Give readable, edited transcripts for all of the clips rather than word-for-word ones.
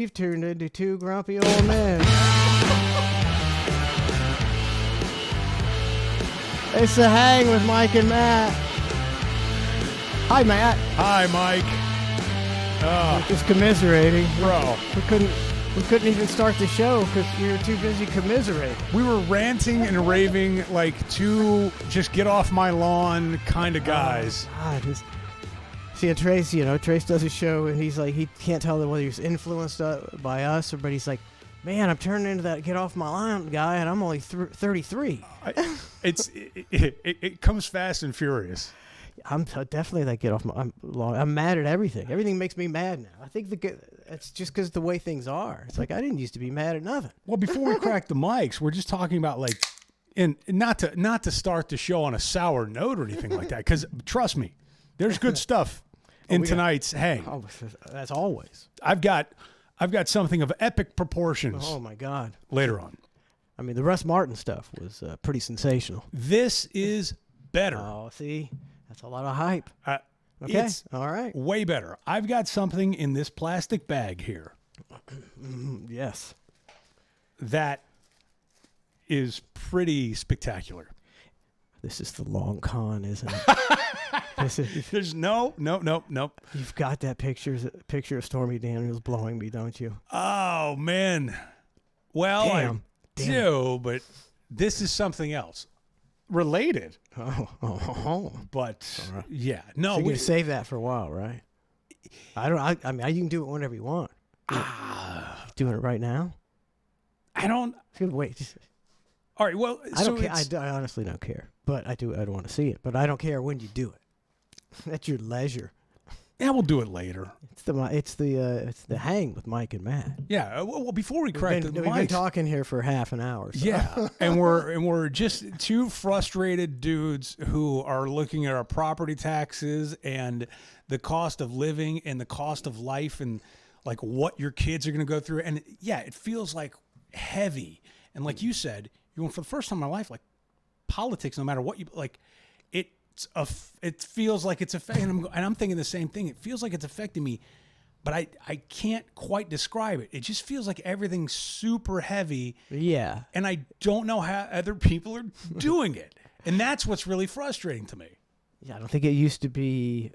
You've turned into two grumpy old men. It's The Hang with Mike and Matt. Hi, Matt. Hi, Mike. We're just commiserating. Bro. We couldn't even start the show because we were too busy commiserating. We were ranting and raving like two just get off my lawn kind of guys. God, see, Trace, Trace does a show and he's like, he can't tell whether he's influenced by us but he's like, man, I'm turning into that get off my lawn guy and I'm only 33. It comes fast and furious. I'm definitely that get off my lawn. I'm mad at everything. Everything makes me mad now. I think it's just because the way things are. It's like I didn't used to be mad at nothing. Well, before we crack the mics, we're just talking about like, and not to start the show on a sour note or anything like that. Because trust me, there's good stuff in tonight's Hang. Oh, that's always. I've got something of epic proportions. Oh my God! Later on. I mean, the Russ Martin stuff was pretty sensational. This is better. Oh, see. That's a lot of hype. Okay, it's all right. Way better. I've got something in this plastic bag here. Yes. That is pretty spectacular. This is the long con, isn't it? There's no. You've got that picture of Stormy Daniels blowing me, don't you? Oh, man. Well, Damn. I do, but this is something else. Related. Oh. But, yeah. No, so you're going to save that for a while, right? I mean, you can do it whenever you want. Doing it right now? I don't. Wait. All right, well, I don't care. I honestly don't care. But I don't want to see it. But I don't care when you do it. At your leisure. Yeah, we'll do it later. It's the Hang with Mike and Matt. Yeah. Well, before we crack the mics, we've been talking here for half an hour. So. Yeah, and we're just two frustrated dudes who are looking at our property taxes and the cost of living and the cost of life and like what your kids are going to go through. And yeah, it feels like heavy. And like you said, for the first time in my life, like politics, no matter what you like, it feels like it's affecting, and I'm thinking the same thing. It feels like it's affecting me, but I can't quite describe it. It just feels like everything's super heavy. Yeah. And I don't know how other people are doing it. And that's what's really frustrating to me. Yeah, I don't think it used to be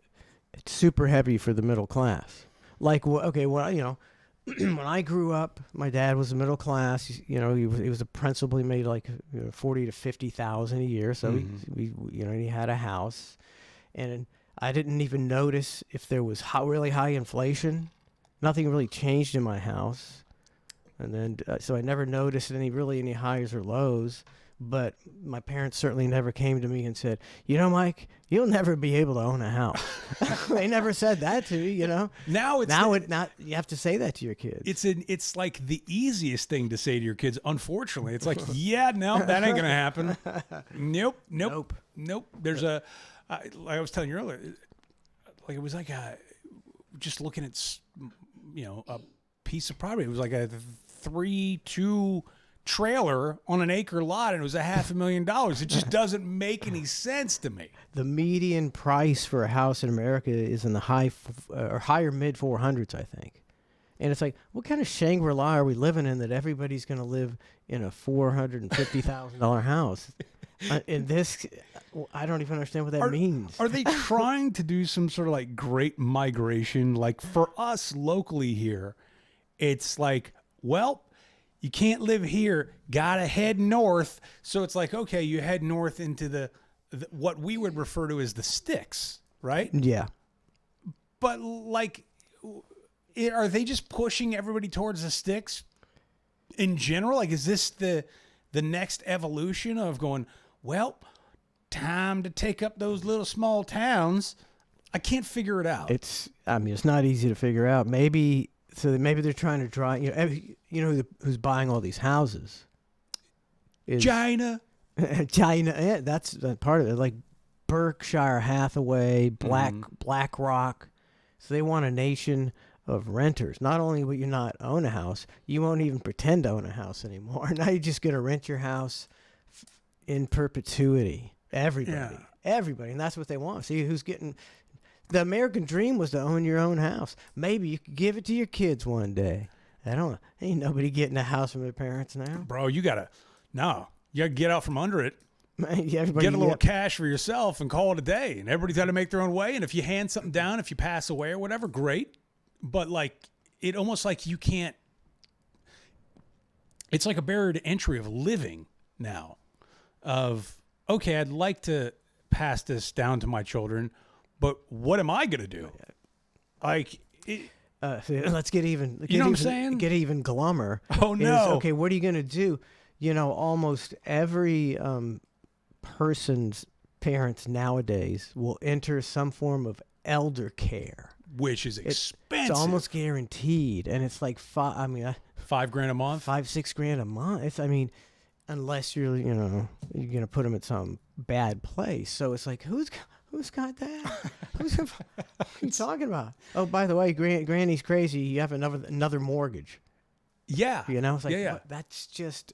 super heavy for the middle class. Like, okay, well, when I grew up, my dad was a middle class. He was a principal. He made like 40 to 50,000 a year. So he had a house, and I didn't even notice if there was really high inflation. Nothing really changed in my house, and then so I never noticed any highs or lows. But my parents certainly never came to me and said, Mike, you'll never be able to own a house. They never said that to me, Now you have to say that to your kids. It's like the easiest thing to say to your kids. Unfortunately, it's like, yeah, no, that ain't gonna happen. Nope. There's like I was telling you earlier, like it was like just looking at a piece of property. It was like a 3-2 trailer on an acre lot, and it was $500,000. It just doesn't make any sense to me. The median price for a house in America is in the higher mid 400s, I think. And it's like, what kind of Shangri-La are we living in that everybody's going to live in a $450,000 house? In this, I don't even understand what that means. Are they trying to do some sort of like great migration? Like for us locally here, it's like, well, you can't live here, gotta head north. So it's like, okay, you head north into the what we would refer to as the sticks, right? Yeah. But like, are they just pushing everybody towards the sticks in general? Like, is this the next evolution of going, well, time to take up those little small towns? I can't figure it out. It's not easy to figure out. Maybe they're trying to draw, who's buying all these houses? China. Yeah, that's part of it. Like Berkshire Hathaway, BlackRock. So they want a nation of renters. Not only will you not own a house, you won't even pretend to own a house anymore. Now you're just going to rent your house in perpetuity. Everybody. And that's what they want. See who's getting. The American dream was to own your own house. Maybe you could give it to your kids one day. Ain't nobody getting a house from their parents now. Bro, you gotta get out from under it. Yeah, everybody Get a little cash for yourself and call it a day. And everybody's got to make their own way. And if you hand something down, if you pass away or whatever, great. But like, it almost like you can't. It's like a barrier to entry of living now. Of okay, I'd like to pass this down to my children, but what am I gonna do? Like, let's get even. You know what I'm saying? Get even glummer. Oh no. Okay, what are you gonna do? Almost every person's parents nowadays will enter some form of elder care, which is expensive. It's almost guaranteed, and it's like $5,000 a month, $5-6 grand a month. Unless you're you're gonna put them at some bad place. So it's like who's got that? What are you talking about? Oh, by the way, Granny's crazy. You have another mortgage. Yeah, it's like yeah. What? That's just.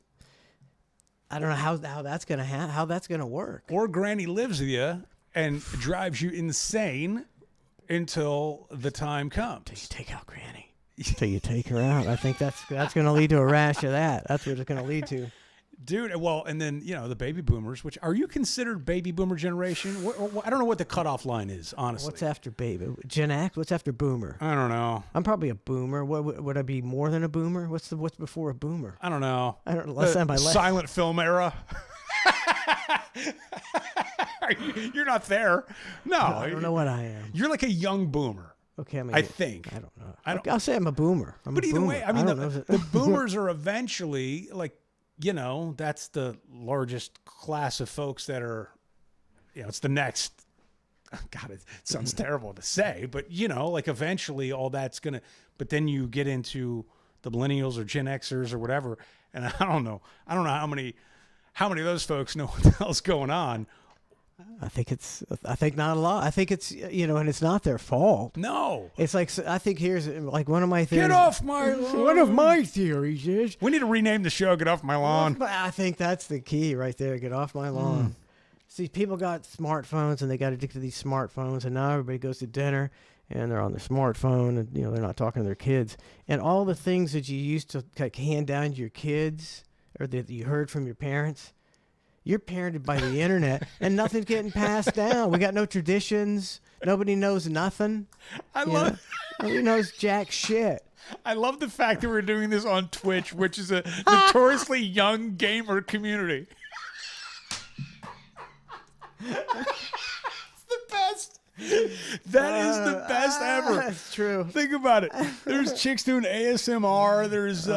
I don't know how that's gonna work. Or Granny lives with you and drives you insane until the time comes. Till you take out Granny. Till you take her out. I think that's gonna lead to a rash of that. That's what it's gonna lead to. Dude, well, and then, the baby boomers, which are you considered baby boomer generation? I don't know what the cutoff line is, honestly. What's after baby? Gen X? What's after boomer? I don't know. I'm probably a boomer. What would I be more than a boomer? What's before a boomer? I don't know. I don't know. Less than my silent film era. You're not there. No. I don't know what I am. You're like a young boomer. Okay, I think. I don't know. I'll say I'm a boomer. But either way, the boomers are eventually like, that's the largest class of folks that are, it's the next, God, it sounds terrible to say, but like eventually all that's going to, but then you get into the millennials or Gen Xers or whatever. And I don't know how many of those folks know what the hell's going on. I think not a lot. I think it's, and it's not their fault. No. It's like, I think here's like one of my theories. Get off my lawn. One of my theories is. We need to rename the show, Get Off My Lawn. I think that's the key right there. Get off my lawn. See, people got smartphones and they got addicted to these smartphones, and now everybody goes to dinner and they're on their smartphone and, they're not talking to their kids. And all the things that you used to like hand down to your kids or that you heard from your parents, you're parented by the internet, and nothing's getting passed down. We got no traditions. Nobody knows nothing. Nobody knows jack shit. I love the fact that we're doing this on Twitch, which is a notoriously young gamer community. It's the best. That is the best ever. That's true. Think about it. There's chicks doing ASMR. There's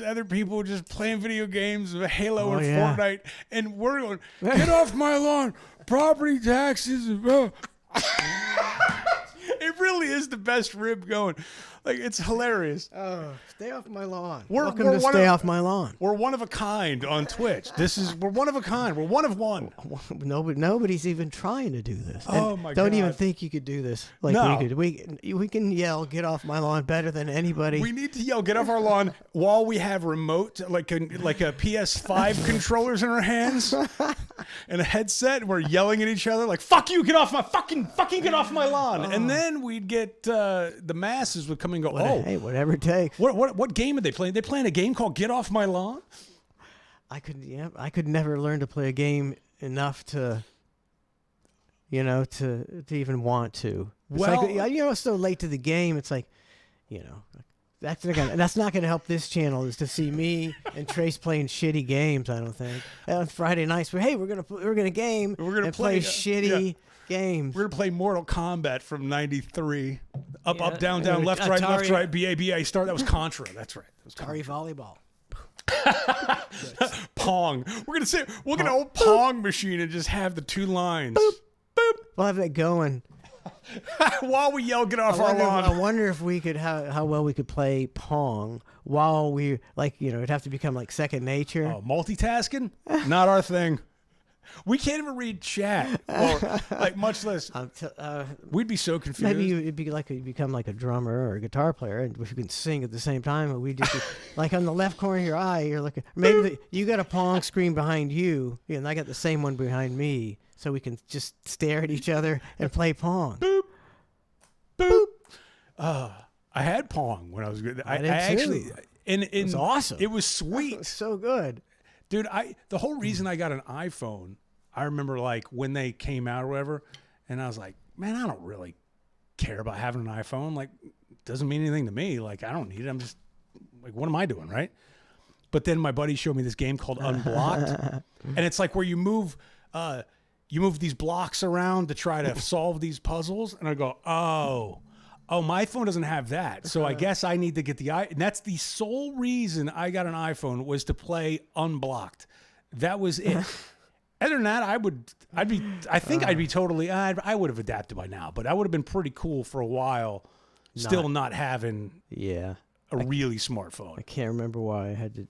other people just playing video games of Halo and Fortnite, and we're going, get off my lawn, property taxes. It really is the best rib going. Like, it's hilarious. Stay off my lawn. Welcome to Stay Off My Lawn. We're one of a kind on Twitch. We're one of a kind. We're one of one. Nobody's even trying to do this. Oh my God! Don't even think you could do this. Like no. We can yell "Get off my lawn" better than anybody. We need to yell "Get off our lawn" while we have remote, like a PS5 controllers in our hands and a headset, and we're yelling at each other like "Fuck you! Get off my fucking get off my lawn!" And then we'd get the masses would come and go, hey, whatever it takes. What game are they playing? They playing a game called Get Off My Lawn? I could never learn to play a game enough to even want to. It's like, it's so late to the game. It's like, that's not gonna help this channel is to see me and Trace playing shitty games. I don't think on Friday nights. We're gonna game. We're gonna play shitty games. We're gonna play Mortal Kombat from '93. Up, down, left, Atari, right, left, right, BA, start. That was Contra. That's right. That was Atari volleyball. Pong. We're gonna old Pong machine and just have the two lines. Boop, boop. We'll have that going. While we yell, get off our lawn. I wonder if we could how well we could play Pong while we it'd have to become like second nature. Oh, multitasking? Not our thing. We can't even read chat, or much less. We'd be so confused. Maybe it'd be like you become like a drummer or a guitar player, and we can sing at the same time. And we just like on the left corner of your eye, you're looking. Maybe you got a Pong screen behind you, and I got the same one behind me, so we can just stare at each other and play Pong. Boop, boop. I had Pong when I was good. I did actually, too. and It was awesome. It was It sweet, was so good. dude. The whole reason I got an iPhone, I remember like when they came out or whatever, and I was like, man, I don't really care about having an iPhone. Like, it doesn't mean anything to me. Like, I don't need it. I'm just like, what am I doing, right? But then my buddy showed me this game called Unblocked, and it's like where you move these blocks around to try to solve these puzzles. And I go, oh, my phone doesn't have that. So I guess I need to get and that's the sole reason I got an iPhone was to play Unblocked. That was it. Other than that, I would have adapted by now, but I would have been pretty cool for a while, still not having Yeah. a really smartphone. I can't remember why I had to.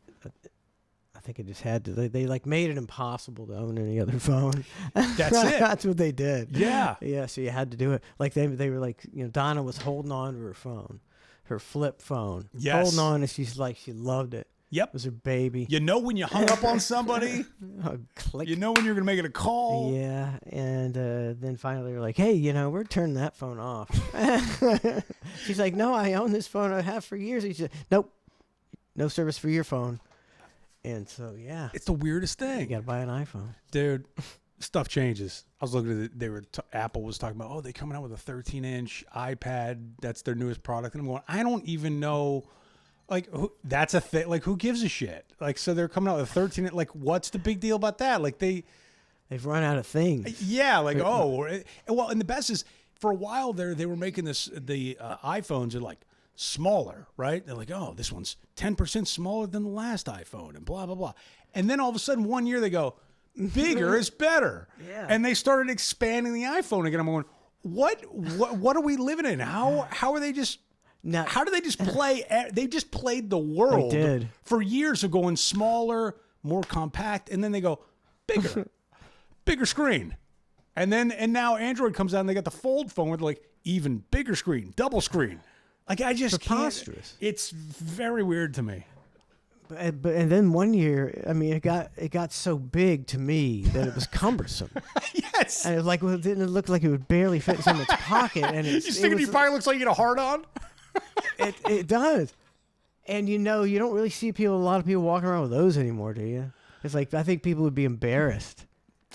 I think I just had to. They like made it impossible to own any other phone. That's it. That's what they did. Yeah. Yeah. So you had to do it. Like they were like, Donna was holding on to her phone, her flip phone. Yes. Holding on, and she's like, she loved it. Yep. It was her baby. You know when you hung up on somebody, Click. you know when you're going to make it a call. Yeah, and then finally they're like, "Hey, we're turning that phone off." She's like, "No, I own this phone. I have for years." He said, "Nope, no service for your phone." And so, yeah, It's the weirdest you thing. got to buy an iPhone. Dude, stuff changes. I was looking at it. Apple was talking about, they're coming out with a 13-inch iPad. That's their newest product. And I'm going, I don't even know. Like, that's a thing. Like, who gives a shit? Like, so they're coming out with a 13. Like, what's the big deal about that? Like, They've run out of things. yeah, like, well, and the best is for a while there, they were making the iPhones are like smaller, right? They're like, oh, this one's 10% smaller than the last iPhone and blah, blah, blah. And then all of a sudden, one year they go, bigger is better. Yeah. And they started expanding the iPhone again. I'm going, what are we living in? How are they just... Now, How do they just play? They just played the world They did. for years of going smaller, more compact, and then they go bigger, bigger screen, and now Android comes out and they got the fold phone with like even bigger screen, double screen. Like I just Preposterous. can't. It's very weird to me. and then one year, I mean, it got so big to me that it was cumbersome. Yes, And it was like, well, didn't it look like it would barely fit in someone's pocket? And you thinking your pocket looks like you get a hard on? It does. And you don't really see a lot of people walking around with those anymore, do you? It's like, I think people would be embarrassed.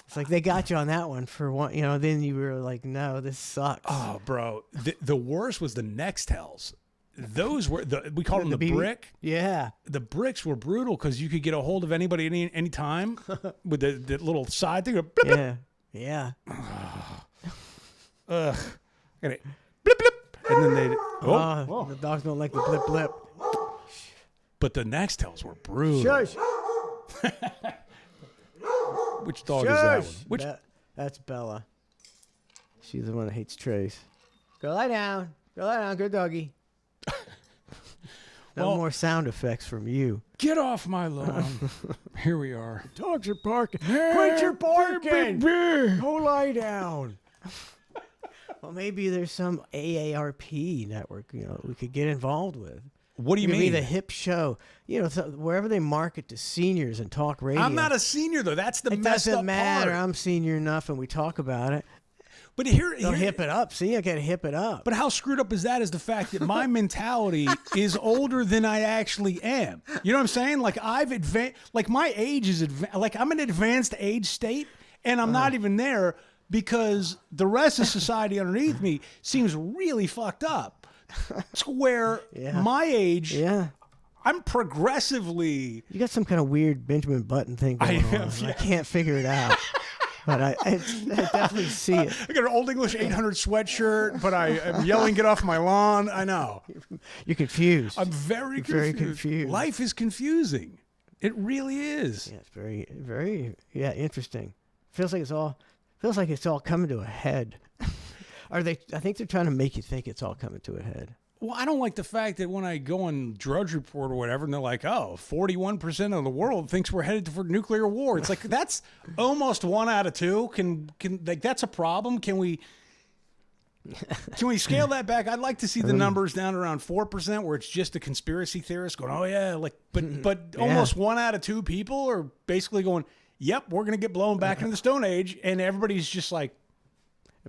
It's like they got you on that one for one, then you were like, no, this sucks. Oh, bro, the worst was the Nextels. Those were we called them the BB brick. Yeah. The bricks were brutal because you could get a hold of anybody any time with the little side thing. Blip, blip. Yeah. Ugh. Got it. Blip, blip. And then they. Oh, the dogs don't like the blip blip. But the Nextels were brutal. Shush. Which dog is that one? Shush. Which? That's Bella. She's the one that hates Trace. Go lie down. Go lie down. Good doggy. No Well- more sound effects from you. Get off my lawn. Here we are. Dogs are barking. Quit your barking. Go lie down. Well, maybe there's some AARP network, we could get involved with. What do you It could be mean? the hip show, wherever they market to seniors and talk radio. I'm not a senior though. That's the It messed doesn't up matter. part. I'm senior enough, and we talk about it. But here, They'll hip it up. See, I gotta hip it up. But how screwed up is that? Is the fact that my mentality is older than I actually am. You know what I'm saying? Like I've advanced. Like my age is like I'm an advanced age state, and I'm not even there because the rest of society underneath me seems really fucked up. To where Yeah. my age, Yeah. I'm progressively. You got some kind of weird Benjamin Button thing I going on. have, I yeah. can't figure it out. But I definitely see it. I got an Old English 800 sweatshirt, but I am yelling, "Get off my lawn!" I know. You're confused. I'm very You're confused. very confused. Life is confusing. It really is. Yeah, it's very, very, interesting. Feels like it's all coming to a head. I think they're trying to make you think it's all coming to a head. Well, I don't like the fact that when I go on Drudge Report or whatever, and they're like, "Oh, 41% of the world thinks we're headed for nuclear war." It's like that's almost 1 out of 2. Can like that's a problem? Can we scale that back? I'd like to see the numbers down around 4%, where it's just a conspiracy theorist going, "Oh yeah," like, but almost 1 out of 2 people are basically going, "Yep, we're gonna get blown back into the Stone Age," and everybody's just like,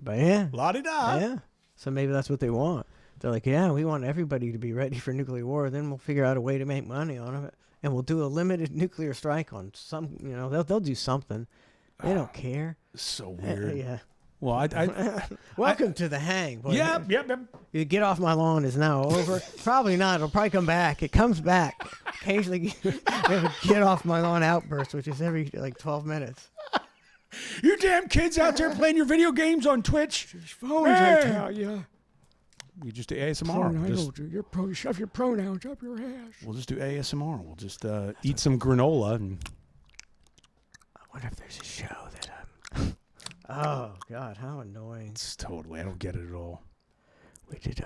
But yeah. "La di da." Yeah. So maybe that's what they want. They're like, yeah, we want everybody to be ready for nuclear war. Then we'll figure out a way to make money on it, and we'll do a limited nuclear strike on some. You know, they'll do something. They don't care. So weird. Yeah. Well, Welcome to the hang. Boy. Yep. You get off my lawn is now over. Probably not. It'll probably come back. It comes back. Occasionally, get off my lawn outburst, which is every like 12 minutes. You damn kids out there playing your video games on Twitch. Phones, I tell you. You just do ASMR. Shove your pronouns up your ass. We'll just do ASMR. We'll just eat some granola and. I wonder if there's a show that Oh God, how annoying! It's totally. I don't get it at all. We did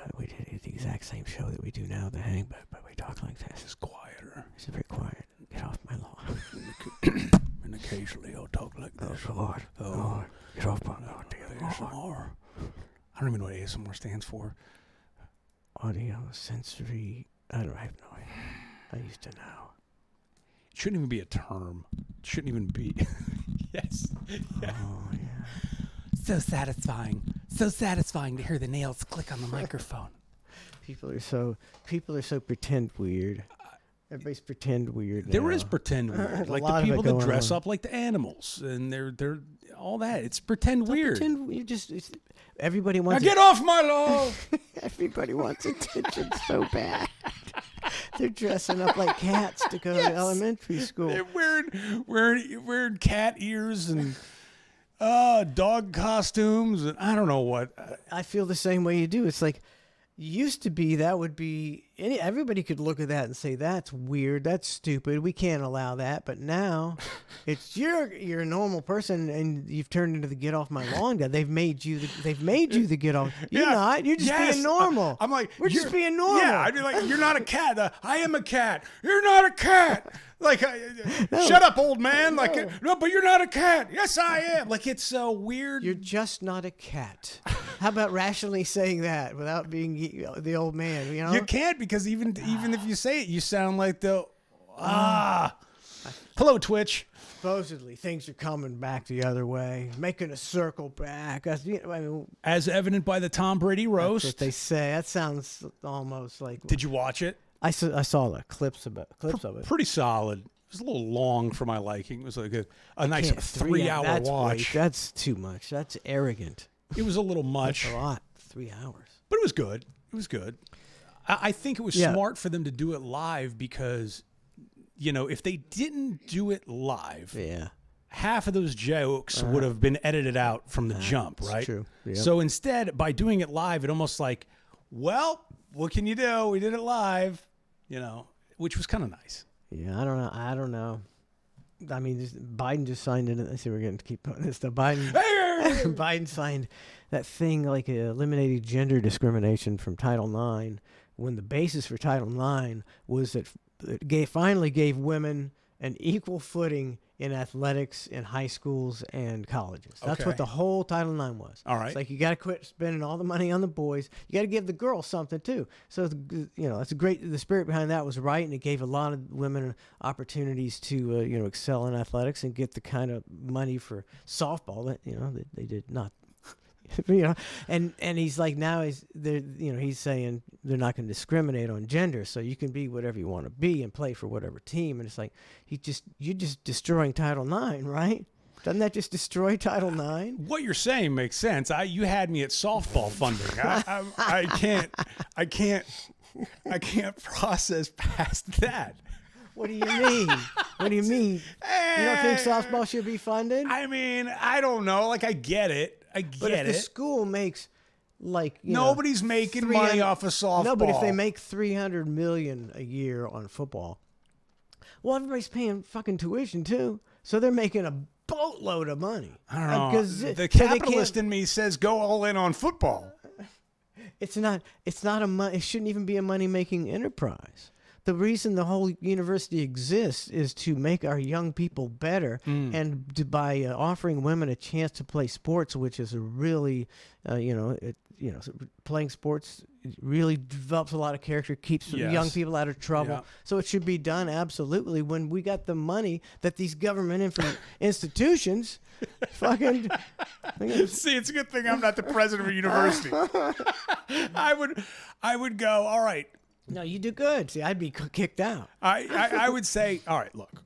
the exact same show that we do now, The Hang, but we talk like this. It's quieter. It's very quiet. Get off my lawn. And occasionally I'll talk like this. Oh God! Oh, get off my lawn, ASMR. I don't even know what ASMR stands for. Audio sensory. I have no idea. I used to know. It shouldn't even be a term. It shouldn't even be. Yes. Yeah. Oh yeah. So satisfying. So satisfying to hear the nails click on the microphone. People are so pretend weird. Everybody's pretend weird. There now. is pretend weird. There's a Like lot the of it people that going dress on. up like the animals and they're all that. It's pretend weird. Pretend you just everybody Now wants. get off my lawn. Everybody wants attention so bad. They're dressing up like cats to go to elementary school. They're wearing cat ears and dog costumes and I don't know what. I feel the same way you do. It's like used to be that would be everybody could look at that and say that's weird, that's stupid, we can't allow that. But now it's you're a normal person and you've turned into the get off my lawn guy. They've made you the get off. You're not. You're just being normal. I'm like we're just being normal. Yeah, I'd be like you're not a cat. I am a cat. You're not a cat. Like shut up, old man. Like no, but you're not a cat. Yes, I am. Like it's so weird. You're just not a cat. How about rationally saying that without being the old man? You know, you can't because even if you say it, you sound like the Hello, Twitch. Supposedly things are coming back the other way, making a circle back. I mean, As evident by the Tom Brady that's roast. what they say. That sounds almost like. Did you watch it? I saw the clips of it. Pretty solid. It was a little long for my liking. It was like a nice Can't- 3-hour that's watch. That's too much. That's arrogant. It was a little much, That's a lot. 3 hours. but it was good. It was good. I think it was Yeah. smart for them to do it live because, if they didn't do it live, Yeah. half of those jokes would have been edited out from the jump, that's right? true. Yep. So instead, by doing it live, it almost like, well, what can you do? We did it live, which was kind of nice. Yeah. I don't know. I mean, Biden just signed it. I see we're going to keep putting this stuff. Biden signed that thing like eliminating gender discrimination from Title IX when the basis for Title IX was that it finally gave women an equal footing in athletics in high schools and colleges. That's Okay. what the whole Title IX was. All right. It's like you got to quit spending all the money on the boys. You got to give the girls something too. So that's a great. The spirit behind that was right, and it gave a lot of women opportunities to excel in athletics and get the kind of money for softball that that they did not. And he's like now he's saying they're not going to discriminate on gender, so you can be whatever you want to be and play for whatever team. And it's like you're just destroying Title IX, right? Doesn't that just destroy Title IX? What you're saying makes sense. You had me at softball funding. I can't process past that. What do you mean? What do you mean? You don't think softball should be funded? I mean, I don't know. Like, I get it. But if the school makes nobody's making money off of softball. No, but if they make $300 million a year on football, well, everybody's paying fucking tuition too, so they're making a boatload of money. I don't know. The so capitalist in me says go all in on football. It's not. It shouldn't even be a money making enterprise. the reason the whole university exists is to make our young people better, and by offering women a chance to play sports, which is a really, playing sports really develops a lot of character, keeps young people out of trouble. Yeah. So it should be done absolutely when we got the money that these government institutions fucking. See, it's a good thing I'm not the president of a university. I would go, all right. No, you do good. See, I'd be kicked out. I would say, all right, look,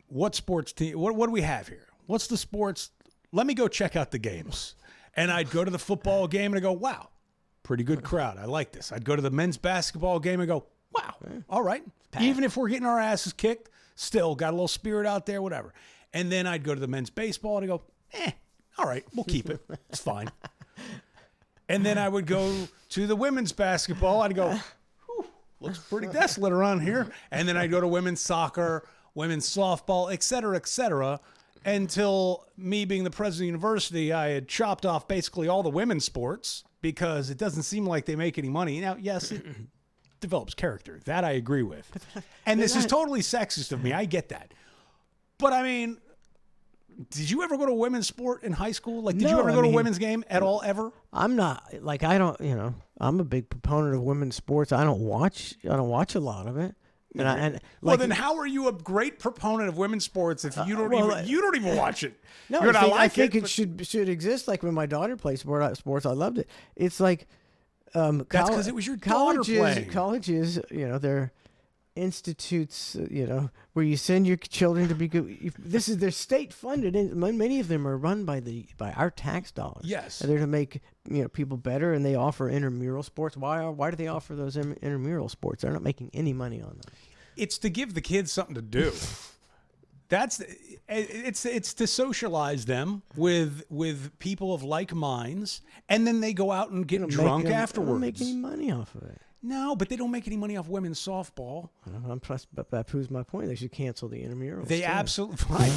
what sports team, what do we have here? What's the sports? Let me go check out the games. And I'd go to the football game and I go, wow, pretty good crowd. I like this. I'd go to the men's basketball game and go, wow, all right. Even if we're getting our asses kicked, still got a little spirit out there, whatever. And then I'd go to the men's baseball and I go, all right, we'll keep it. It's fine. And then I would go to the women's basketball. I'd go, looks pretty desolate around here. And then I'd go to women's soccer, women's softball, et cetera, until me being the president of the university, I had chopped off basically all the women's sports because it doesn't seem like they make any money. Now, yes, it develops character. That I agree with. And this is totally sexist of me. I get that. But I mean, did you ever go to a women's sport in high school? Like, did you ever go to a women's game at all, ever? I'm not like I don't. I'm a big proponent of women's sports. I don't watch a lot of it. Well, then how are you a great proponent of women's sports if you don't even watch it? No, I think it should exist. Like when my daughter played sports, I loved it. It's like that's because it was your daughter playing. Colleges, they're institutes, where you send your children to be good. They're state funded, and many of them are run by our tax dollars. Yes, and they're to make people better, and they offer intramural sports. Why do they offer those intramural sports? They're not making any money on them. It's to give the kids something to do. It's to socialize them with people of like minds, and then they go out and get drunk afterwards. They don't make any money off of it. No, but they don't make any money off women's softball. But that proves my point. They should cancel the intramurals. They absolutely fine.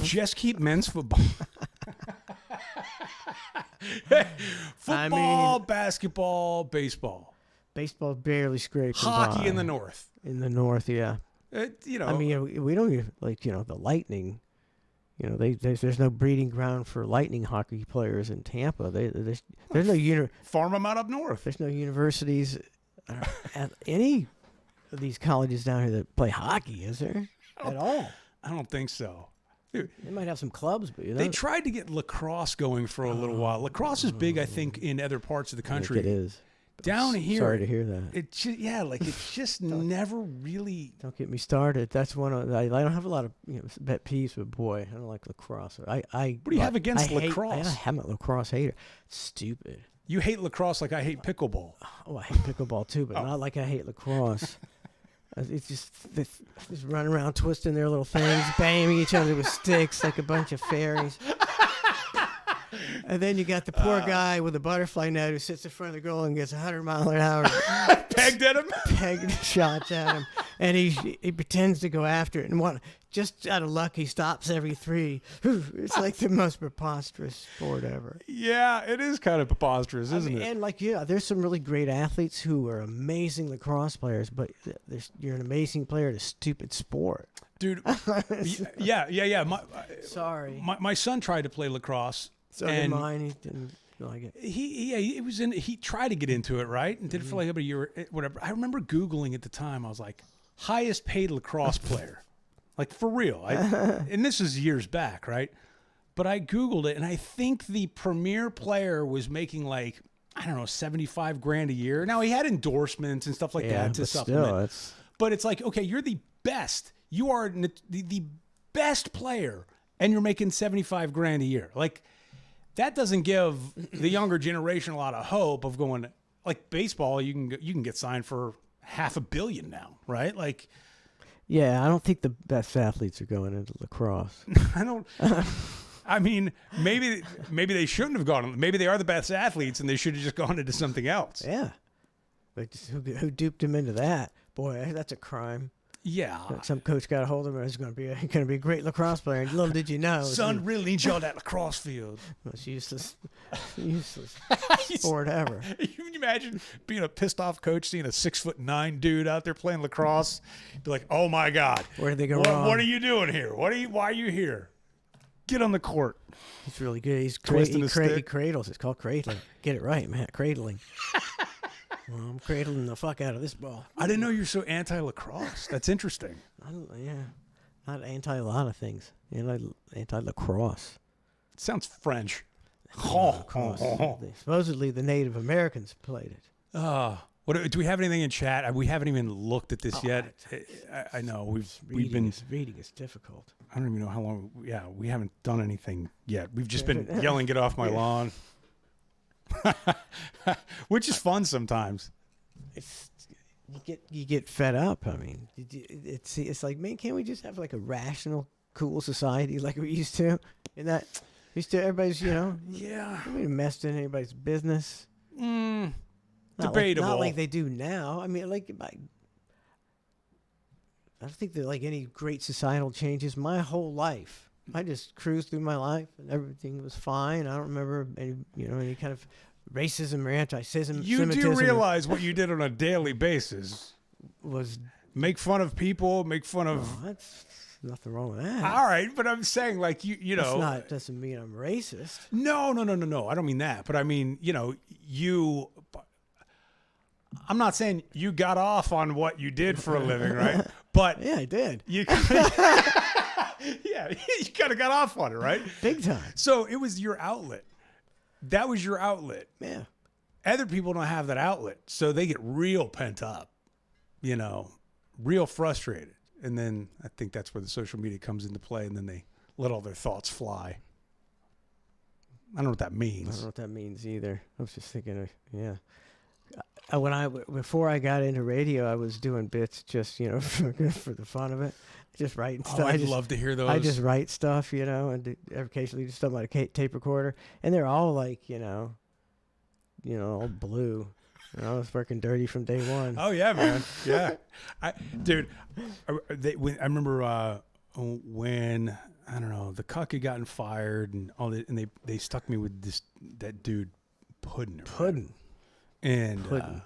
Just keep men's football. Football, basketball, baseball. Baseball barely scrapes. Hockey in the north. In the north, yeah. I mean, we don't even the Lightning. There's no breeding ground for Lightning hockey players in Tampa. There's no farm them out up north. There's no universities at any of these colleges down here that play hockey. Is there at all? I don't think so. They might have some clubs, but they tried to get lacrosse going for a little while. Lacrosse is big, I think, in other parts of the country. I think it is. Down here, sorry to hear that. It's just never really. Don't get me started. That's one of I don't have a lot of pet peeves, but boy, I don't like lacrosse. What do you have against lacrosse? I'm a lacrosse hater. It's stupid. You hate lacrosse like I hate pickleball. Oh, I hate pickleball too, but not like I hate lacrosse. It's just running around twisting their little things, banging each other with sticks like a bunch of fairies. And then you got the poor guy with a butterfly net who sits in front of the goal and gets 100-mile-an-hour pegged at him, pegged shots at him, and he pretends to go after it, and just out of luck he stops every three. It's like the most preposterous sport ever. Yeah, it is kind of preposterous, isn't it? And there's some really great athletes who are amazing lacrosse players, but you're an amazing player at a stupid sport, dude. Yeah. Sorry, my son tried to play lacrosse. So did mine. He didn't like it. He tried to get into it, right? And did it for like a year, whatever. I remember Googling at the time. I was like, highest paid lacrosse player, like for real. And this is years back, right? But I Googled it, and I think the premier player was making like, I don't know, $75,000 a year. Now he had endorsements and stuff like that to supplement. But it's like, okay, you're the best. You are the best player, and you're making $75,000 a year. Like, that doesn't give the younger generation a lot of hope of going like baseball. You can get signed for $500 million now, right? Like, yeah, I don't think the best athletes are going into lacrosse. I don't. I mean, maybe they shouldn't have gone. Maybe they are the best athletes, and they should have just gone into something else. Yeah, but who duped him into that? Boy, that's a crime. Yeah. Some coach got a hold of him. He's going to be a great lacrosse player. And little did you know, Son really needs you on that lacrosse field. most useless sport ever. Can you imagine being a pissed off coach, seeing a 6'9" dude out there playing lacrosse? Be like, oh my God, Where did they go what, wrong? what are you doing here? Why are you here? Get on the court. He's really good. He's Twisting he his stick. cradles. It's called cradling. Get it right, man. Cradling. Well, I'm cradling the fuck out of this ball. I didn't know you're so anti-lacrosse. That's interesting. Not anti a lot of things. Anti lacrosse. It sounds French. Lacrosse. Supposedly the Native Americans played it. What do we have anything in chat? We haven't even looked at this yet. I know we've been Reading is difficult. I don't even know how long. Yeah, we haven't done anything yet. We've just been yelling, "Get off my lawn," which is fun sometimes. You get fed up. I mean, it's like, man, can't we just have like a rational, cool society like we used to? And that used to everybody's, Yeah, nobody messed in anybody's business. Debatable. Not like they do now. I mean, I don't think that like any great societal changes. My whole life, I just cruised through my life and everything was fine. I don't remember any kind of racism or anti-Semitism. You do realize what you did on a daily basis? Was Make fun of people, make fun of. that's nothing wrong with that. All right, but I'm saying like you know. Doesn't mean I'm racist. No. I don't mean that, but I mean you. I'm not saying you got off on what you did for a living, right? But Yeah, I did. you, yeah, you kind of got off on it, right? Big time. So it was your outlet. That was your outlet. Yeah. Other people don't have that outlet, so they get real pent up, real frustrated. And then I think that's where the social media comes into play, and then they let all their thoughts fly. I don't know what that I don't means. know what that means either. I was just thinking, before I got into radio, I was doing bits just for the fun of it, just writing Oh, stuff. I'd love to hear those. I just write stuff, and occasionally just stuff on a tape recorder, and they're all like, all blue. I was working dirty from day one. Oh yeah, man. Yeah, I remember when I don't know the cuck had gotten fired and all that, and they stuck me with that dude Puddin. Puddin. And Puddin.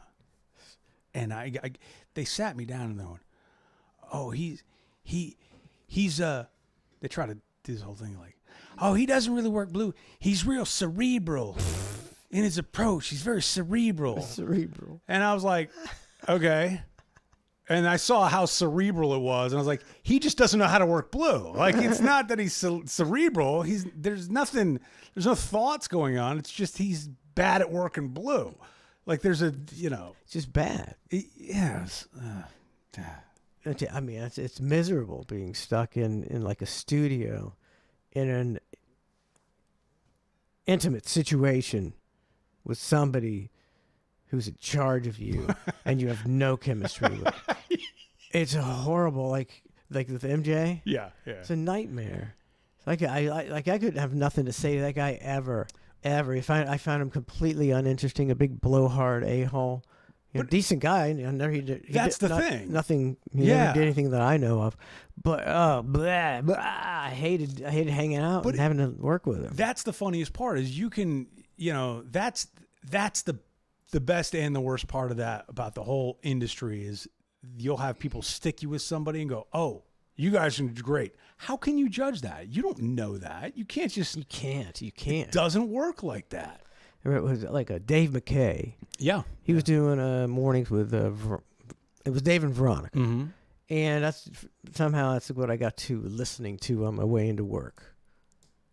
And they sat me down and they went, oh, he's they try to do this whole thing like, oh, he doesn't really work blue. He's real cerebral in his approach. He's very cerebral. Cerebral. And I was like, okay. And I saw how cerebral it was, and I was like, he just doesn't know how to work blue. Like, it's not that he's cerebral. There's no thoughts going on. It's just he's bad at working blue. Like, there's It's just bad. Yes. I mean, it's miserable being stuck in like a studio in an intimate situation with somebody who's in charge of you and you have no chemistry with. It's horrible. Like with MJ. Yeah. It's a nightmare. Like I could have nothing to say to that guy ever. I found him completely uninteresting. A big blowhard a-hole. Decent guy. That's the thing. Nothing. He never did anything that I know of. But I hated hanging out and having to work with him. That's the funniest part. Is you can that's the best and the worst part of that about the whole industry is you'll have people stick you with somebody and go, oh, you guys are great. How can you judge that? You don't know that. You can't just. You can't. It doesn't work like that. It was like a Dave McKay. Yeah. He was doing mornings with it was Dave and Veronica. Mm-hmm. And that's what I got to listening to on my way into work,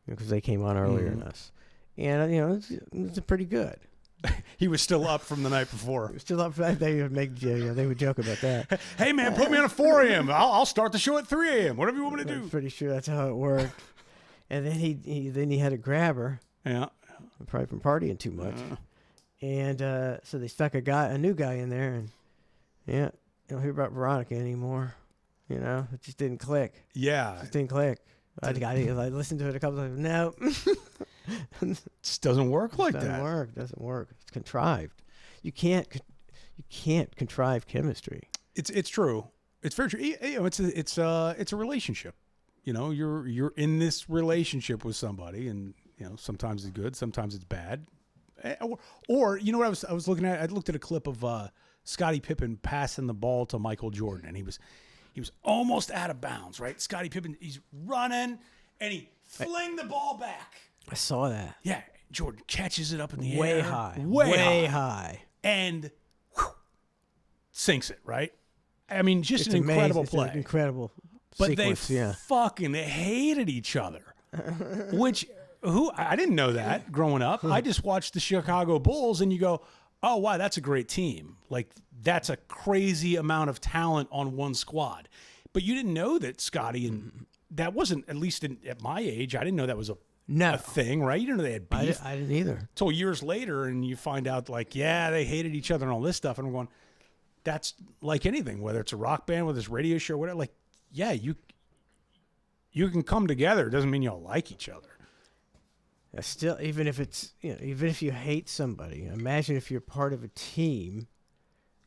because they came on earlier than us. And it's pretty good. He was still up from the night before. Still up. They would joke about that. Hey man, put me on at 4 a.m. I'll start the show at 3 a.m. Whatever you want me to do. I'm pretty sure that's how it worked. And then he had a grabber. Yeah. Probably from partying too much. And so they stuck a new guy in there, and you don't hear about Veronica anymore. It just didn't click. Yeah. It just didn't click. I listened to it a couple times. No. It just doesn't work like that. Doesn't work. It's contrived. You can't contrive chemistry. It's true. It's very true. You know, it's a relationship. You know, you're in this relationship with somebody, and you know, sometimes it's good, sometimes it's bad. Or you know what I was looking at? I looked at a clip of Scottie Pippen passing the ball to Michael Jordan, and he was almost out of bounds. Right, Scottie Pippen, he's running, and he fling the ball back. I saw that. Yeah, Jordan catches it up in the Way air, high. way high. and whew, sinks it. Right. I mean, just It's an amazing. incredible It's play. an incredible But sequence, they fucking hated each other. Which I didn't know that growing up. I just watched the Chicago Bulls, and you go, "Oh wow, that's a great team. Like that's a crazy amount of talent on one squad." But you didn't know that Scotty and that wasn't, at least at my age, I didn't know that was a thing, right? You didn't know they had beef. I didn't either. Until years later, and you find out like, yeah, they hated each other and all this stuff, and I'm going, that's like anything, whether it's a rock band, whether it's a radio show, whatever. Like, yeah, you can come together. It doesn't mean you all like each other. Still, even if it's, you know, even if you hate somebody, imagine if you're part of a team.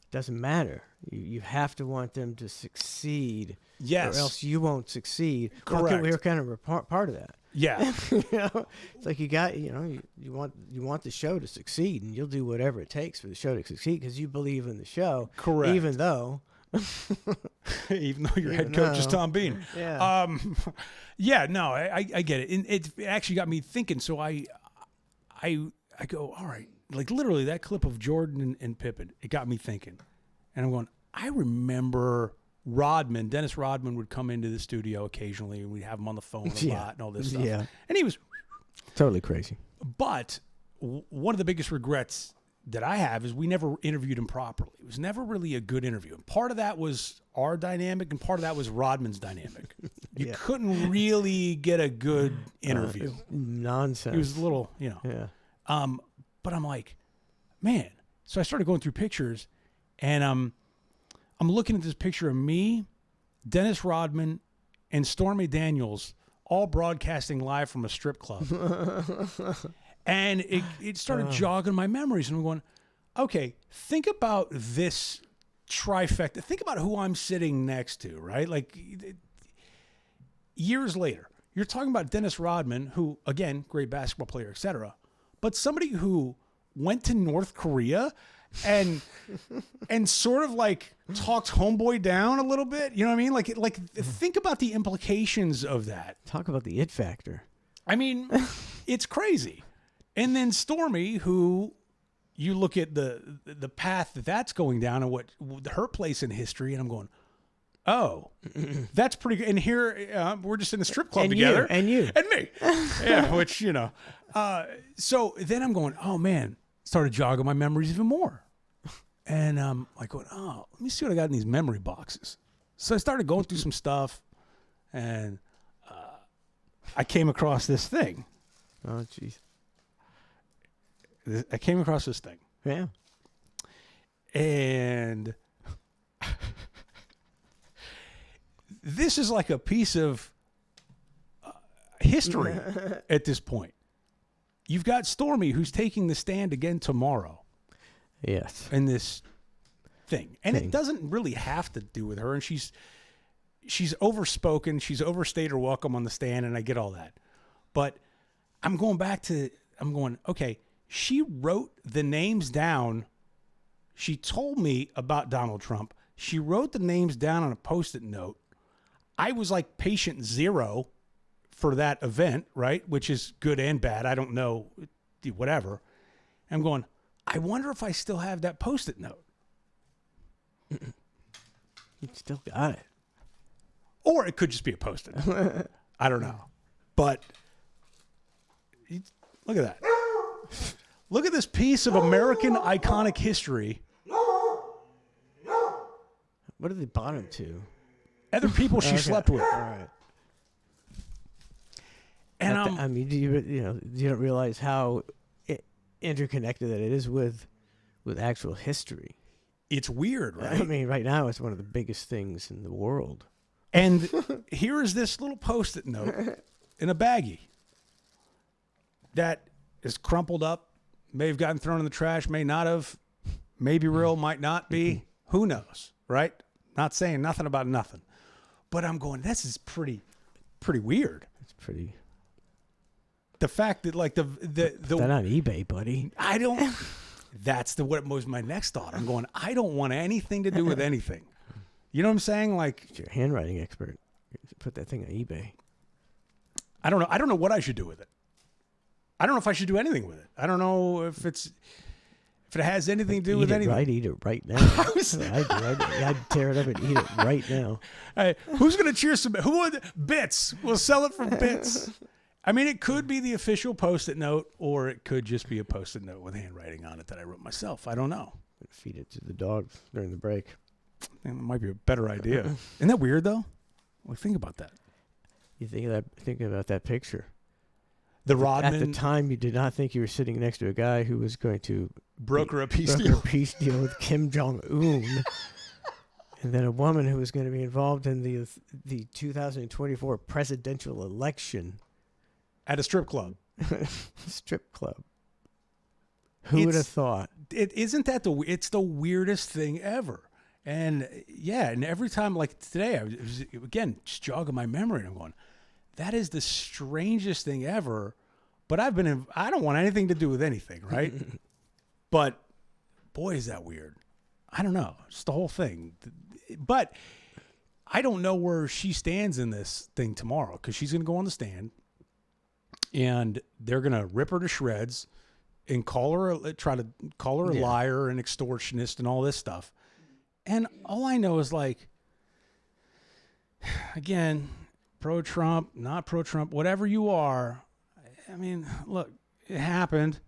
It doesn't matter. You have to want them to succeed. Yes. Or else you won't succeed. Correct. We were kind of a part of that. Yeah. You know, it's like you want the show to succeed, and you'll do whatever it takes for the show to succeed because you believe in the show. Correct. Even though your head coach is Tom Bean. Yeah. Yeah, no, I get it. And it actually got me thinking. So I go, all right, like literally that clip of Jordan and Pippen, it got me thinking. And I'm going, I remember Dennis Rodman would come into the studio occasionally, and we'd have him on the phone a lot and all this stuff. Yeah. And he was totally crazy. But one of the biggest regrets that I have is we never interviewed him properly. It was never really a good interview. And part of that was our dynamic, and part of that was Rodman's dynamic. You couldn't really get a good interview. Nonsense. He was a little, you know. Yeah. But I'm like, man. So I started going through pictures, and I'm looking at this picture of me, Dennis Rodman, and Stormy Daniels all broadcasting live from a strip club. And it started jogging my memories, and I'm going, okay, think about this trifecta. Think about who I'm sitting next to, right? Like years later, you're talking about Dennis Rodman, who, again, great basketball player, etc., but somebody who went to North Korea and sort of like talked homeboy down a little bit. You know what I mean? Like think about the implications of that. Talk about the it factor. I mean, it's crazy. And then Stormy, who you look at the path that's going down and what her place in history, and I'm going, oh, that's pretty good. And here we're just in a strip club together, and me, yeah, which you know. So then I'm going, oh man, started jogging my memories even more, and like going, oh, let me see what I got in these memory boxes. So I started going through some stuff, and I came across this thing. Oh, jeez. I came across this thing. Yeah. And this is like a piece of history at this point. You've got Stormy, who's taking the stand again tomorrow. Yes. In this thing. And it doesn't really have to do with her. And she's overspoken. She's overstayed her welcome on the stand, and I get all that. But I'm going, okay, she wrote the names down. She told me about Donald Trump. She wrote the names down on a Post-it note. I was like patient zero for that event, right? Which is good and bad. I don't know, whatever. I'm going, I wonder if I still have that Post-it note. You still got it. Or it could just be a Post-it note. I don't know. But look at that. Look at this piece of American iconic history. What did they bottom to? Other people she slept with. All right. And I mean, do you don't realize how interconnected that it is with actual history. It's weird, right? I mean, right now it's one of the biggest things in the world. And here is this little Post-it note in a baggie that is crumpled up, may have gotten thrown in the trash, may not have, may be real, might not be. Who knows, right? Not saying nothing about nothing. But I'm going, this is pretty weird. It's pretty. The fact that like the That on eBay, buddy. I don't. That's what was my next thought. I'm going, I don't want anything to do with anything. You know what I'm saying? Like, You're a handwriting expert. Put that thing on eBay. I don't know. I don't know what I should do with it. I don't know if I should do anything with it. I don't know if it has anything to do with anything. Right, eat it right now. I'd tear it up and eat it right now. Hey, who's going to cheer some? Who would bits? We'll sell it for bits. I mean, it could be the official Post-it note, or it could just be a Post-it note with handwriting on it that I wrote myself. I don't know. Feed it to the dogs during the break. That might be a better idea. Isn't that weird though? Well, think about that. You think about that picture. The Rodman At the time, you did not think you were sitting next to a guy who was going to broker a peace broker deal. a peace deal with Kim Jong Un, and then a woman who was going to be involved in the 2024 presidential election At a strip club. strip club. Who would have thought? Isn't that it's the weirdest thing ever. And yeah, and every time, like today, I was again just jogging my memory, and I'm going, that is the strangest thing ever. But I don't want anything to do with anything, right? But boy, is that weird. I don't know. It's the whole thing. But I don't know where she stands in this thing tomorrow, because she's going to go on the stand and they're going to rip her to shreds and try to call her a liar and extortionist and all this stuff. And all I know is, like, again, pro-Trump, not pro-Trump, whatever you are. I mean, look, it happened.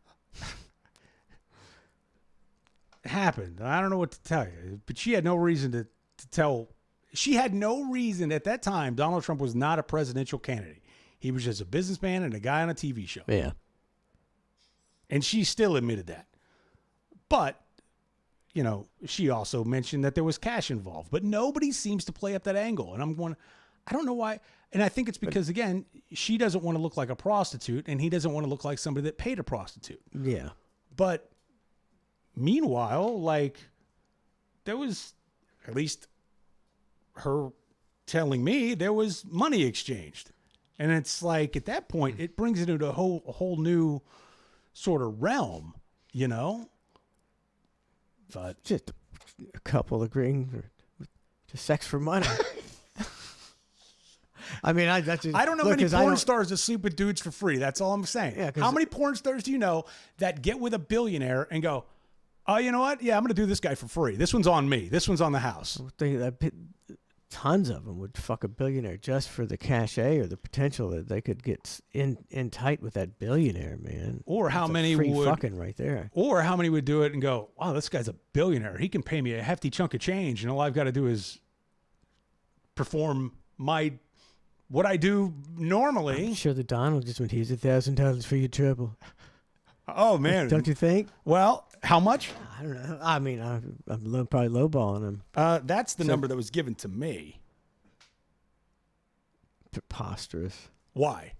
It happened. I don't know what to tell you, but she had no reason to tell. She had no reason at that time. Donald Trump was not a presidential candidate. He was just a businessman and a guy on a TV show. Yeah. And she still admitted that. But, you know, she also mentioned that there was cash involved. But nobody seems to play up that angle. And I'm going, I don't know why. And I think it's because, again, she doesn't want to look like a prostitute, and he doesn't want to look like somebody that paid a prostitute. Yeah. But meanwhile, like, there was, at least her telling me, there was money exchanged. And it's like, at that point, it brings it into a whole new sort of realm, you know? But Just a couple agreeing to sex for money. I mean, I don't know many porn stars that sleep with dudes for free. That's all I'm saying. Yeah, how many porn stars do you know that get with a billionaire and go, oh, you know what? Yeah, I'm going to do this guy for free. This one's on me. This one's on the house. Tons of them would fuck a billionaire just for the cachet or the potential that they could get in tight with that billionaire, man. Or how That's many free would fucking right there? Or how many would do it and go, wow, this guy's a billionaire. He can pay me a hefty chunk of change, and all I've got to do is perform what I do normally. I'm sure the Donald just went, here's $1,000 for your trouble. Oh man, Don't you think? Well, how much? I don't know. I mean, I'm probably lowballing him. That's the number that was given to me. Preposterous. Why?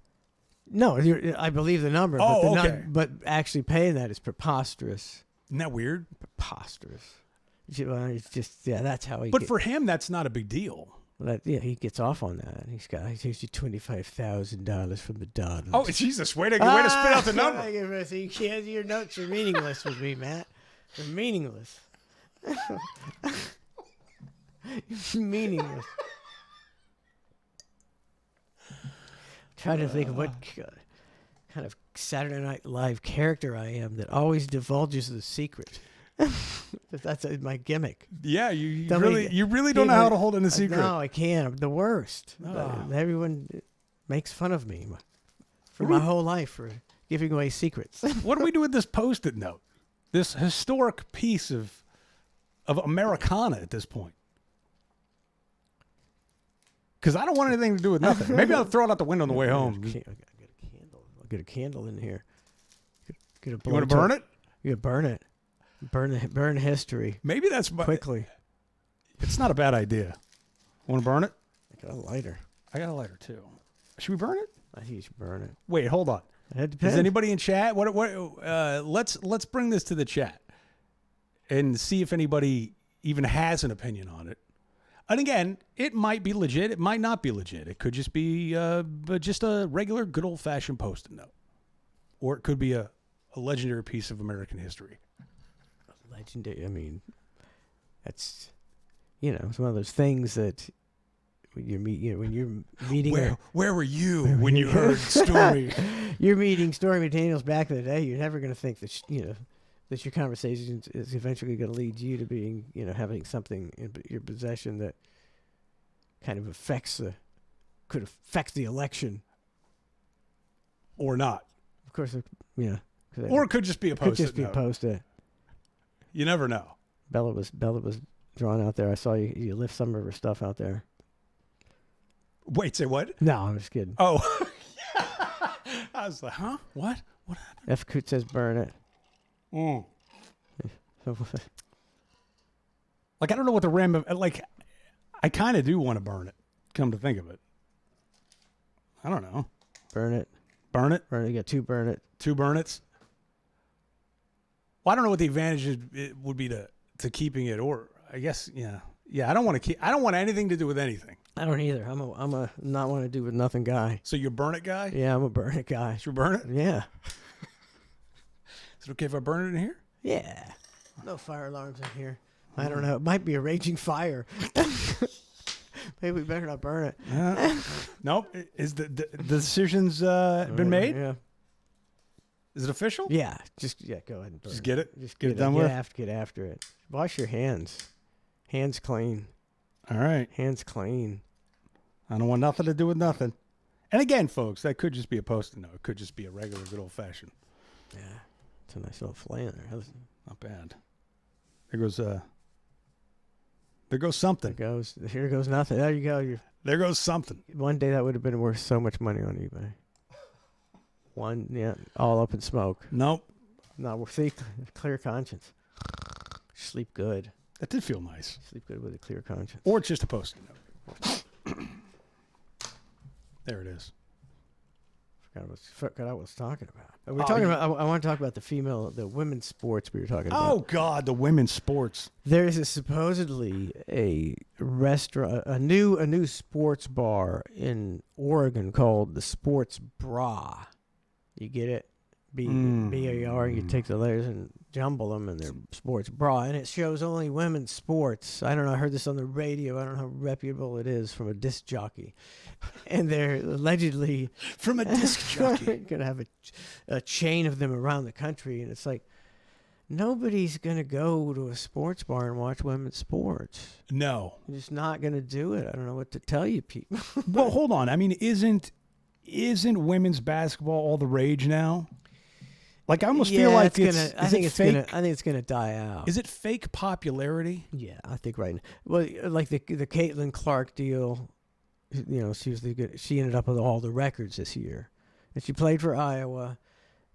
No, I believe the number. Oh, but okay. But actually paying that is preposterous. Isn't that weird? Preposterous. It's just, yeah, that's how he. But for him, that's not a big deal. He gets off on that. He takes you $25,000 from the Donald. Oh, Jesus! Way to spit out the number. Your notes are meaningless with me, Matt. They're meaningless. Meaningless. Trying to think of what kind of Saturday Night Live character I am that always divulges the secret. That's my gimmick. Yeah, you really don't know how to hold in a secret. No, I can't. I'm the worst. Everyone makes fun of me for my whole life for giving away secrets. What do we do with this Post-it note? This historic piece of Americana at this point. Because I don't want anything to do with nothing. Maybe I'll throw it out the window on the way home. I'll get a candle. I'll get a candle in here. You want to burn it? You burn it. Burn history. Maybe that's quickly. It's not a bad idea. Want to burn it? I got a lighter. I got a lighter too. Should we burn it? I think you should burn it. Wait, hold on. It depends. Is anybody in chat? Let's bring this to the chat and see if anybody even has an opinion on it. And again, it might be legit. It might not be legit. It could just be just a regular, good old-fashioned Post-it note. Or it could be a legendary piece of American history. Legendary. I mean, that's, it's one of those things that when you're when you're meeting Where were you when you heard Stormy? You're meeting Stormy Daniels back in the day. You're never going to think that that your conversation is eventually going to lead you to being having something in your possession that kind of could affect the election, Or not. of course. Or it could just be a could Post-it just be note. Post-it. You never know. Bella was drawn out there. I saw you lift some of her stuff out there. Wait, say what? No, I'm just kidding. Oh. I was like, huh? What? What happened? F. Coot says burn it. Mm. So, Like, I don't know what the like, I kind of do want to burn it, come to think of it. I don't know. burn it. Burn it? Burn it. You got two burn it. 2 burn it's? Well, I don't know what the advantage it would be to keeping it, or I guess, yeah. I don't want anything to do with anything. I don't either. I'm a not want to do with nothing guy. So you're burn it guy? Yeah, I'm a burn it guy. Should we burn it? Yeah. Is it okay if I burn it in here? Yeah. No fire alarms in here. I don't know. It might be a raging fire. Maybe we better not burn it. Nope. Is the decision's been made? Yeah. Is it official? Yeah. Go ahead and burn Just get it? Just Get it done with? You have to get after it. Wash your hands. Hands clean. All right. Hands clean. I don't want nothing to do with nothing. And again, folks, that could just be a Post-it note. It could just be a regular good old-fashioned. Yeah. It's a nice little flay in there. Not bad. There goes something. Here goes nothing. There you go. There goes something. One day that would have been worth so much money on eBay. All up in smoke. Nope. No, see, clear conscience. Sleep good. That did feel nice. Sleep good with a clear conscience. Or it's just a Post-it note. There it is. Forgot what I was talking about. We're talking about. I want to talk about the women's sports we were talking about. Oh God, the women's sports. There is supposedly a restaurant, a new sports bar in Oregon called the Sports Bra. You get it? B-A-R. You take the letters and jumble them, and they're Sports Bra, and it shows only women's sports. I don't know. I heard this on the radio. I don't know how reputable it is from a disc jockey, and they're allegedly From a disc jockey. gonna have a chain of them around the country, and it's like nobody's gonna go to a sports bar and watch women's sports. No. You're just not gonna do it. I don't know what to tell you, people. Well, hold on. I mean, isn't women's basketball all the rage now? Like, I almost feel like I think it's gonna die out. Is it fake popularity? Yeah, I think right now. Well, like the Caitlin Clark deal, she ended up with all the records this year, and she played for Iowa,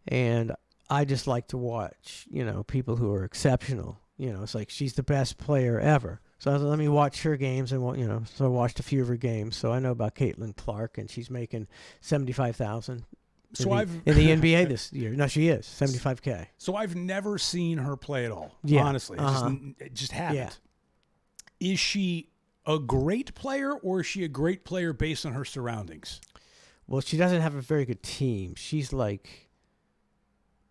and I just like to watch, people who are exceptional. It's like she's the best player ever. So I was like, let me watch her games, and so I watched a few of her games. So I know about Caitlin Clark, and she's making $75,000. So in the NBA this year. No, she is $75K. So I've never seen her play at all. Yeah. Honestly, it just haven't. Yeah. Is she a great player, or is she a great player based on her surroundings? Well, she doesn't have a very good team. She's like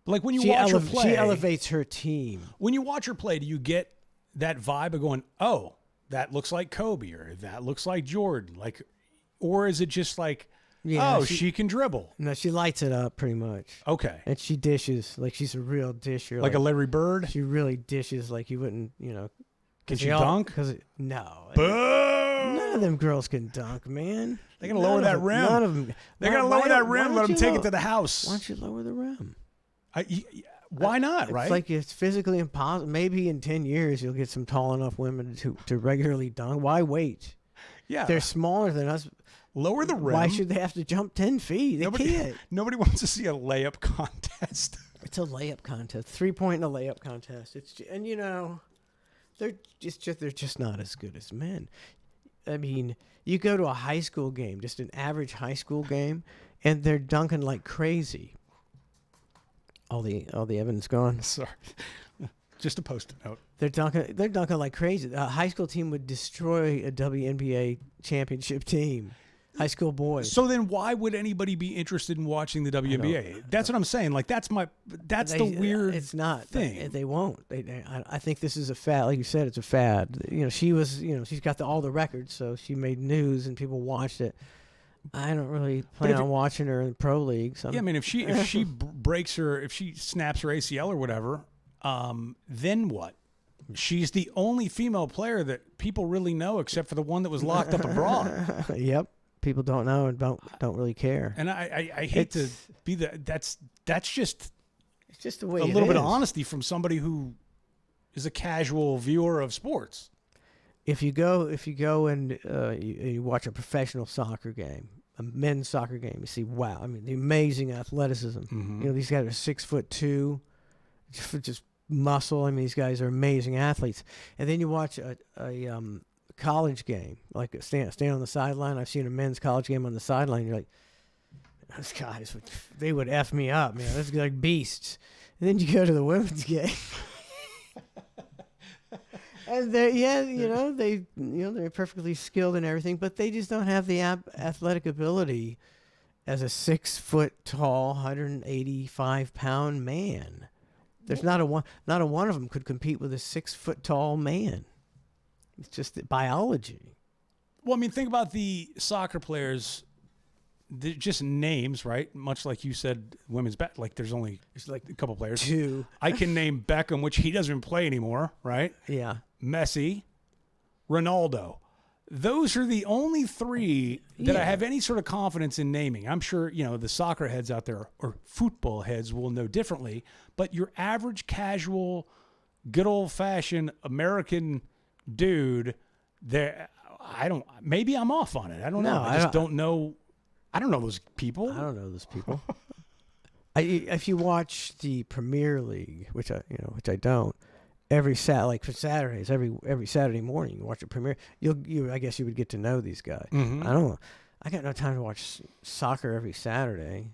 when you watch her play, she elevates her team. When you watch her play, do you get that vibe of going, "Oh, that looks like Kobe," or "That looks like Jordan," or is it just like, Yeah, "Oh, she can dribble"? No, she lights it up pretty much. Okay, And she dishes like she's a real disher. like a Larry Bird. She really dishes like you wouldn't, Can she dunk? No. Boo! None of them girls can dunk, man. They're gonna lower that rim. None of them. They're gonna lower that rim. Let them take it to the house. Why don't you lower the rim? Why not? Right? It's like it's physically impossible. Maybe in 10 years you'll get some tall enough women to regularly dunk. Why wait? Yeah, They're smaller than us. lower the rim. Why should they have to jump 10 feet? They can't. Nobody wants to see a layup contest. It's a layup contest. 3-point in a layup contest. They're just not as good as men. I mean, you go to a high school game, just an average high school game, and they're dunking like crazy. All the evidence gone. Sorry. Just a post-it note. They're dunking like crazy. A high school team would destroy a WNBA championship team. High school boys. So then why would anybody be interested in watching the WNBA? That's what I'm saying. Like that's the weird It's not thing. They won't. I think this is a fad. Like you said, it's a fad. She's got all the records, so she made news and people watched it. I don't really plan on watching her in the pro league. So yeah, I mean, if she breaks her, if she snaps her ACL or whatever, then what? She's the only female player that people really know, except for the one that was locked up abroad. Yep. People don't know and don't really care. And I hate to be that's just it's just the way a it little bit of is. honesty from somebody who is a casual viewer of sports. If you go and you watch a professional soccer game, a men's soccer game, you see, wow, I mean, the amazing athleticism. Mm-hmm. You know, these guys are 6'2", just muscle. I mean, these guys are amazing athletes. And then you watch a college game, like stand on the sideline. I've seen a men's college game on the sideline. You're like, those guys, they would F me up, man. Those are like beasts. And then you go to the women's game. And they're perfectly skilled and everything, but they just don't have the athletic ability as a 6 foot tall, 185-pound man. There's not a one of them could compete with a 6 foot tall man. It's just biology. Well, I mean, think about the soccer players. They're just names, right? Much like you said, women's like there's like a couple players. Two. I can name Beckham, which he doesn't even play anymore, right? Yeah. Messi, Ronaldo. Those are the only three that I have any sort of confidence in naming. I'm sure, the soccer heads out there or football heads will know differently, but your average casual, good old fashioned American dude, maybe I'm off on it. I don't know. I don't know. I don't know those people. I don't know those people. If you watch the Premier League, which I don't, for Saturdays, every Saturday morning, you watch a Premier. I guess you would get to know these guys. Mm-hmm. I don't know. I got no time to watch soccer every Saturday.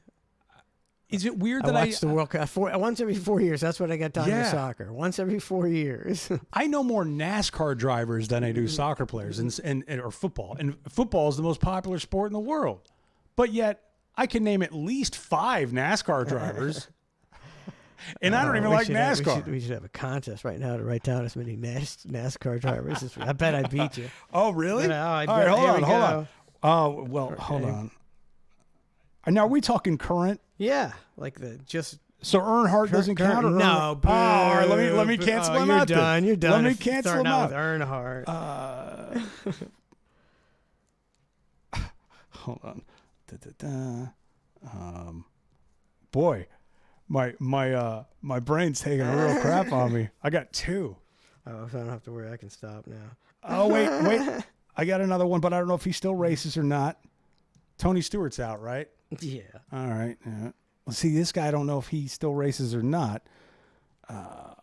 Is it weird I that watch the World Cup once every 4 years? That's what I got time for soccer. Once every 4 years. I know more NASCAR drivers than I do soccer players and or football. And football is the most popular sport in the world. But yet, I can name at least 5 NASCAR drivers. And I don't even like NASCAR. We should have a contest right now to write down as many NASCAR drivers. I bet I beat you. Oh, really? All right, hold on. Oh, well, okay. Hold on. Now, are we talking current? Yeah, So Earnhardt doesn't count? No. All right, let me cancel him out. You're done. Let me cancel him out. With Earnhardt. Hold on. Boy, my brain's taking a real crap on me. I got 2. Oh, so I don't have to worry. I can stop now. Oh, wait. I got another one, but I don't know if he still races or not. Tony Stewart's out, right? Yeah. All right. Yeah. Well, see, this guy, I don't know if he still races or not. I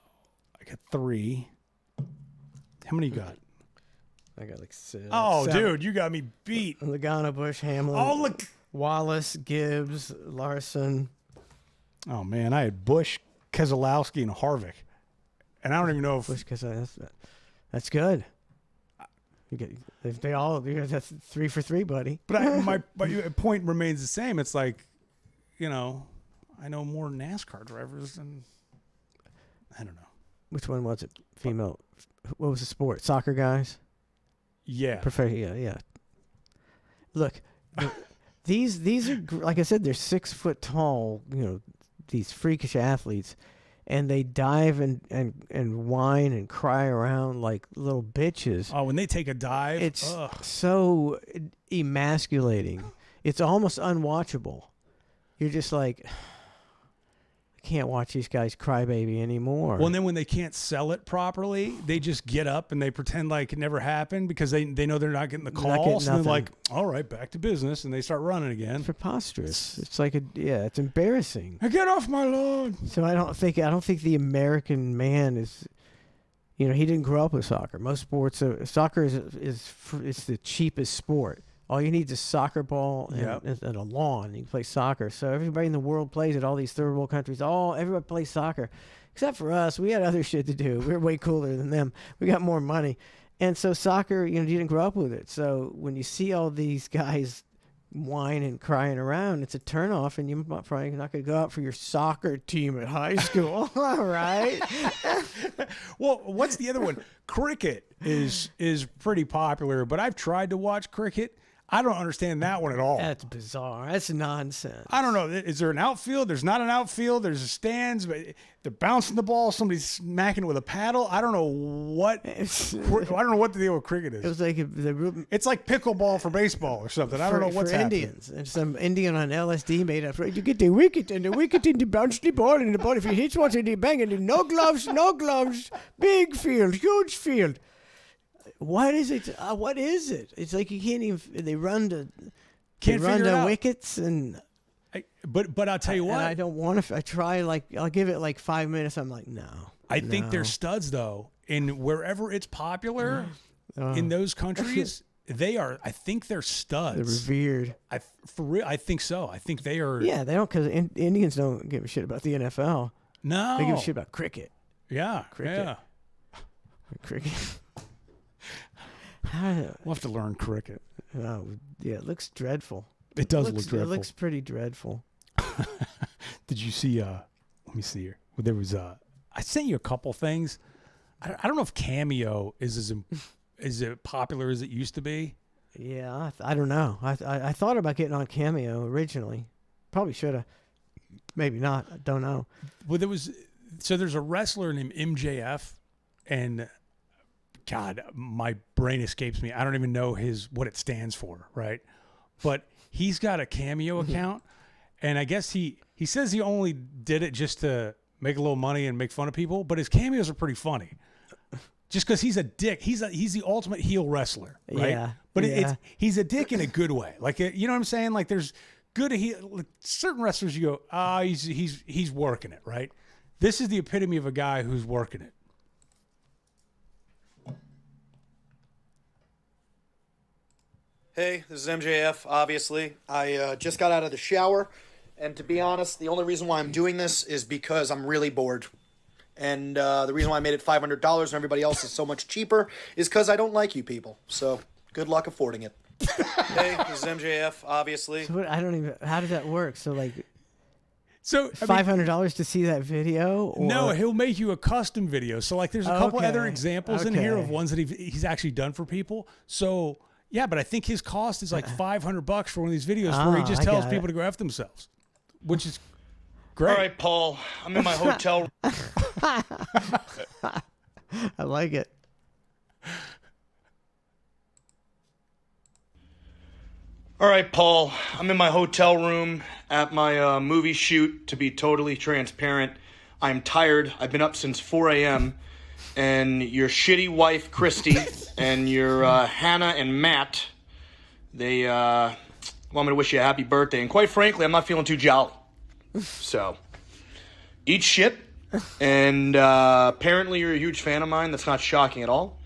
got 3. How many you got? I got like 6. Oh, 7. dude, you got me beat. Logano, Bush, Hamlin. Oh, look. Wallace, Gibbs, Larson. Oh, man, I had Bush, Keselowski, and Harvick. And I don't even know if... Bush, that's good. That's 3 for 3, buddy. But my point remains the same. It's like, I know more NASCAR drivers than... I don't know. Which one was it? Female. What was the sport? Soccer guys? Yeah. Yeah. Look, these are, like I said, they're 6 foot tall, these freakish athletes, and they dive and whine and cry around like little bitches. Oh, when they take a dive, it's so emasculating. It's almost unwatchable. You're just like, I can't watch these guys crybaby anymore. Well, and then when they can't sell it properly, they just get up and they pretend like it never happened because they know they're not getting the calls. And they're like, all right, back to business. And they start running again. It's preposterous. It's like it's embarrassing. Get off my lawn. So I don't think the American man is, he didn't grow up with soccer. Most sports, soccer is the cheapest sport. All you need is a soccer ball and a lawn. You can play soccer. So everybody in the world plays it. All these third world countries, everybody plays soccer, except for us, we had other shit to do. We were way cooler than them. We got more money. And so soccer, you didn't grow up with it. So when you see all these guys whine and crying around, it's a turnoff, and you're probably not going to go out for your soccer team at high school, right? Well, what's the other one? Cricket is pretty popular, but I've tried to watch cricket. I don't understand that one at all. That's bizarre. That's nonsense. I don't know. Is there an outfield? There's not an outfield. There's stands, but they're bouncing the ball. Somebody's smacking it with a paddle. I don't know what. I don't know what the deal with cricket is. It was like It's like pickleball for baseball or something. I don't know what's for happening. Indians. And some Indian on LSD made up. You get the wicket, and you bounce the ball, and the ball, if you hit once, and you bang it. No gloves, big field, huge field. What is it? What is it? It's like you can't even. They run to wickets, and but I'll tell you what. And I don't want to. I try I'll give it like 5 minutes. I'm like, no. I think they're studs though, and wherever it's popular in those countries, they are. I think they're studs. They're revered. For real, I think so. I think they are. Yeah, they don't, because Indians don't give a shit about the NFL. No, they give a shit about cricket. Yeah, cricket. Yeah. Cricket. We'll have to learn cricket. Oh, yeah, it looks dreadful. It does look dreadful. It looks pretty dreadful. Did you see, let me see here. Well, there was, I sent you a couple things. I don't know if Cameo is as popular as it used to be. Yeah, I don't know. I thought about getting on Cameo originally. Probably should have. Maybe not. I don't know. Well, there's a wrestler named MJF, and God, my brain escapes me. I don't even know what it stands for, right? But he's got a Cameo account, and I guess he says he only did it just to make a little money and make fun of people, but his cameos are pretty funny. Just because he's a dick. He's the ultimate heel wrestler, right? Yeah. But he's a dick in a good way. Like, you know what I'm saying? Like, there's good heel. Certain wrestlers, you go, he's working it, right? This is the epitome of a guy who's working it. Hey, this is MJF, obviously. I just got out of the shower, and to be honest, the only reason why I'm doing this is because I'm really bored. And the reason why I made it $500 and everybody else is so much cheaper is because I don't like you people. So, good luck affording it. Hey, this is MJF, obviously. So how does that work? So, So $500 to see that video? Or? No, he'll make you a custom video. So, there's a couple other examples in here of ones that he's actually done for people. So, yeah, but I think his cost is like $500 for one of these videos where he just tells people to go F themselves, which is great. All right, Paul, I'm in my hotel. I like it. All right, Paul, I'm in my hotel room at my movie shoot. To be totally transparent, I'm tired. I've been up since 4 a.m., and your shitty wife, Christy, and your Hannah and Matt, they want me to wish you a happy birthday. And quite frankly, I'm not feeling too jolly. So, eat shit. And apparently you're a huge fan of mine. That's not shocking at all.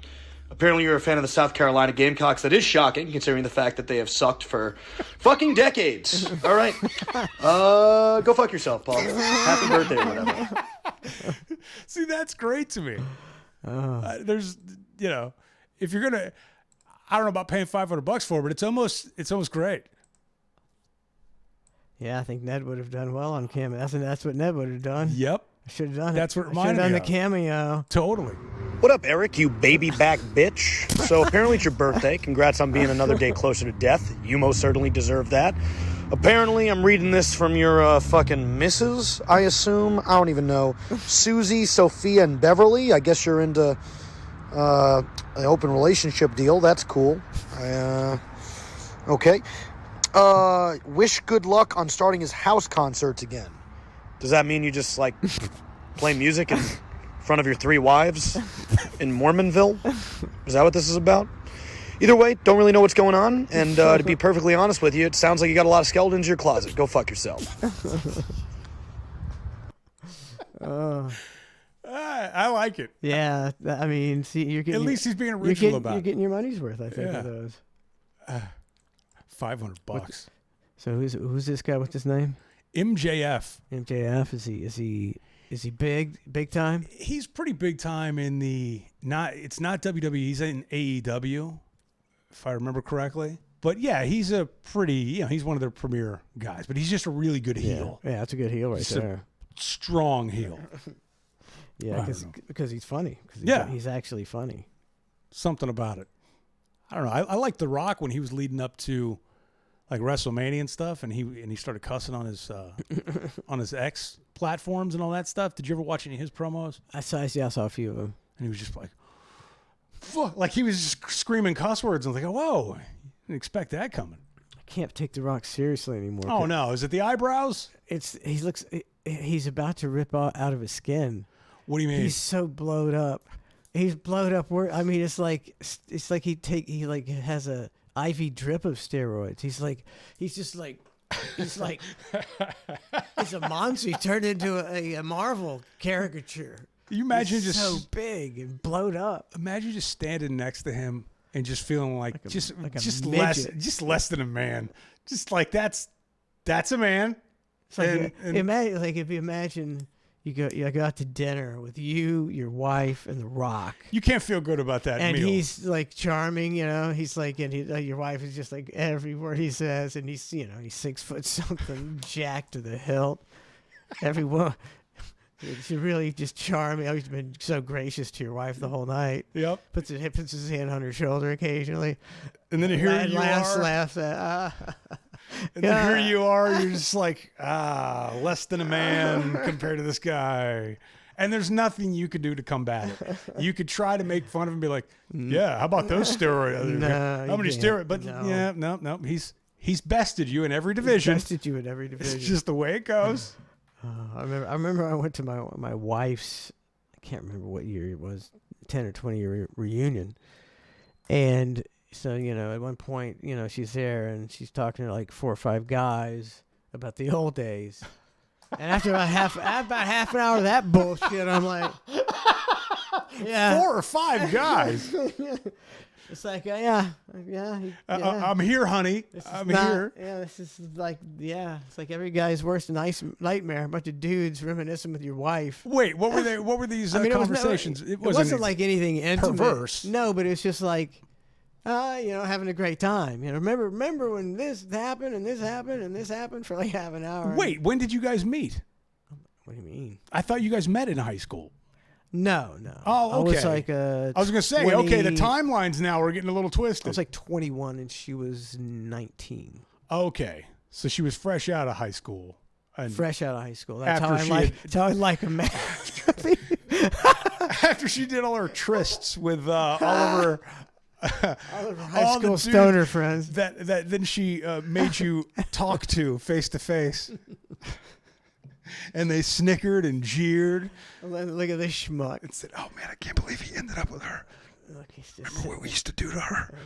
Apparently you're a fan of the South Carolina Gamecocks. That is shocking, considering the fact that they have sucked for fucking decades. All right. Go fuck yourself, Paul. Happy birthday or whatever. See, that's great to me. There's, if you're gonna, I don't know about paying $500 for it, but it's almost great. Yeah, I think Ned would have done well on Cameo. That's what Ned would have done. Yep. I should have done it. That's what I should have reminded done me the of. Cameo. Totally. What up, Eric, you baby back bitch? So apparently it's your birthday. Congrats on being another day closer to death. You most certainly deserve that. Apparently I'm reading this from your fucking missus, I assume. I don't even know. Susie, Sophia, and Beverly. I guess you're into an open relationship deal. That's cool. Okay. Wish good luck on starting his house concerts again. Does that mean you just, play music in front of your 3 wives in Mormonville? Is that what this is about? Either way, don't really know what's going on. And to be perfectly honest with you, it sounds like you got a lot of skeletons in your closet. Go fuck yourself. I like it. Yeah, I mean, see, you're getting. At least he's being original about it. You're getting your money's worth, I think, of those. $500. So who's this guy? What's his name? MJF. MJF. Is he? Is he big time? He's pretty big time in it's not WWE, he's in AEW, if I remember correctly. But yeah, he's a pretty, he's one of their premier guys, but he's just a really good heel. Yeah, that's a good heel right He's a there. Strong heel. Yeah, I don't know. because he's funny. Yeah. He's actually funny. Something about it. I don't know. I like The Rock when he was leading up to like WrestleMania and stuff, and he started cussing on his on his X platforms and all that stuff. Did you ever watch any of his promos? I saw a few of them. And he was just like, fuck, like he was just screaming cuss words. And I was like, whoa, didn't expect that coming. I can't take The Rock seriously anymore. Oh no, is it the eyebrows? He's about to rip out of his skin. What do you mean? He's so blowed up. He's blowed up. I mean, it's like he like has a IV drip of steroids. He's a monster. He turned into a Marvel caricature. You imagine He's just so big and blowed up. Imagine just standing next to him and just feeling like a just midget. less than a man. Just like that's a man. It's like if you imagine you go out to dinner with you, your wife, and The Rock. You can't feel good about that And meal. he's like charming, He's like, and your wife is just like every word he says, and he's 6 foot something, jacked to the hilt. Everyone, she's really just charming. He's been so gracious to your wife the whole night. Yep. Puts his hand on her shoulder occasionally. And then here you laughs, are. laughs. And then here you are. You're just like, less than a man compared to this guy. And there's nothing you could do to combat it. You could try to make fun of him and be like, yeah, how about those steroids? No, how many you can't. steroids? But No. yeah, no. He's bested you in every division. Bested you in every division. It's just the way it goes. I remember I went to my wife's, I can't remember what year it was, 10 or 20 year reunion. And so, at one point, she's there and she's talking to like 4 or 5 guys about the old days. And after about half an hour of that bullshit, I'm like, yeah. 4 or 5 guys. It's like, yeah. I'm here, honey. I'm here. Yeah, this is like, it's like every guy's worst nightmare. A bunch of dudes reminiscing with your wife. Wait, what were they? What were these conversations? It wasn't like anything intimate. perverse. No, but it's just like, having a great time. Remember when this happened and this happened and this happened for like half an hour. Wait, when did you guys meet? What do you mean? I thought you guys met in high school. No. Oh, okay. I was like I was going to say, okay, the timelines now are getting a little twisted. I was like 21 and she was 19. Okay, so she was fresh out of high school. And Fresh out of high school. That's After that's how I like a man. after she did all her trysts with all of her All of her high all the school dudes stoner friends. that then she made you talk to face to face. And they snickered and jeered. Look at this schmuck. And said, "Oh man, I can't believe he ended up with her. Look, he's just Remember what we used to do to her?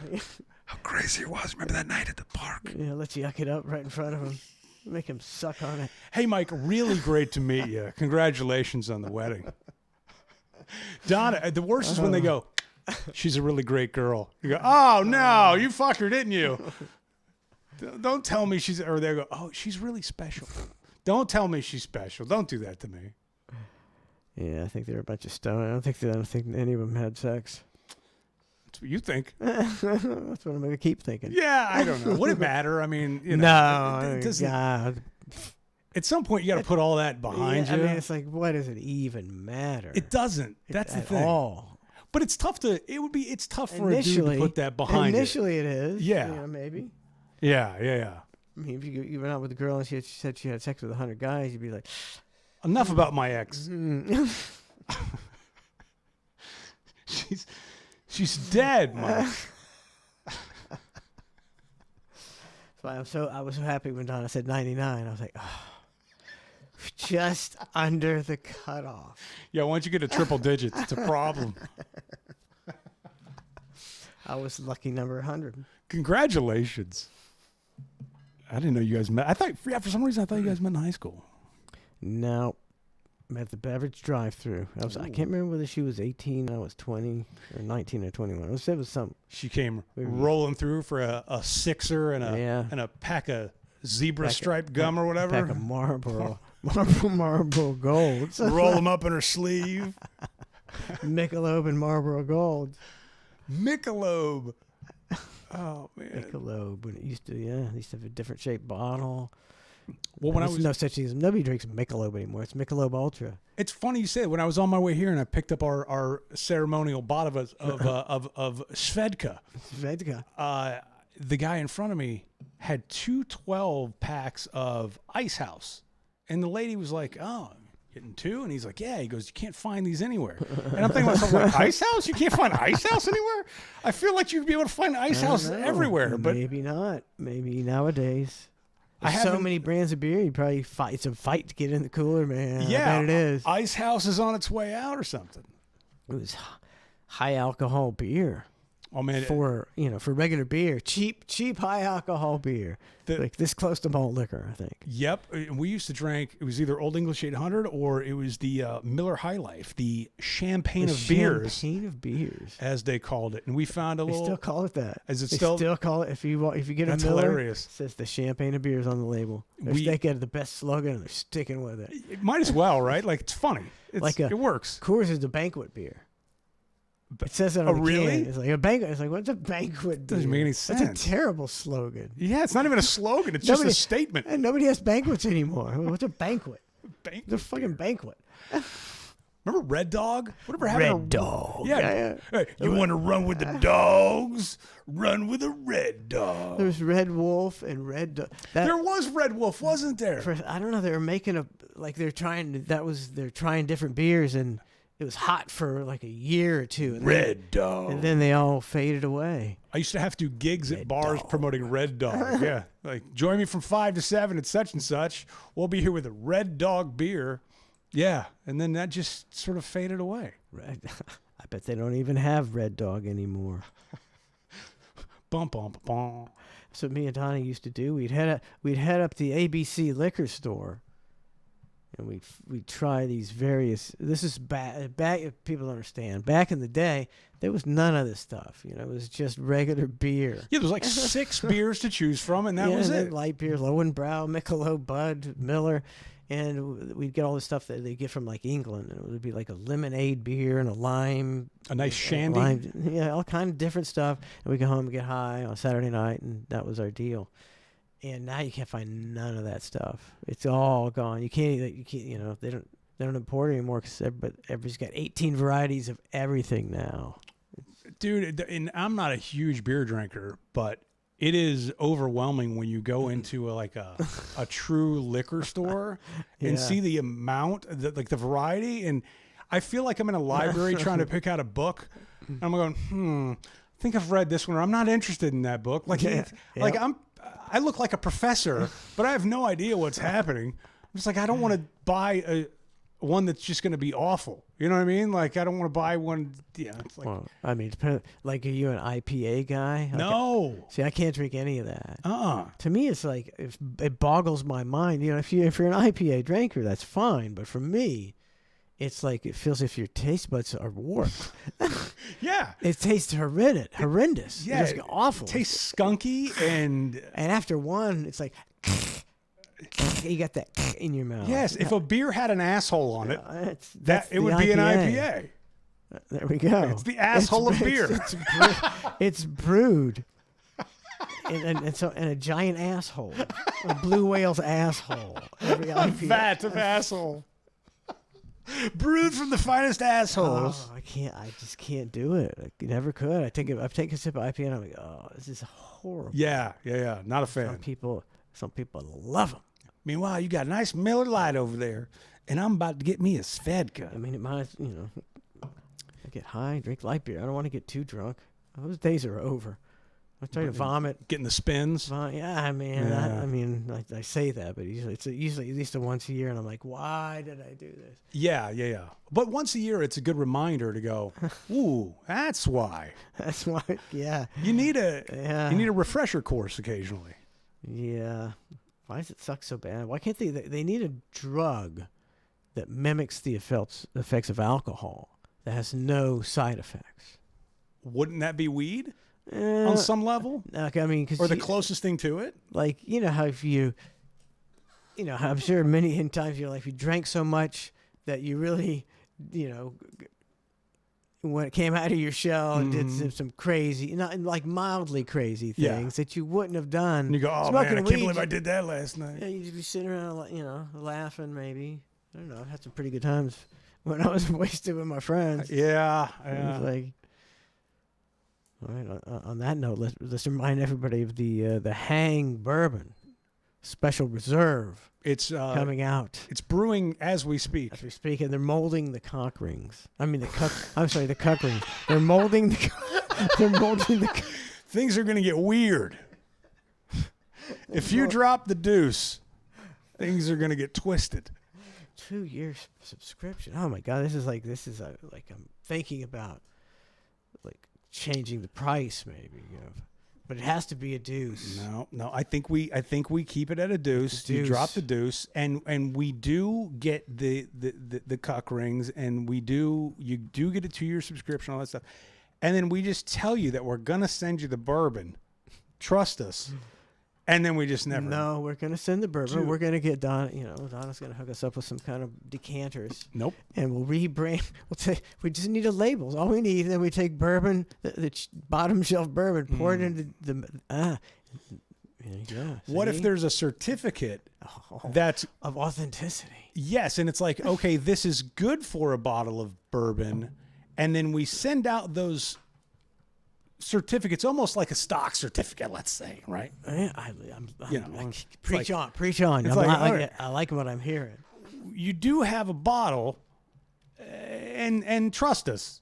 How crazy it was. Remember that night at the park?" let's yuck it up right in front of him. Make him suck on it. Hey, Mike, really great to meet you. Congratulations on the wedding. Donna, the worst is when they go, "She's a really great girl." You go, "Oh no, you fucked her, didn't you?" Don't tell me she's, or they go, "Oh, she's really special." Don't tell me she's special. Don't do that to me. Yeah, I think they're a bunch of stoners. I don't think any of them had sex. That's what you think. That's what I'm going to keep thinking. Yeah, I don't know. Would it matter? I mean, No, it doesn't. God. At some point, you got to put all that behind Yeah, you. I mean, it's like, what does it even matter? It doesn't. That's the at thing. all. But it's tough to. It's tough for a dude to put that behind you. Initially, it is. Yeah. Maybe. Yeah. I mean, if you went out with a girl and she said she had sex with 100 guys, you'd be like, Enough about my ex. She's dead, Mike. So I was so happy when Donna said 99. I was like, oh, just under the cutoff. Yeah, once you get to triple digits, it's a problem. I was lucky number 100. Congratulations. I didn't know you guys met. I thought, for some reason, I thought you guys met in high school. No, at the beverage drive-through. I can't remember whether she was 18, I was 20, or 19 or 21. It was something. She came rolling through for a sixer and a pack of zebra striped gum or whatever. Pack of Marlboro. Marlboro Golds. Roll them up in her sleeve. Michelob and Marlboro Golds. Michelob. Oh man. Michelob. When it used to, it used to have a different shaped bottle. Well, when I There's was, no such thing as nobody drinks Michelob anymore. It's Michelob Ultra. it's funny you say it. When I was on my way here and I picked up our ceremonial bottle of Svedka, Vodka. the guy in front of me had 2 12-packs of Ice House, and the lady was like, "Oh, getting 2?" And he's like, "Yeah." He goes, "You can't find these anywhere." And I'm thinking to myself, like, Ice House? You can't find Ice House anywhere? I feel like you'd be able to find Ice House everywhere, but maybe not. Maybe nowadays. I There's so haven't- many brands of beer. You probably fight. It's a fight to get in the cooler, man. yeah, I bet it is. Ice House is on its way out or something. It was high alcohol beer Oh man, for regular beer, cheap high alcohol beer, The- like this close to malt liquor. I think. yep. We used to drink. It was either Old English 800 or it was the Miller High Life, the champagne The of beers, champagne of beers. as they called it. And we found a They little. still call it that. Is it They still- call it if you get a That's Miller, hilarious. It says the champagne of beers on the label. They get the best slogan and they're sticking with it. It might as well, right? Like it's funny. It works. Coors is the banquet beer. It says it on the really? can. It's like a banquet. It's like, what's a banquet beer? Doesn't make any That's sense. a terrible slogan. Yeah, it's not even a slogan. It's just a Nobody- statement. And nobody has banquets anymore. What's a banquet? Banquet It's a fucking beer. banquet. Remember Red Dog? Whatever happened to Red Dog. Yeah. Hey, you want to run with the dogs? Run with a Red Dog. There's Red Wolf and Red Dog. There was Red Wolf, wasn't there? I don't know. They were making they're trying different beers, and it was hot for like a year or two. And Red Dog. and then they all faded away. I used to have to do gigs at bars Dog. promoting Red Dog. Yeah. Like, join me from 5 to 7 at such and such. We'll be here with a Red Dog beer. Yeah. And then that just sort of faded away. I bet they don't even have Red Dog anymore. Bum, bum, bum. That's what me and Donnie used to do. We'd head up the ABC liquor store, and we'd try these various. This is back. If people understand, back in the day, there was none of this stuff. It was just regular beer. Yeah, there's like 6 beers to choose from, and that was and then it. light beer, Lowenbrau, Michelob, Bud, Miller, and we'd get all the stuff that they get from like England, and it would be like a lemonade beer and a lime. A nice shandy. Lime, all kind of different stuff. And we go home and get high on Saturday night, and that was our deal. And now you can't find none of that stuff. It's all gone. You can't. They don't import it anymore because everybody's got 18 varieties of everything now. Dude, and I'm not a huge beer drinker, but it is overwhelming when you go into a true liquor store and Yeah. see the amount, the variety. And I feel like I'm in a library trying to pick out a book. And I'm going, I think I've read this one, or I'm not interested in that book. Like, Yeah. like Yep. I look like a professor, but I have no idea what's happening. I'm just like, I don't want to buy one that's just going to be awful. You know what I mean? Like, I don't want to buy one. Yeah, it's like, Well, I mean, like, are you an IPA guy? Like, no. See, I can't drink any of that. Uh-uh. To me, it's like it boggles my mind. If you're an IPA drinker, that's fine. But for me, it's like it feels as if your taste buds are warped. Yeah. It tastes horrendous. Yeah, It's just awful. Tastes skunky and And after one, it's like you got that in your mouth. yes, if a beer had an asshole on it, That's it would be an IPA. There we go. It's the asshole of beer. It's brewed. And a giant asshole, a blue whale's asshole. Every IPA. Vat of asshole. Brewed from the finest assholes. Oh, I just can't do it. I never could. I've taken a sip of IPA and I'm like, oh, this is horrible. Yeah. Not a Some fan. people love them. Meanwhile, you got a nice Miller Lite over there, and I'm about to get me a Svedka. I mean, it might, I get high, drink light beer. I don't want to get too drunk. Those days are over. I try to vomit. Getting the spins. Yeah, I mean, Yeah. I say that, but usually at least once a year, and I'm like, why did I do this? Yeah. But once a year, it's a good reminder to go, ooh, that's why. That's why. Yeah. You need a Yeah. refresher course occasionally. Yeah. Why does it suck so bad? Why can't they need a drug that mimics the effects of alcohol that has no side effects? Wouldn't that be weed on some level? Okay, I mean, because Or the closest thing to it? like, how if you you know, I'm sure many in times in your life you drank so much that you really, you know, when it came out of your shell and did some crazy, not like mildly crazy Yeah. things that you wouldn't have done. And you go, oh Smoking man, I weed, can't believe I did that last night. Yeah, you'd just be sitting around, you know, laughing maybe. I don't know. I had some pretty good times when I was wasted with my friends. Yeah. It was like, all right. On that note, let's remind everybody of the Hang Bourbon Special Reserve It's coming out It's brewing as we speak. as we speak, and they're molding the cock rings. I mean I'm sorry, the cuck rings. They're molding the. They're molding the. Things are gonna get weird. If you drop the deuce, things are gonna get twisted. 2-year subscription. Oh my God, this is like I'm thinking about like changing the price maybe, you know. But it has to be a deuce. No. I think we keep it at a deuce. You drop the deuce, and we do get the cuck rings, and you do get a 2-year subscription, all that stuff, and then we just tell you that we're gonna send you the bourbon. Trust us. And then we just never. No, we're gonna send the bourbon. Dude. We're gonna get Donna. You know, Donna's gonna hook us up with some kind of decanters. Nope. And we'll rebrand. We just need a label. All we need. And then we take bourbon, the bottom shelf bourbon, pour it into the. Yeah. What if see? there's a certificate Oh, that's of authenticity? yes, and it's like, okay, this is good for a bottle of bourbon, and then we send out those certificates, almost like a stock certificate, let's say, right? Yeah, You know, like, it's preach like- on, preach on. it's I'm like, not- all right. I like what I'm hearing. You do have a bottle, and trust us,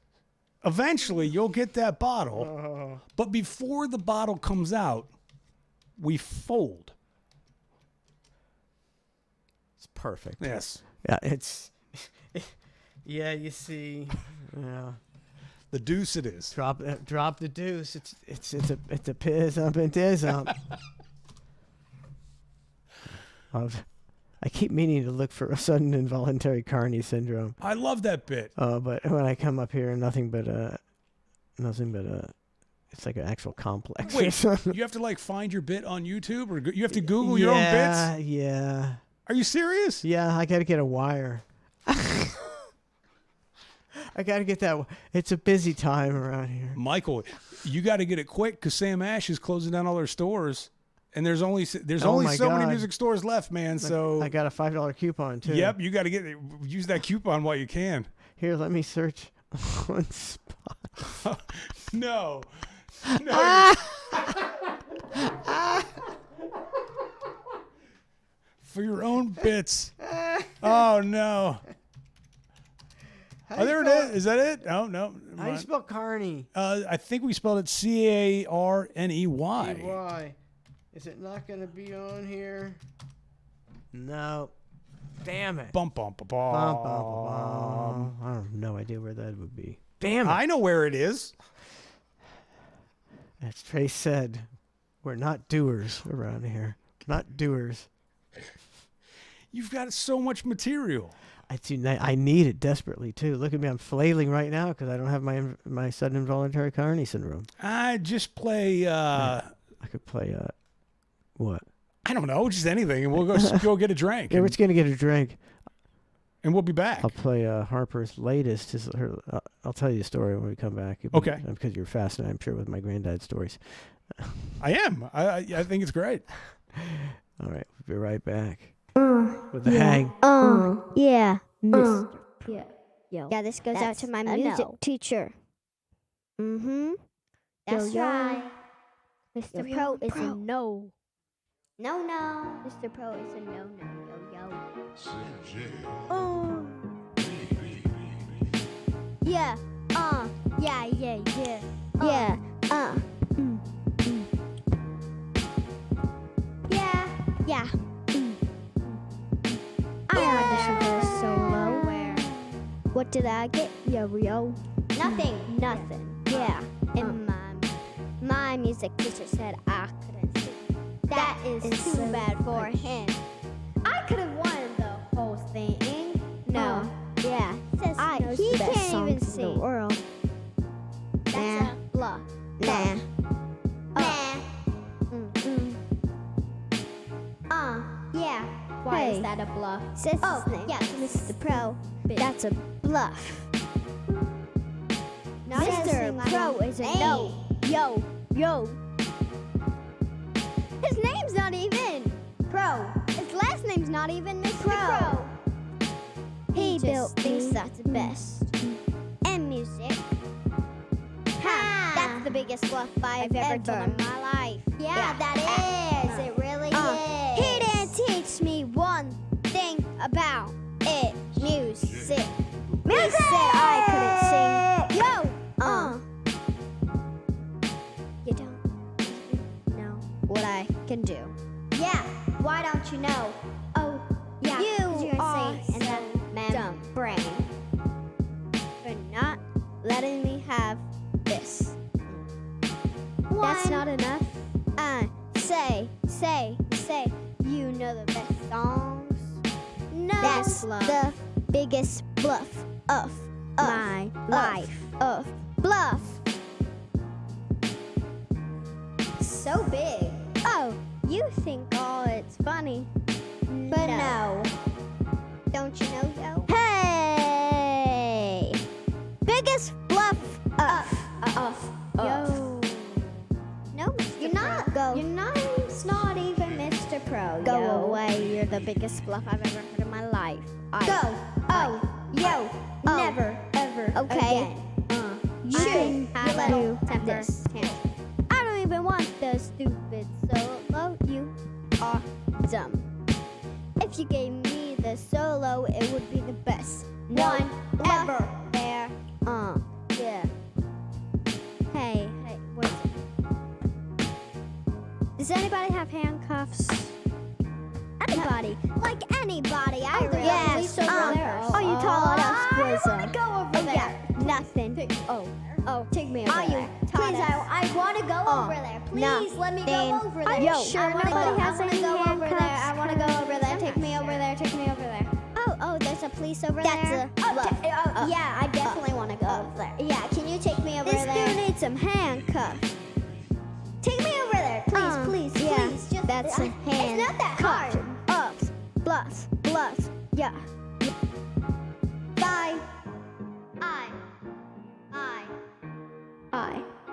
eventually you'll get that bottle. But before the bottle comes out, we fold. It's perfect. Yes. Yeah, it's. Yeah, you see. Yeah. The deuce it is. Drop the deuce. It's a piss up and tiz up. I keep meaning to look for a sudden involuntary Carney syndrome. I love that bit. But when I come up here, nothing but it's like an actual complex. Wait, you have to like find your bit on YouTube, or you have to Google your own bits? Yeah. Are you serious? Yeah, I got to get a wire. I got to get that. It's a busy time around here. Michael, you got to get it quick because Sam Ash is closing down all their stores, and there's only Oh my so many God. music stores left, man. So I got a $5 coupon too. yep, you got to use that coupon while you can. Here, let me search on spot. No. For your own bits. Oh no. Oh, there it is. Is that it? Oh no. never How do you mind. spell Carney? I think we spelled it Carney. Why? Is it not going to be on here? No. Damn it. Bum bum bum bum. Bum, bum, bum, bum. I have no idea where that would be. Damn it. I know where it is. As Trace said, we're not doers around here. Not doers. You've got so much material. I need it desperately too. Look at me, I'm flailing right now because I don't have my sudden involuntary Carney syndrome. I just play. I could play what? I don't know, just anything, and we'll go get a drink, Yeah, we're just gonna get a drink. and we'll be back. I'll play Harper's latest. I'll tell you the story when we come back. Okay. Because you're fascinated, I'm sure, with my granddad's stories. I am. I think it's great. All right, we'll be right back with the hang. Yeah. Mister. Yeah. Yo. Yeah, this goes out That's to my a music no. teacher. Mm-hmm. That's yo. right. Mr. Yo, Pro is Pro. a no. No. Mr. Pro is a no. Oh. Yeah. Yeah. Yeah. Yeah. I auditioned for a solo. Where? What did I get? Yo. Nothing. Nothing. Yeah. And my music teacher said I couldn't sing. That is It's too so bad for much. him. I could have won the whole thing. No. Yeah. Says He knows he the best can't songs even in the sing. world. That's Nah. a bluff. Nah. Nah. Mm-mm. Yeah. Why Hey. is that a bluff? Says his Oh, name. yeah, Mr. Pro. That's a bluff. Not Mr. Pro is a no. Yo, yo. His name's not even Pro. His last name's not even Mr. Pro. He just built thinks me that's the best. and music. Ha! That's the biggest bluff I've ever told in my life. Yeah, that is. It really is. He didn't teach me one thing about it. Music. He said I couldn't sing. Yo! You don't know what I can do. Yeah, why don't you know? Oh, yeah. 'cause You you're are insane so and that dumb. brain. For not letting me have this. That's not enough. Say, you know the best songs. No. That's bluff. the biggest bluff of my life. Of bluff. So big. Oh, you think it's funny. But no. Don't you know, yo? Hey! Biggest bluff of yo. No, You're Mr. not. Pro. Your name's not even Mr. Pro. Go yo. away. You're the biggest bluff I've ever heard in my life. Go. Oh, yo. Oh. Never, ever Okay. again. You Shoot, can you have little do this. I don't even want the stupid solo. You are dumb. If you gave me the solo, it would be the best one ever. There. Yeah. Hey, what is it? Does anybody have handcuffs? Anybody. Like anybody. I Oh, there's a police over there. Oh, you taught us, I boys. want to go over there. Yeah, nothing. Oh, take me over Are you? there. Please, I want to go over there. Please, let me nothing. go over there. Are you sure I wanna nobody go. has I wanna any go over there. handcuffs? I want to go over there. Take me over there. Take me over there. Oh, there's a police over That's there. yeah, I definitely want to go over there. Yeah, can you take me over This there? dude needs some handcuffs. Take me over there, please, please, yeah, please. Just, that's a hand. It's not that hard. Ups, bluffs, yeah. Bye. I.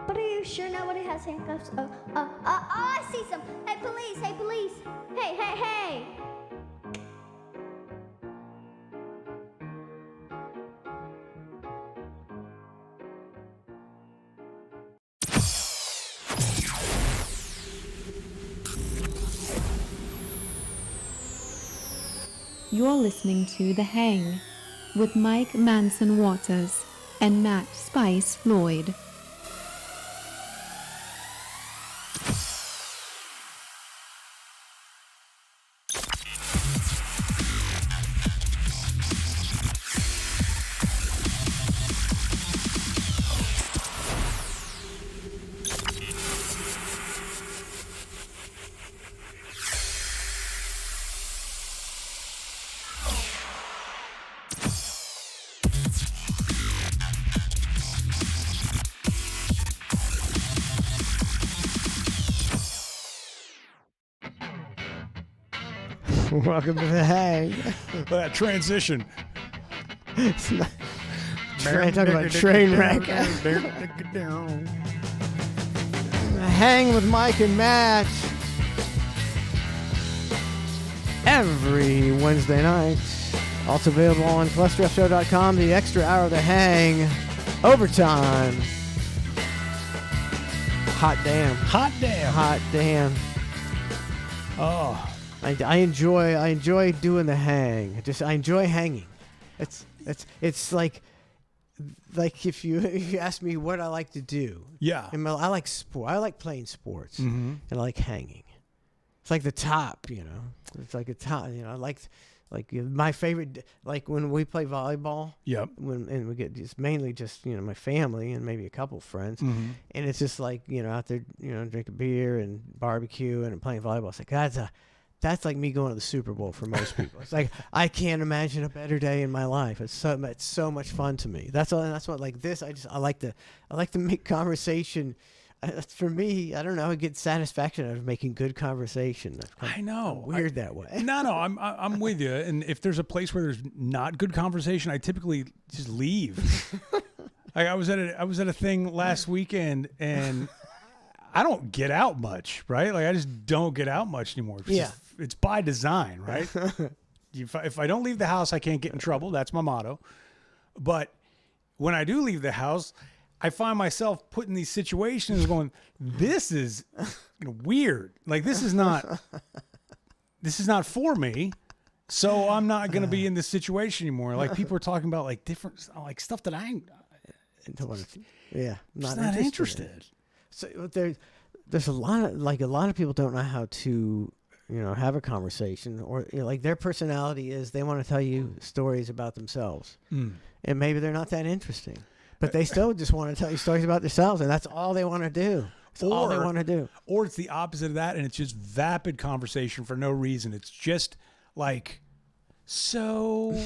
But are you sure nobody has handcuffs? Oh, I see some. Hey, police. Hey, police. Hey. You're listening to The Hang with Mike Manson Waters and Matt Spice Floyd. Welcome to the hang. That transition. It's not- Talking about train wreck. Hang with Mike and Matt every Wednesday night. Also available on CholesterolShow.com. The extra hour of the hang. Overtime. Hot damn. Hot damn. Hot damn. Oh, I enjoy doing the hang. I enjoy hanging. It's like if you ask me what I like to do. yeah. I like sport. I like playing sports, Mm-hmm. and I like hanging. It's like the top, you know. It's like a top, you know. I like my favorite, like when we play volleyball. Yep. And we get just mainly just my family and maybe a couple friends, Mm-hmm. and it's just like out there drinking beer and barbecue and playing volleyball. It's like that's like me going to the Super Bowl for most people. It's like I can't imagine a better day in my life. It's so much fun to me. That's what like this. I like to make conversation For me, I don't know. I get satisfaction out of making good conversation. I know. I'm weird that way. No, I'm with you. And if there's a place where there's not good conversation, I typically just leave. I was at a thing last weekend, and I don't get out much, right? Like I just don't get out much anymore. It's by design, right? If I don't leave the house, I can't get in trouble. That's my motto. But when I do leave the house, I find myself put in these situations going, this is weird. Like this is not for me. So I'm not going to be in this situation anymore. Like people are talking about like different, like stuff that I'm not interested. So there's a lot of people don't know how to, have a conversation, or like their personality is they want to tell you stories about themselves, and maybe they're not that interesting. But they still just want to tell you stories about themselves, and that's all they want to do. That's all they want to do. Or it's the opposite of that, and it's just vapid conversation for no reason. It's just like, so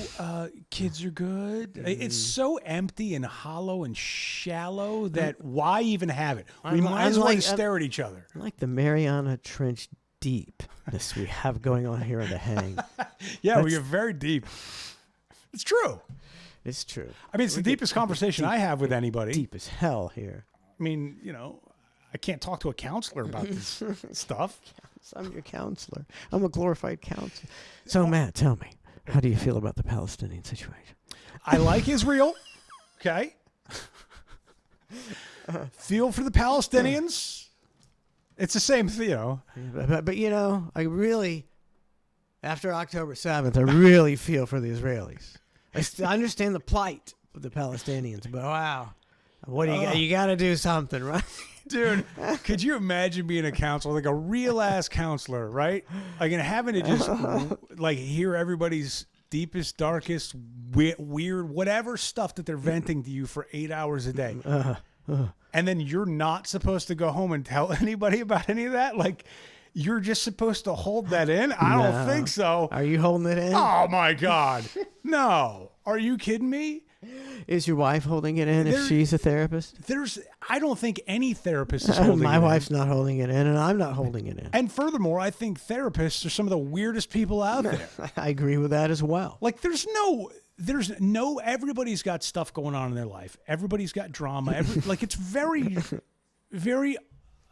kids are good. It's so empty and hollow and shallow that why even have it? We might as well stare at each other. Like the Mariana Trench deepness we have going on here on the hang. Yeah, we get very deep. It's true. It's true. I mean, it's the deepest conversation I have with anybody. Deep as hell here. I mean, I can't talk to a counselor about this stuff. I'm your counselor. I'm a glorified counselor. So, Matt, tell me, how do you feel about the Palestinian situation? I like Israel. Okay. Feel for the Palestinians. It's the same thing, But I really, after October 7th, I really feel for the Israelis. I understand the plight of the Palestinians, but wow, what do you got to do something, right? Dude, could you imagine being a counselor, like a real ass counselor, right? Like, and having to just like hear everybody's deepest, darkest, weird, whatever stuff that they're venting to you for 8 hours a day. And then you're not supposed to go home and tell anybody about any of that? Like, you're just supposed to hold that in? I don't think so. Are you holding it in? Oh, my God. No. Are you kidding me? Is your wife holding it in if she's a therapist? I don't think any therapist is holding it in. My wife's not holding it in, and I'm not holding it in. And furthermore, I think therapists are some of the weirdest people out there. I agree with that as well. Like, everybody's got stuff going on in their life. Everybody's got drama. Like, it's very, very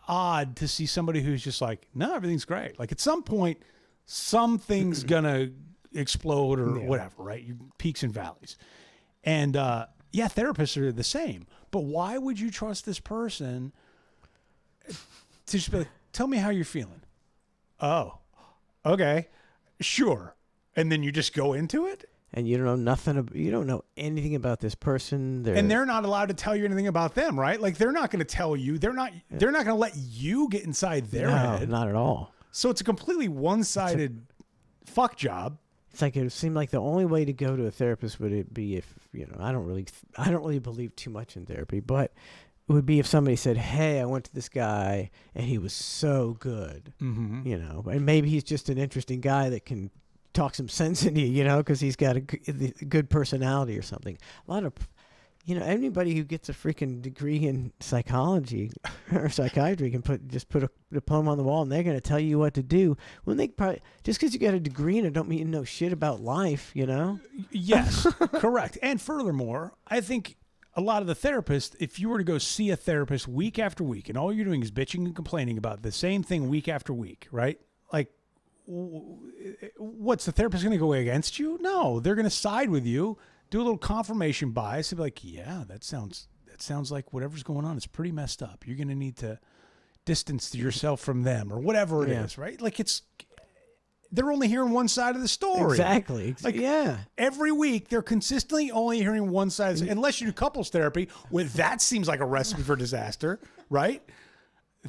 odd to see somebody who's just like, no, everything's great. Like, at some point, something's gonna explode or whatever, right? Peaks and valleys. And therapists are the same. But why would you trust this person to just be like, tell me how you're feeling? Oh, okay, sure. And then you just go into it? And you don't know nothing. You don't know anything about this person. And they're not allowed to tell you anything about them, right? Like, they're not going to tell you. They're not going to let you get inside their head. Not at all. So it's a completely one-sided fuck job. It's like it seemed like the only way to go to a therapist would it be if I don't really believe too much in therapy, but it would be if somebody said, "Hey, I went to this guy and he was so good," and maybe he's just an interesting guy that can talk some sense into you, because he's got a good personality or something. A lot of, anybody who gets a freaking degree in psychology or psychiatry can put a diploma on the wall and they're going to tell you what to do. When they probably, just because you got a degree in it don't mean you know shit about life, Yes, correct. And furthermore, I think a lot of the therapists, if you were to go see a therapist week after week and all you're doing is bitching and complaining about the same thing week after week, right? Like, what's the therapist going to go against you? No, they're going to side with you, do a little confirmation bias, and be like, yeah, that sounds like whatever's going on is pretty messed up. You're going to need to distance yourself from them or whatever it is, right? Like, they're only hearing one side of the story. Exactly. Like, every week they're consistently only hearing one side. Unless you do couples therapy, that seems like a recipe for disaster, right?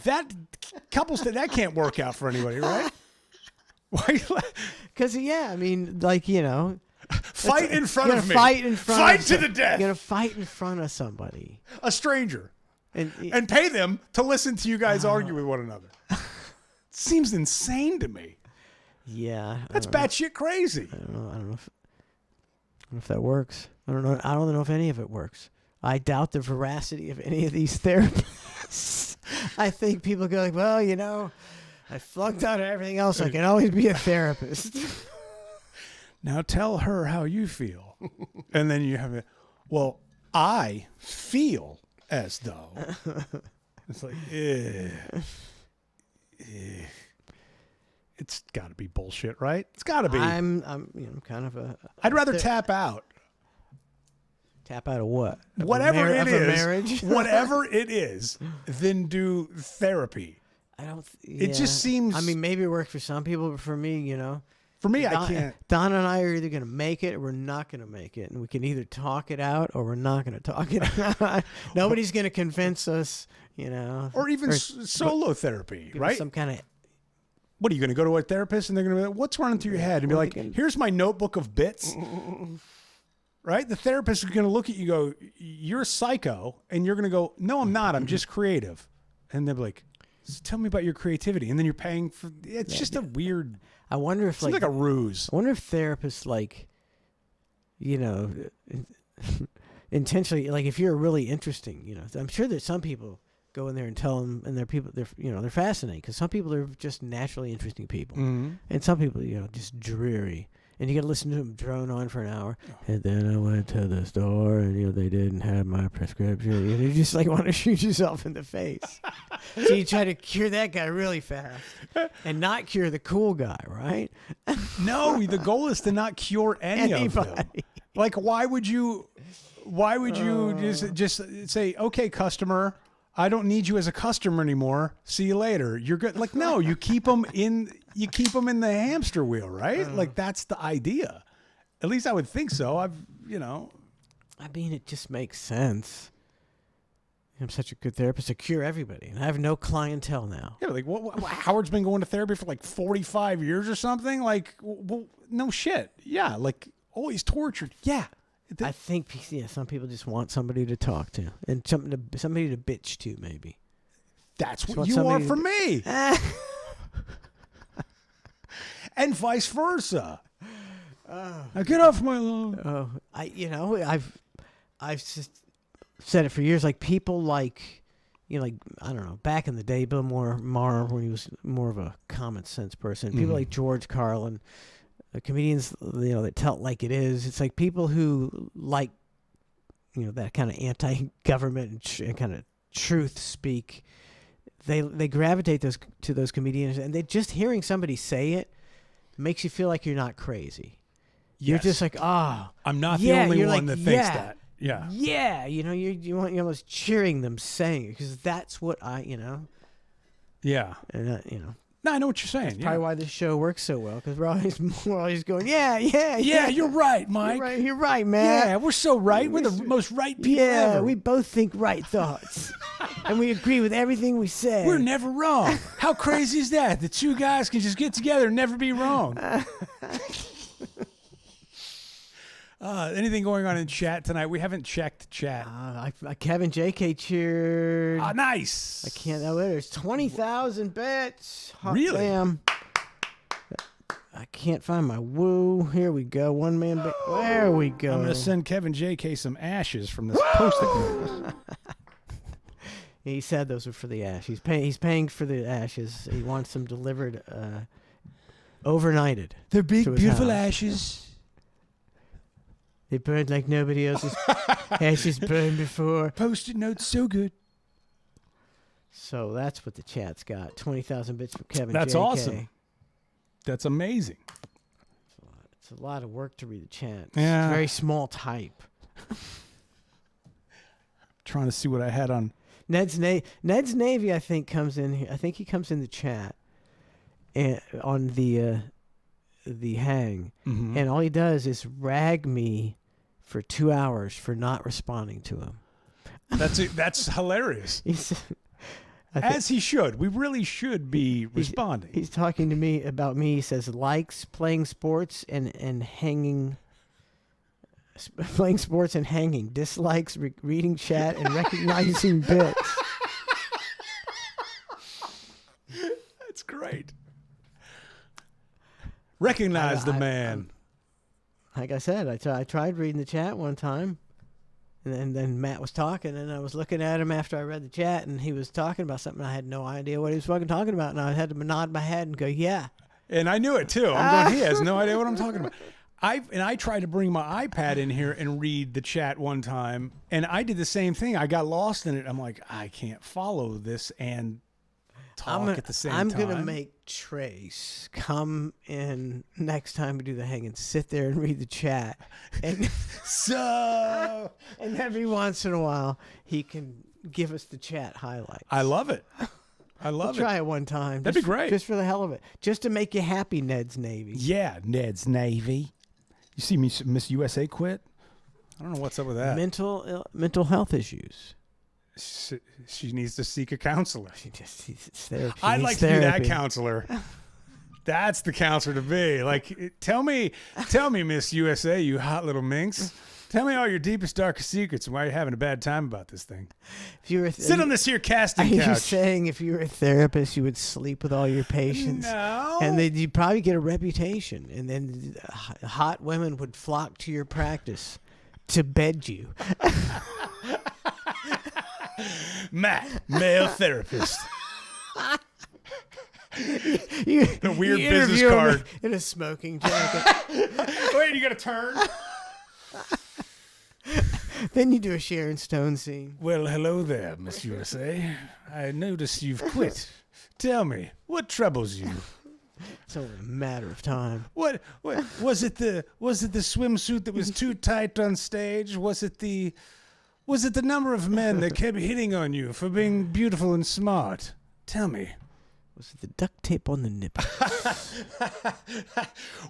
That that can't work out for anybody, right? Why? Because fight in front of me. Fight to the death. You're gonna fight in front of somebody, a stranger, and pay them to listen to you guys argue with one another. Seems insane to me. Yeah, that's batshit crazy. I don't know if that works. I don't know. I don't know if any of it works. I doubt the veracity of any of these therapists. I think people go like, well, you know, I flunked out of everything else. I can always be a therapist. Now tell her how you feel. And then you have it. Well, I feel as though. It's like, it's got to be bullshit, right? It's got to be. I'm kind of a. I'd rather tap out. Tap out of what? Whatever it of is, a marriage. whatever it is, than do therapy. I don't. It just seems. I mean, maybe it worked for some people, but for me, you know. For me, Don, I can't. Don and I are either going to make it or we're not going to make it. And we can either talk it out or we're not going to talk it out. Nobody's going to convince us, you know. Or even solo therapy, give us right? some kind of. What are you going to go to a therapist and they're going to be like, what's running through your head? And be like, here's my notebook of bits. Right? The therapist is going to look at you and go, you're a psycho. And you're going to go, no, I'm not. I'm just creative. And they'll be like, so tell me about your creativity. And then you're paying for it's just a weird. I wonder if It's like a ruse. I wonder if therapists like, you know, intentionally, like if you're really interesting, you know, I'm sure that some people go in there and tell them, and they're fascinating because some people are just naturally interesting people, and some people, you know, just dreary, and you got to listen to them drone on for an hour. And then I went to the store, and you know they didn't have my prescription. And you just like want to shoot yourself in the face. So you try to cure that guy really fast, and not cure the cool guy, right? No, the goal is to not cure any of them. Anybody. Like, why would you just say, okay, customer, I don't need you as a customer anymore. See you later. You're good. Like, no, you keep them in the hamster wheel, right? Like, that's the idea. At least I would think so. I mean, it just makes sense. I'm such a good therapist to cure everybody, and I have no clientele now. Yeah, like what Howard's been going to therapy for like 45 years or something. Like, well, no shit. Yeah, like always tortured. Yeah, I think some people just want somebody to talk to and somebody to bitch to, maybe. That's Just what want you somebody want from me, and vice versa. Now get off my lawn. I've just said it for years. Like people like, you know, like I don't know, back in the day, Bill Maher when he was more of a common sense person. People like George Carlin, comedians, you know, that tell it like it is. It's like people who like, you know, that kind of anti-government and kind of truth speak. They gravitate to those comedians, and they just hearing somebody say it makes you feel like you're not crazy. You're just like, oh, I'm not the only one that thinks that. Yeah. Yeah. You know, you're almost cheering them saying it because that's what Yeah. And, you know. No, I know what you're saying. That's probably why this show works so well because we're always going, yeah. You're right, Mike. You're right, man. Yeah, we're so right. We're the most right people ever. We both think right thoughts. And we agree with everything we say. We're never wrong. How crazy is that? The two guys can just get together and never be wrong. Anything going on in chat tonight? We haven't checked chat. Kevin JK cheered. Nice. I can't. There's 20,000 bits. Hot Really? Damn. I can't find my woo. Here we go. One man. There we go. I'm gonna send Kevin JK some ashes from this post-it. He said those were for the ash. He's paying for the ashes. He wants them delivered overnighted. They're big, beautiful house. ashes. They burned like nobody else's ashes burned before. Post-it notes, so good. So that's what the chat's got. 20,000 bits for Kevin. That's JK. awesome. That's amazing. It's a lot of work to read the chat. Yeah. It's very small type. Trying to see what I had on. Ned's Navy, I think, comes in here. I think he comes in the chat and on the hang, and all he does is rag me for 2 hours for not responding to him. That's hilarious. As he should. We really should be responding. He's talking to me about me. He says likes playing sports and hanging. Playing sports and hanging. Dislikes reading chat and recognizing bits. That's great. Recognize the man. Like I said, I tried reading the chat one time, And then Matt was talking, and I was looking at him after I read the chat, and he was talking about something. I had no idea what he was fucking talking about, and I had to nod my head and go, "Yeah." And I knew it too. I'm going, he has no idea what I'm talking about. I tried to bring my iPad in here and read the chat one time, and I did the same thing. I got lost in it. I'm like, I can't follow this and talk at the same time. I'm gonna make Trace come in next time we do the hang and sit there and read the chat, and So and every once in a while he can give us the chat highlights. I love it. I We'll love try it. it one time. That'd be just- great. just for the hell of it, just to make you happy. Ned's Navy. Yeah, Ned's Navy. You see Miss USA quit? I don't know what's up with that. Mental health issues. She needs to seek a counselor. She just needs therapy. I'd She like needs to be that therapy. counselor. That's the counselor to be. Like, tell me, Miss USA, you hot little minx. Tell me all your deepest, darkest secrets and why you're having a bad time about this thing. If you were Sit on this here Are casting you couch. saying if you were a therapist, you would sleep with all your patients? No. And then you'd probably get a reputation, and then hot women would flock to your practice to bed you. Matt, male therapist. The weird business card. in a smoking jacket. Wait, you got to turn? Then you do a Sharon Stone scene. Well, hello there, Miss USA. I notice you've quit. Tell me, what troubles you? It's only a matter of time. What was it? The swimsuit that was too tight on stage? Was it the number of men that kept hitting on you for being beautiful and smart? Tell me. Was it the duct tape on the nipple?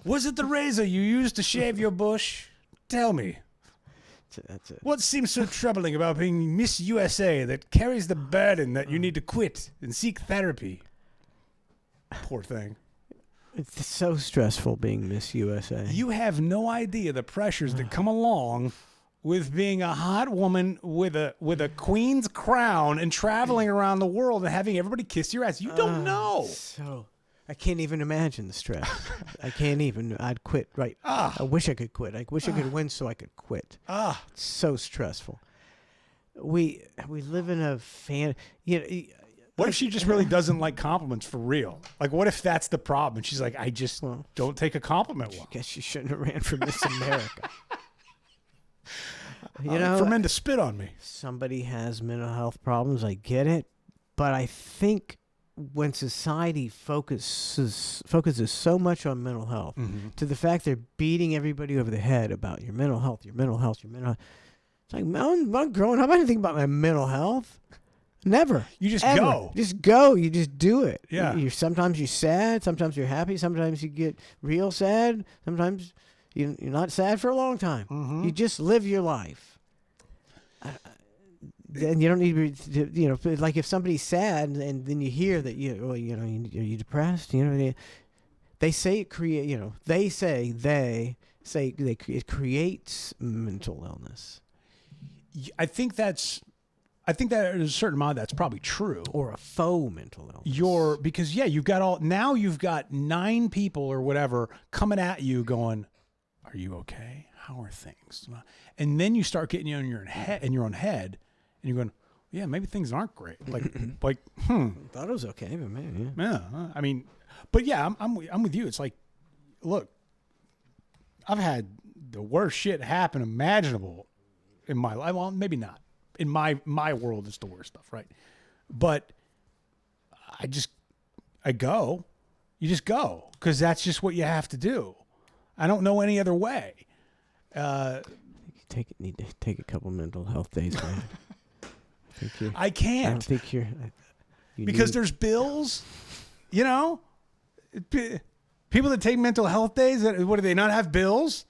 Was it the razor you used to shave your bush? Tell me. That's it. What seems so troubling about being Miss USA that carries the burden that you need to quit and seek therapy? Poor thing. It's so stressful being Miss USA. You have no idea the pressures that come along with being a hot woman with a queen's crown and traveling around the world and having everybody kiss your ass. You don't know. So I can't even imagine the stress. I can't even. I'd quit right. I wish I could quit. I wish I could win so I could quit. It's so stressful. We live in a What if she just really doesn't like compliments for real? Like, what if that's the problem? And she's like, I just don't take a compliment well. Guess she shouldn't have ran for Miss America. For men to spit on me. Somebody has mental health problems. I get it, but I think when society focuses so much on mental health, to the fact they're beating everybody over the head about your mental health. It's like, I'm growing up, I didn't think about my mental health. Never. You just Ever. go. Just go. You just do it. Yeah. Sometimes you're sad. Sometimes you're happy. Sometimes you get real sad. Sometimes you're not sad for a long time. You just live your life. Then you don't need to, like if somebody's sad and then you hear that are you depressed? They say it it creates mental illness. I think that at a certain amount that's probably true. Or a faux mental illness. Because you've got 9 people or whatever coming at you going, are you okay? How are things? And then you start getting in your own head and you're going, yeah, maybe things aren't great. Like, Thought it was okay, but maybe. yeah. I mean, but yeah, I'm with you. It's like, look, I've had the worst shit happen imaginable in my life. Well, maybe not. In my world, it's the worst stuff, right? But I go. You just go because that's just what you have to do. I don't know any other way. Need to take a couple mental health days, man. I I can't don't think you because need- there's bills. People that take mental health days. What do they not have bills?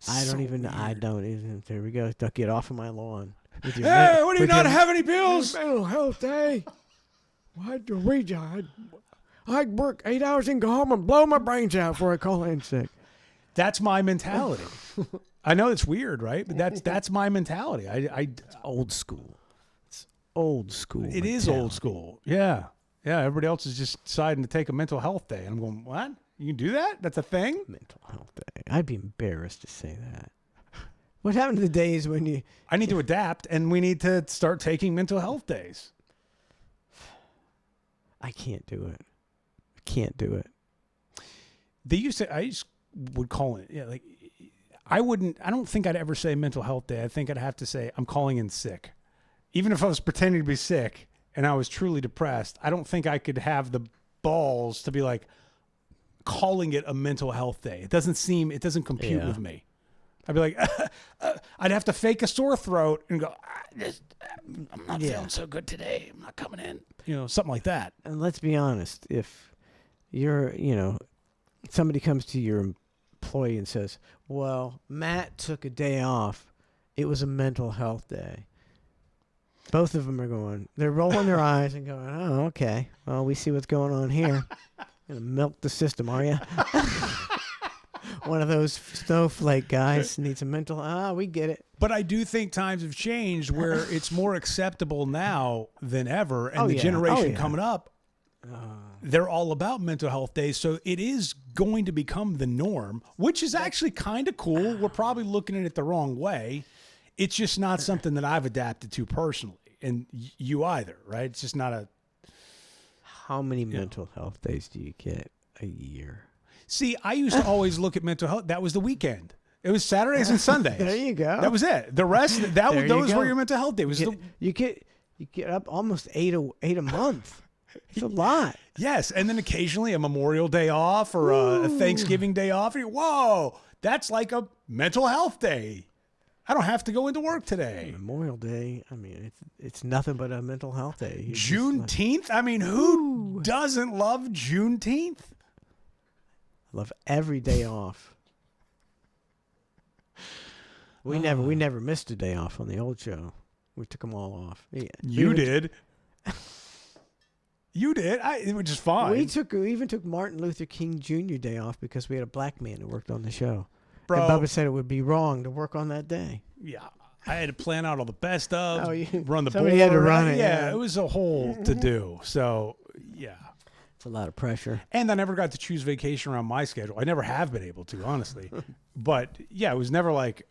I don't even. There we go. Don't get off of my lawn. With your Hey, men- what do you with not your have any bills? mental health day? Why'd you read I'd work 8 hours and go home and blow my brains out before I call in sick. That's my mentality. I know it's weird, right? But that's my mentality. Old school. It's old school. It is old school. Yeah. Yeah. Everybody else is just deciding to take a mental health day. And I'm going, what? You can do that? That's a thing? Mental health day. I'd be embarrassed to say that. What happened to the days when you? I need to adapt, and we need to start taking mental health days. I can't do it. I can't do it. They used to. I just would call it. Yeah, like I don't think I'd ever say mental health day. I think I'd have to say I'm calling in sick. Even if I was pretending to be sick and I was truly depressed, I don't think I could have the balls to be like calling it a mental health day. It doesn't compute Yeah. with me. I'd be like, I'd have to fake a sore throat and go, I'm not feeling so good today. I'm not coming in. Something like that. And let's be honest, if you're, somebody comes to your employee and says, well, Matt took a day off. It was a mental health day. Both of them they're rolling their eyes and going, oh, okay. Well, we see what's going on here. Gonna milk the system, are you? One of those snowflake guys needs a mental, we get it. But I do think times have changed where it's more acceptable now than ever. And the generation coming up, they're all about mental health days. So it is going to become the norm, which is actually kind of cool. We're probably looking at it the wrong way. It's just not something that I've adapted to personally. And you either, right? It's just not a... How many mental health days do you get a year? See, I used to always look at mental health. That was the weekend. It was Saturdays and Sundays. There you go. That was it. The rest, those were your mental health day. You get up almost eight a month. It's a lot. Yes, and then occasionally a Memorial Day off or a Thanksgiving Day off. Whoa, that's like a mental health day. I don't have to go into work today. Memorial Day, I mean, it's nothing but a mental health day. Juneteenth? I mean, who doesn't love Juneteenth? I love every day off. We never missed a day off on the old show. We took them all off. Yeah. You did. You did, which is fine. We even took Martin Luther King Jr. Day off because we had a black man who worked on the show. Bro, and Bubba said it would be wrong to work on that day. Yeah, I had to plan out all the best of, run the board. Somebody had to run it. Yeah, it was a whole to do. So, yeah. It's a lot of pressure. And I never got to choose vacation around my schedule. I never have been able to, honestly. But, yeah, it was never like,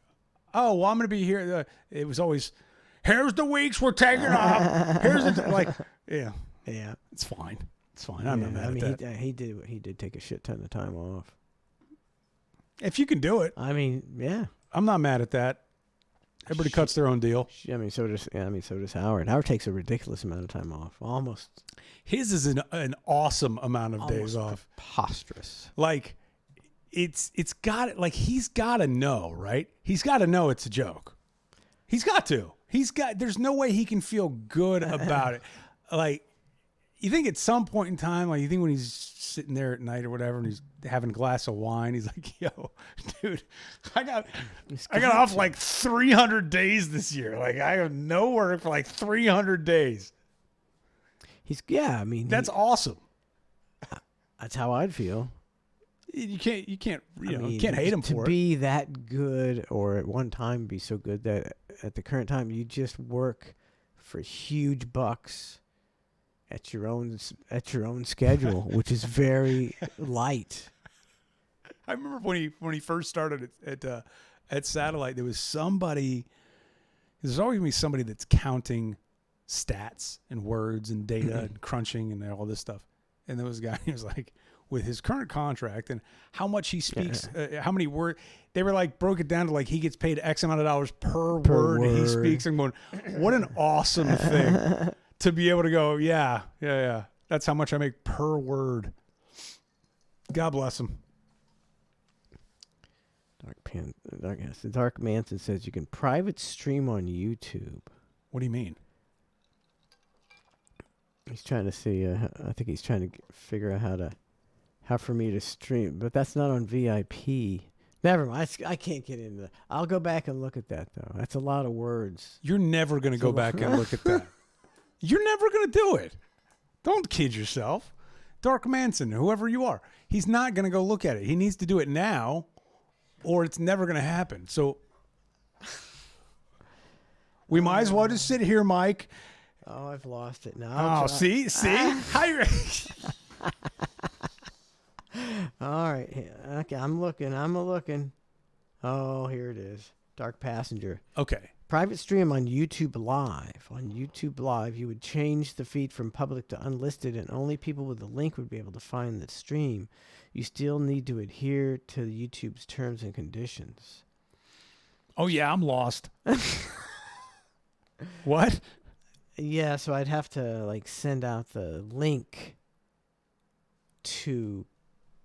oh, well, I'm going to be here. It was always, here's the weeks we're taking off. Here's the, yeah. Yeah. It's fine. It's fine. I'm not mad at that. He did take a shit ton of time off. If you can do it. I mean, yeah. I'm not mad at that. Everybody cuts their own deal. I mean, so does Howard. Howard takes a ridiculous amount of time off. Almost. His is an awesome amount of days off. Preposterous. Like, it's got it. Like, he's got to know, right? He's got to know it's a joke. He's got to. There's no way he can feel good about it. Like, you think at some point in time, like you think when he's sitting there at night or whatever, and he's having a glass of wine, he's like, "Yo, dude, I got off like 300 days this year. Like I have no work for like 300 days." I mean, that's awesome. That's how I'd feel. You can't, you can't hate him for it. To be that good, or at one time be so good that at the current time you just work for huge bucks. At your own schedule, which is very light. I remember when he first started at Satellite, there was somebody. There's always gonna be somebody that's counting stats and words and data and crunching and all this stuff. And there was a guy. He was like, with his current contract and how much he speaks, how many words. They were like broke it down to like he gets paid X amount of dollars per word he speaks. And going, what an awesome thing. To be able to go, yeah. That's how much I make per word. God bless him. Dark Manson says you can private stream on YouTube. What do you mean? He's trying to see. I think he's trying to figure out how for me to stream, but that's not on VIP. Never mind. I can't get into that. I'll go back and look at that though. That's a lot of words. You're never going to go back and look at that. You're never going to do it. Don't kid yourself. Dark Manson, whoever you are, he's not going to go look at it. He needs to do it now or it's never going to happen. So we might as well just sit here, Mike. Oh, I've lost it now. Oh, see? All right. Okay, I'm looking. Oh, here it is. Dark Passenger. Okay. Private stream on YouTube Live. On YouTube Live, you would change the feed from public to unlisted, and only people with the link would be able to find the stream. You still need to adhere to YouTube's terms and conditions. Oh, yeah, I'm lost. What? Yeah, so I'd have to like send out the link to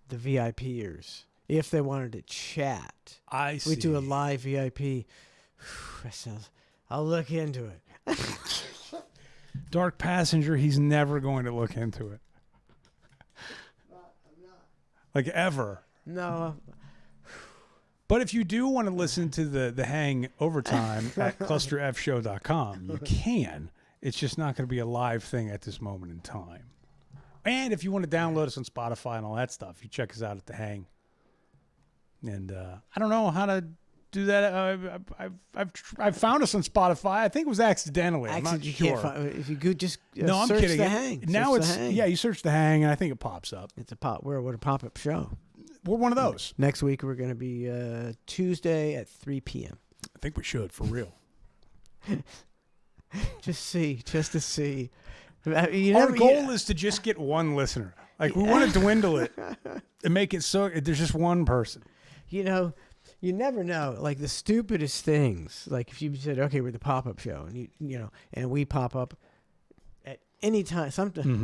the VIPers if they wanted to chat. I see. We do a live VIP. That sounds. I'll look into it. Dark Passenger, he's never going to look into it. Like ever. No. But if you do want to listen to the Hang overtime at clusterfshow.com, you can. It's just not going to be a live thing at this moment in time. And if you want to download us on Spotify and all that stuff, you check us out at the Hang. And I don't know how to do that. I've found us on Spotify. I think it was accidentally. I'm not you sure. can't find, if you could just No, I'm search kidding. the Hang. Now Search it's the Hang. yeah. You search the Hang, and I think it pops up. It's a pop. We're a pop-up show. We're one of those. Next week we're going to be Tuesday at 3 p.m. I think we should for real. just to see. Our goal is to just get one listener. Like we want to dwindle it and make it so there's just one person. You know, you never know. Like the stupidest things. Like if you said, "Okay, we're the pop-up show," and you know, and we pop up at any time.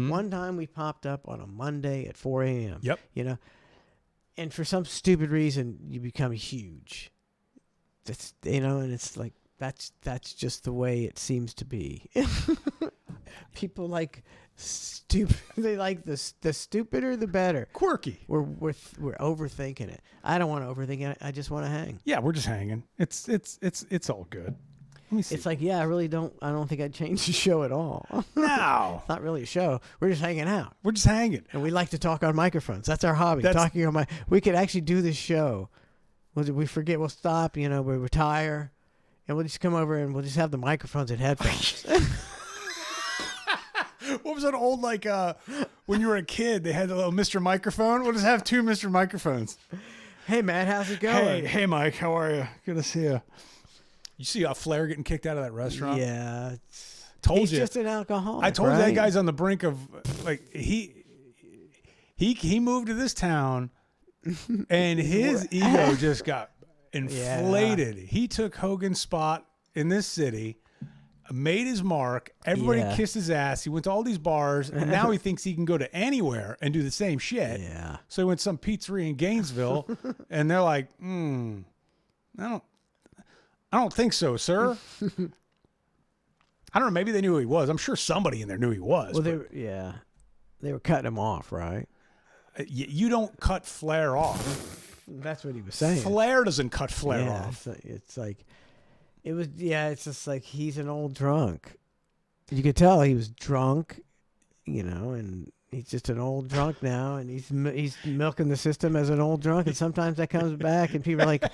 One time we popped up on a Monday at 4 a.m. Yep. You know, and for some stupid reason you become huge. That's and it's like that's just the way it seems to be. People like stupid. They like the stupider the better. Quirky. We're overthinking it. I don't want to overthink it. I just want to hang. Yeah, we're just hanging. It's all good. Let me see. It's like, I don't think I'd change the show at all. No. It's not really a show. We're just hanging out. We're just hanging. And we like to talk on microphones. That's our hobby. Talking on we could actually do this show. We forget, we'll stop, we retire, and we'll just come over and we'll just have the microphones and headphones. What was that old, like, when you were a kid, they had a little Mr. Microphone? We'll just have two Mr. Microphones. Hey, Matt, how's it going? Hey, Mike, how are you? Good to see you. You see Flair getting kicked out of that restaurant? Yeah. He's just an alcoholic. I told you right? that guy's on the brink of, like, he moved to this town, and his ego just got inflated. Yeah. He took Hogan's spot in this city, made his mark. Everybody kissed his ass. He went to all these bars, and now he thinks he can go to anywhere and do the same shit. Yeah. So he went to some pizzeria in Gainesville, and they're like, I don't think so, sir. I don't know. Maybe they knew who he was. I'm sure somebody in there knew he was. Well, they were cutting him off, right? You don't cut Flair off. That's what he was saying. Flair doesn't cut Flair off. It's like, it's just like he's an old drunk. You could tell he was drunk, and he's just an old drunk now, and he's milking the system as an old drunk, and sometimes that comes back, and people are like,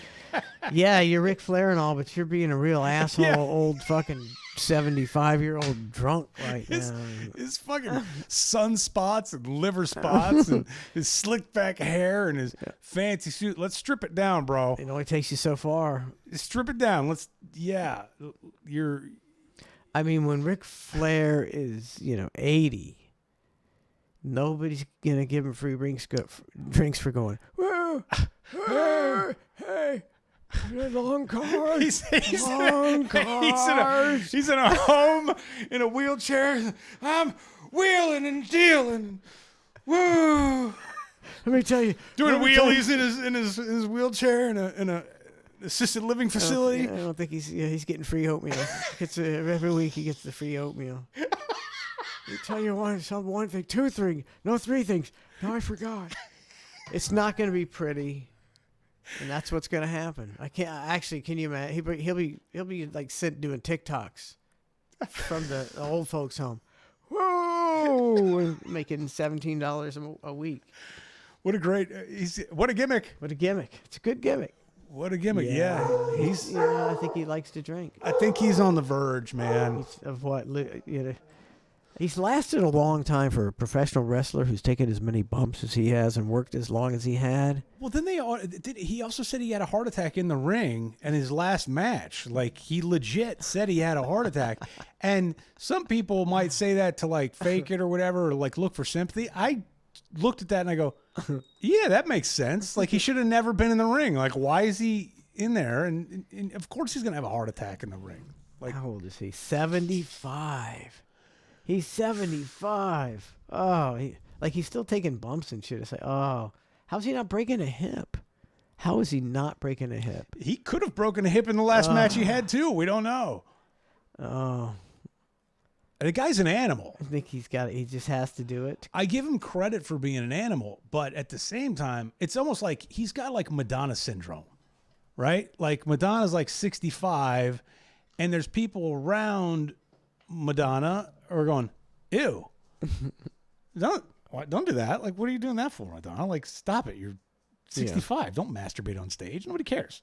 yeah, you're Ric Flair and all, but you're being a real asshole, old fucking 75-year-old drunk right now. His fucking sunspots and liver spots and his slick back hair and his fancy suit. Let's strip it down, bro. It only takes you so far. Strip it down. I mean, when Ric Flair is, 80, nobody's going to give him free drinks for going, hey, long cars. He's in a home in a wheelchair. I'm wheeling and dealing. Woo! Let me tell you, doing wheelies in his wheelchair in a assisted living facility. I don't think he's getting free oatmeal. Every week he gets the free oatmeal. You tell you one thing, three things. No, I forgot. It's not going to be pretty. And that's what's going to happen. I can't actually. Can you imagine? He'll be like doing TikToks from the old folks' home. Whoa, and making $17 a week. What a great! What a gimmick! What a gimmick! It's a good gimmick. What a gimmick! Yeah. He's. I think he likes to drink. I think he's on the verge, man. Of what? He's lasted a long time for a professional wrestler who's taken as many bumps as he has and worked as long as he had. Well, then he also said he had a heart attack in the ring in his last match. Like, he legit said he had a heart attack. And some people might say that to, like, fake it or whatever, or, like, look for sympathy. I looked at that and I go, yeah, that makes sense. Like, he should have never been in the ring. Like, why is he in there? And of course he's going to have a heart attack in the ring. Like, How old is he? 75. He's 75. Oh, he's still taking bumps and shit. It's like, oh, how's he not breaking a hip? How is he not breaking a hip? he could have broken a hip in the last match he had, too. We don't know. Oh, The guy's an animal. I think he just has to do it. I give him credit for being an animal, but at the same time, it's almost like he's got like Madonna syndrome, right? Like Madonna's like 65, and there's people around Madonna who are going, ew. Don't do that. Like, what are you doing that for, Madonna? Like, stop it. You're 65. Yeah. Don't masturbate on stage. Nobody cares.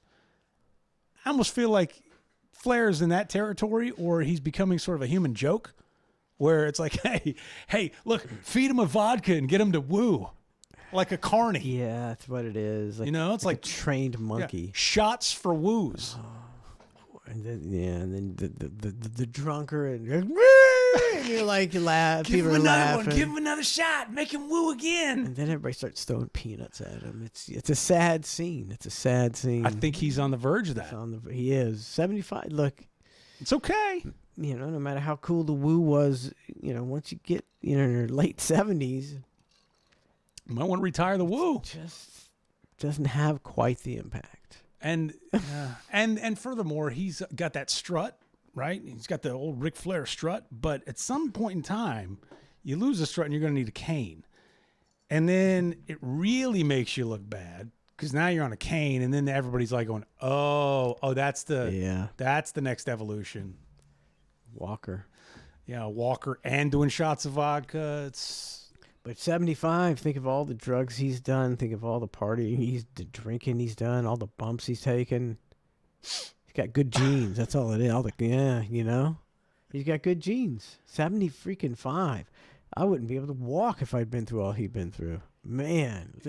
I almost feel like Flair's in that territory, or he's becoming sort of a human joke where it's like, hey, look, feed him a vodka and get him to woo like a carny. Yeah, that's what it is. Like, It's like a trained monkey. Shots for woos. And then the drunker and you're like laugh. Give People him are another laughing. one. Give him another shot. Make him woo again. And then everybody starts throwing peanuts at him. It's a sad scene. It's a sad scene. I think he's on the verge of that. He is 75. Look, It's okay. no matter how cool the woo was, once you get in your late 70s, You might want to retire the woo. just doesn't have quite the impact. And and furthermore, he's got that strut, right? He's got the old Ric Flair strut. But at some point in time, you lose the strut and you're going to need a cane. And then it really makes you look bad because now you're on a cane. And then everybody's like going, oh, that's the next evolution. Walker. Yeah, Walker and doing shots of vodka. But 75, think of all the drugs he's done. Think of all the partying, the drinking he's done, all the bumps he's taken. He's got good genes. That's all it is. He's got good genes. 75. I wouldn't be able to walk if I'd been through all he'd been through. Man,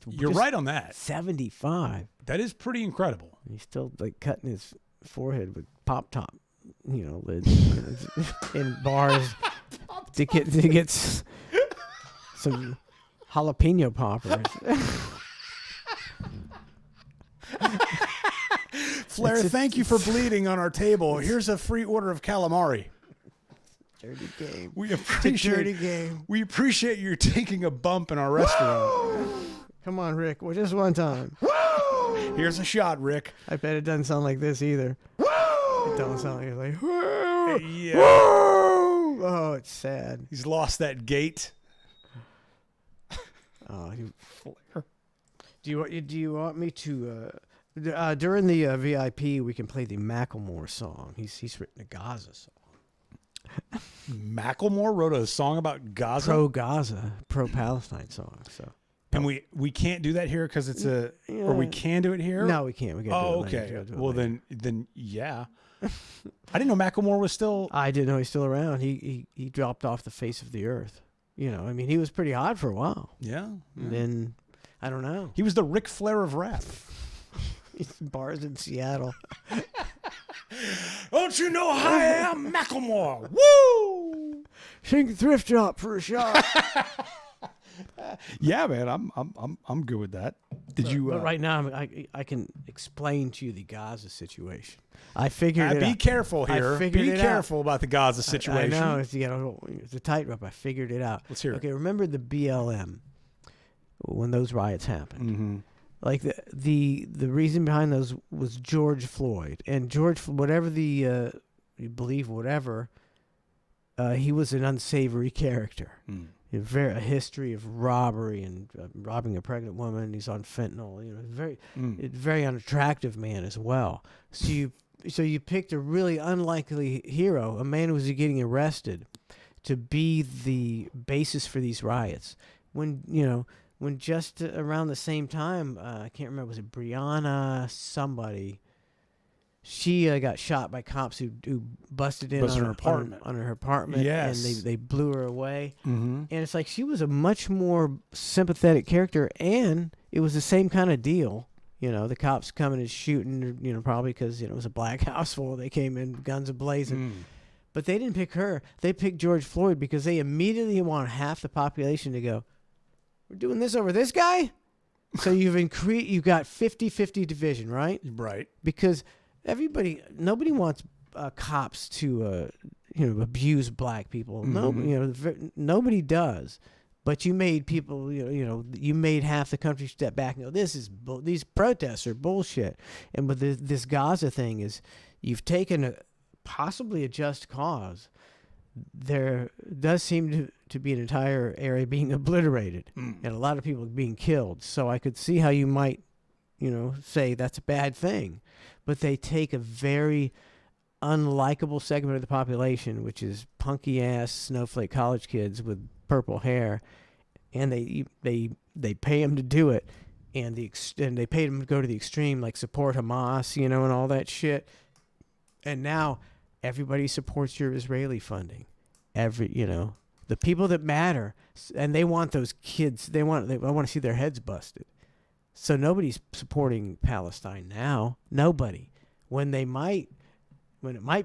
You're right on that. 75. That is pretty incredible. He's still like cutting his forehead with pop top, lids in bars to get some jalapeno poppers. Flair, thank you for bleeding on our table. Here's a free order of calamari. Dirty game. We appreciate dirty game. We appreciate you taking a bump in our restaurant. Come on, Rick. Well, just one time. Here's a shot, Rick. I bet it doesn't sound like this either. It don't sound like it's like. Whoa, Yeah. whoa. Oh, it's sad. He's lost that gait. Oh, Flair. Do you want me to? During the VIP, we can play the Macklemore song. He's written a Gaza song. Macklemore wrote a song about Gaza. Pro Gaza, pro Palestine song. So. And we can't do that here because it's or we can do it here. No, we can't. We got. Oh, okay. Well, then yeah. I didn't know Macklemore was still. I didn't know he's still around. He dropped off the face of the earth. He was pretty hot for a while. Yeah. And then, I don't know. He was the Ric Flair of rap. Bars in Seattle. Don't you know I am Macklemore? Woo! Sing thrift shop for a shot. Yeah, man, I'm good with that. Did you? But right now, I can explain to you the Gaza situation. I figured it out. Be careful here. Be careful about the Gaza situation. I know it's a tightrope. I figured it out. Let's hear it. Okay, remember the BLM when those riots happened? Mm-hmm. Like the reason behind those was George Floyd, and whatever you believe, whatever, he was an unsavory character. Mm. A history of robbery and robbing a pregnant woman. He's on fentanyl. Very unattractive man as well. So you picked a really unlikely hero, a man who was getting arrested, to be the basis for these riots. When just around the same time, I can't remember, was it Breonna somebody? she got shot by cops who busted in Busted on her apartment. on her apartment. Yes. And they blew her away. Mm-hmm. And it's like she was a much more sympathetic character, and it was the same kind of deal. You know, the cops coming and shooting, you know, probably because, you know, it was a black house full. They came in guns a-blazing. But they didn't pick her. They picked George Floyd because they immediately want half the population to go, we're doing this over this guy? So you've got 50-50 division, right? Right. Because nobody wants cops to, abuse black people. No, nobody does. But you made people, you made half the country step back and go, these protests are bullshit. And with this Gaza thing is, you've taken possibly a just cause. There does seem to be an entire area being obliterated and a lot of people being killed. So I could see how you might, say that's a bad thing. But they take a very unlikable segment of the population, which is punky ass snowflake college kids with purple hair, and they pay them to do it, and they pay them to go to the extreme, like support Hamas, and all that shit. And now everybody supports your Israeli funding. The people that matter, and they want those kids. I want to see their heads busted. So nobody's supporting Palestine now. Nobody. When it might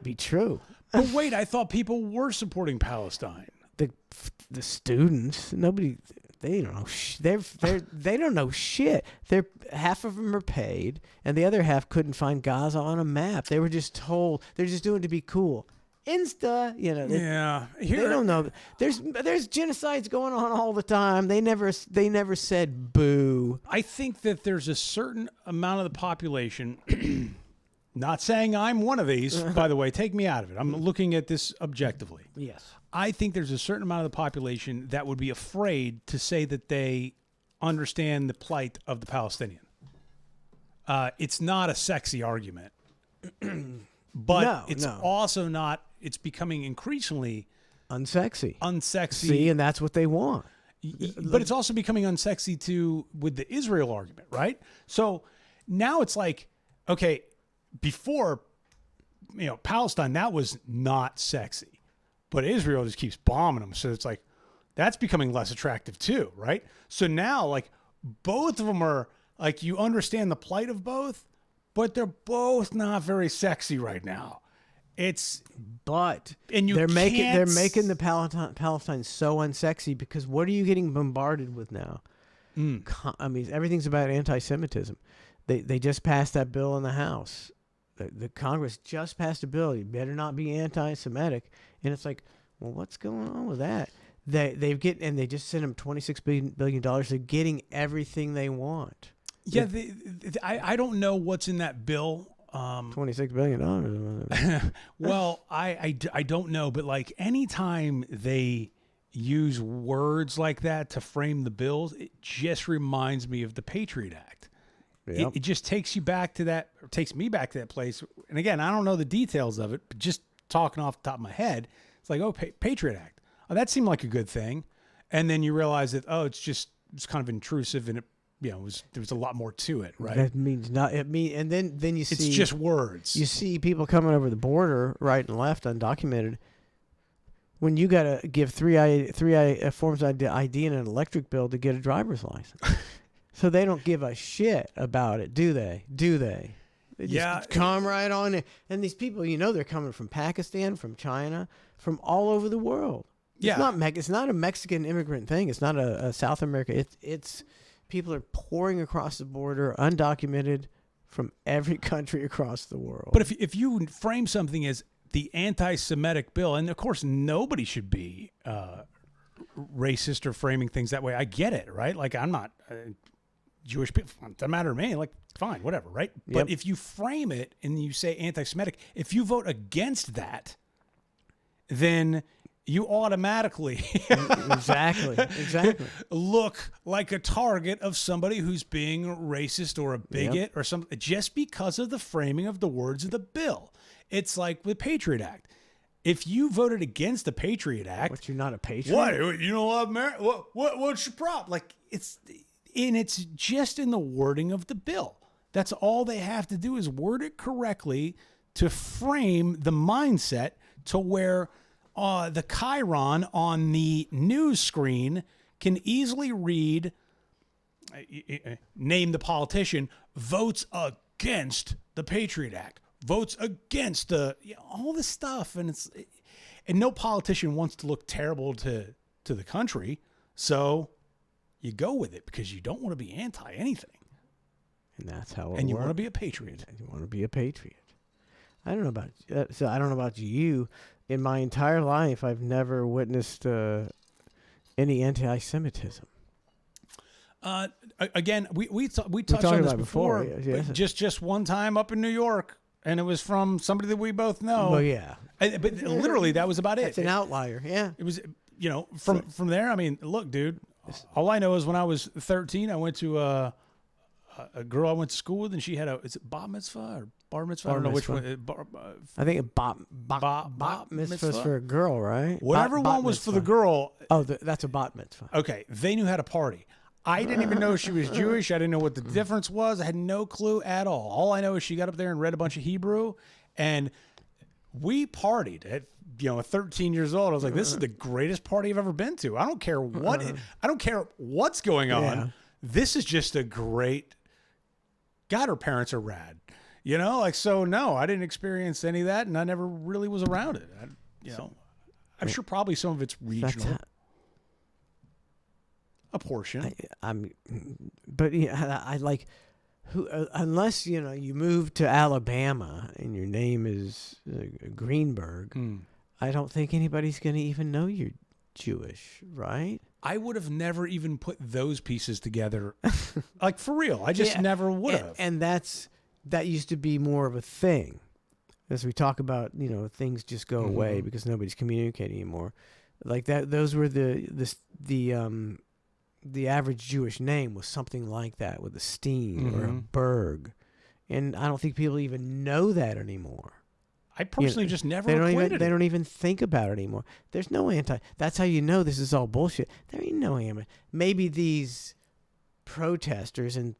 be true. But wait, I thought people were supporting Palestine. The students, nobody, they don't know. They don't know shit. Half of them are paid, and the other half couldn't find Gaza on a map. They were just told they're just doing it to be cool. Insta, they don't know. There's genocides going on all the time. They never said boo. I think that there's a certain amount of the population. Not saying I'm one of these, by the way. Take me out of it. I'm looking at this objectively. Yes. I think there's a certain amount of the population that would be afraid to say that they understand the plight of the Palestinian. It's not a sexy argument, but it's also not. It's becoming increasingly unsexy. See, and that's what they want. But it's also becoming unsexy too with the Israel argument, right? So now it's like, okay, before, Palestine, that was not sexy, but Israel just keeps bombing them. So it's like, that's becoming less attractive too, right? So now, like, both of them are like, you understand the plight of both, but they're both not very sexy right now. They're making the Palestine so unsexy because what are you getting bombarded with now? I mean, everything's about anti-Semitism. They just passed that bill in the House. The Congress just passed a bill. You better not be anti-Semitic. And it's like, well, what's going on with that? They just sent them $26 billion. They're getting everything they want. Yeah, I don't know what's in that bill. $26 billion. Well, I don't know, but like anytime they use words like that to frame the bills, it just reminds me of the Patriot Act. Yep. It just takes me back to that place. And again, I don't know the details of it, but just talking off the top of my head, it's like, oh, Patriot Act. Oh, that seemed like a good thing. And then you realize that, it's kind of intrusive, and there was a lot more to it, right? That means not. And then you see it's just words. You see people coming over the border, right and left, undocumented. When you got to give three forms of ID and an electric bill to get a driver's license, so they don't give a shit about it, do they? They just come right on in. And these people, they're coming from Pakistan, from China, from all over the world. Yeah, it's not a Mexican immigrant thing. It's not a South America. It's people are pouring across the border, undocumented, from every country across the world. But if you frame something as the anti-Semitic bill, and of course nobody should be racist or framing things that way. I get it, right? Like, I'm not Jewish people. It doesn't matter to me. Like, fine, whatever, right? Yep. But if you frame it and you say anti-Semitic, if you vote against that, then you automatically exactly look like a target of somebody who's being racist or a bigot or something, just because of the framing of the words of the bill. It's like with Patriot Act. If you voted against the Patriot Act, what, you're not a patriot? What, you know what? What's your problem? Like, it's just in the wording of the bill. That's all they have to do is word it correctly to frame the mindset to where the chyron on the news screen can easily read, name the politician, votes against the Patriot Act, votes against all this stuff. And no politician wants to look terrible to the country. So you go with it because you don't want to be anti anything. And that's how it And you works. want to be a patriot. You want to be a patriot. I don't know about so I don't know about you. In my entire life, I've never witnessed any anti-Semitism. Again, we touched talked on this about it before, before, yes. but just one time up in New York, and it was from somebody that we both know. Well, yeah, But literally, that was about it. it's an outlier. Yeah, It was, from there. I mean, look, dude. All I know is when I was 13, I went to a girl I went to school with, and she had is it bat mitzvah or bar mitzvah? I don't know which mitzvah. one. I think a bat mitzvah's mitzvah? for a girl, right? Whatever Bat one was for the mitzvah. girl. Oh, that's a bat mitzvah. Okay, they knew how to party. I didn't even know she was Jewish. I didn't know what the difference was. I had no clue at all. All I know is she got up there and read a bunch of Hebrew, and we partied at 13 years old. I was like, this is the greatest party I've ever been to. I don't care what's going on. Yeah. This is just a great. God, her parents are rad. So no, I didn't experience any of that, and I never really was around it. I'm sure probably some of it's That's regional. A portion. But I like who unless you move to Alabama and your name is Greenberg. I don't think anybody's going to even know you're Jewish, right? I would have never even put those pieces together, like for real. I just Yeah, never would have. And that used to be more of a thing, as we talk about. Things just go away because nobody's communicating anymore. Like that, those were the average Jewish name was something like that, with a Steen or a Berg, and I don't think people even know that anymore. I personally just never They equated they it. don't even think about it anymore. There's no anti. That's how you know this is all bullshit. There ain't no anti. Maybe these protesters and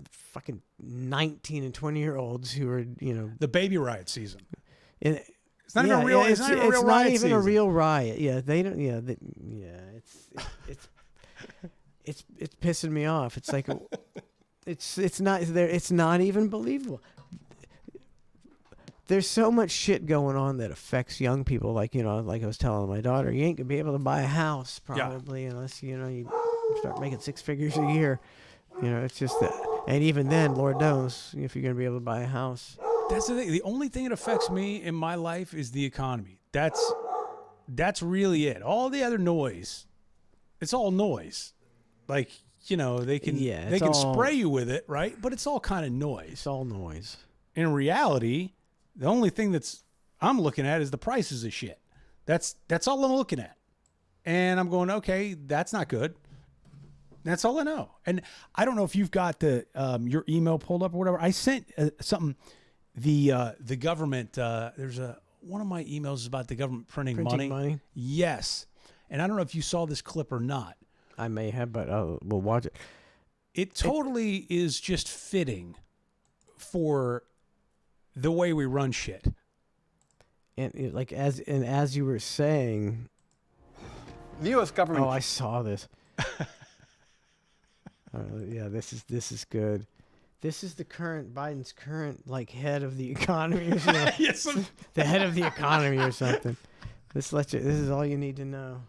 fucking 19 and 20-year-olds who are The baby riot season. it's It's not even a real. It's not even a real not riot even a season. real riot. Yeah, they don't. Yeah, it's pissing me off. It's like it's not there. It's not even believable. There's so much shit going on that affects young people. Like like I was telling my daughter, you ain't gonna be able to buy a house probably unless you start making 6 figures a year. It's just that. And even then, Lord knows if you're gonna be able to buy a house. That's the thing. The only thing that affects me in my life is the economy. That's really it. All the other noise, it's all noise. Like they can Yeah, all all- spray you with it, right? But it's all kind of noise. It's all noise. In reality, the only thing I'm looking at is the prices of shit. That's all I'm looking at. And I'm going, okay, that's not good. That's all I know. And I don't know if you've got your email pulled up or whatever. I sent something, the government, there's one of my emails is about the government printing money. Yes. And I don't know if you saw this clip or not. I may have, but we'll watch it. It totally is just fitting for the way we run shit. And as you were saying, The U.S. government. oh, I saw this. Yeah, this is good. This is Biden's current head of the economy or something. Yes. The head of the economy or something. This is all you need to know.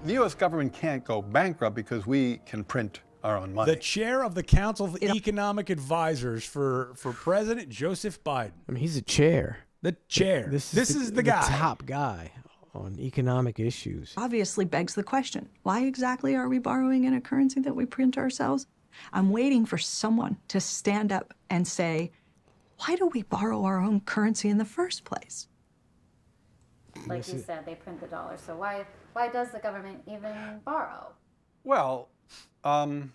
The U.S. government can't go bankrupt because we can print our own money. The chair of the Council of Economic Advisors for President Joseph Biden. I mean, he's a chair. The chair. This is the guy. top guy on economic issues. Obviously begs the question, why exactly are we borrowing in a currency that we print ourselves? I'm waiting for someone to stand up and say, why do we borrow our own currency in the first place? Like you said, they print the dollar. So why does the government even borrow? Well, again,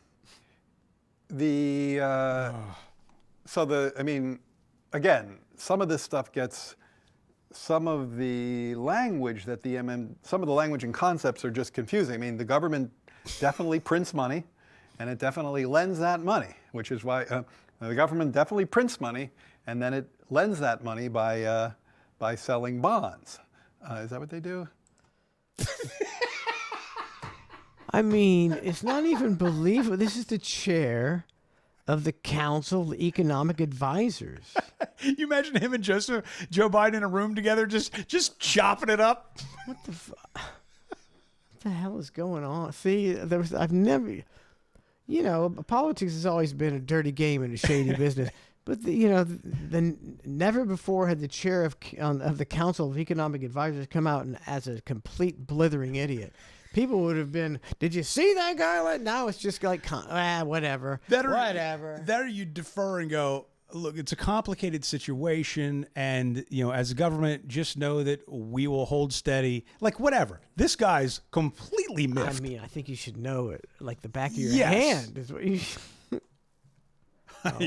some of this stuff gets, some of the language some of the language and concepts are just confusing. I mean, the government definitely prints money, and it definitely lends that money, which is why the government definitely prints money, and then it lends that money by selling bonds. Is that what they do? I mean, it's not even believable. This is the chair of the Council of Economic Advisors. You imagine him and Joe Biden in a room together, just chopping it up. What the hell is going on? See, I've never, politics has always been a dirty game and a shady business. But never before had the chair of the Council of Economic Advisors come out as a complete blithering idiot. People would have been, did you see that guy? Now it's just like, whatever. Whatever. There you defer and go, look, it's a complicated situation. And, as a government, just know that we will hold steady. Like, whatever. This guy's completely miffed. I mean, I think you should know it like the back of your Yes. hand. Is what you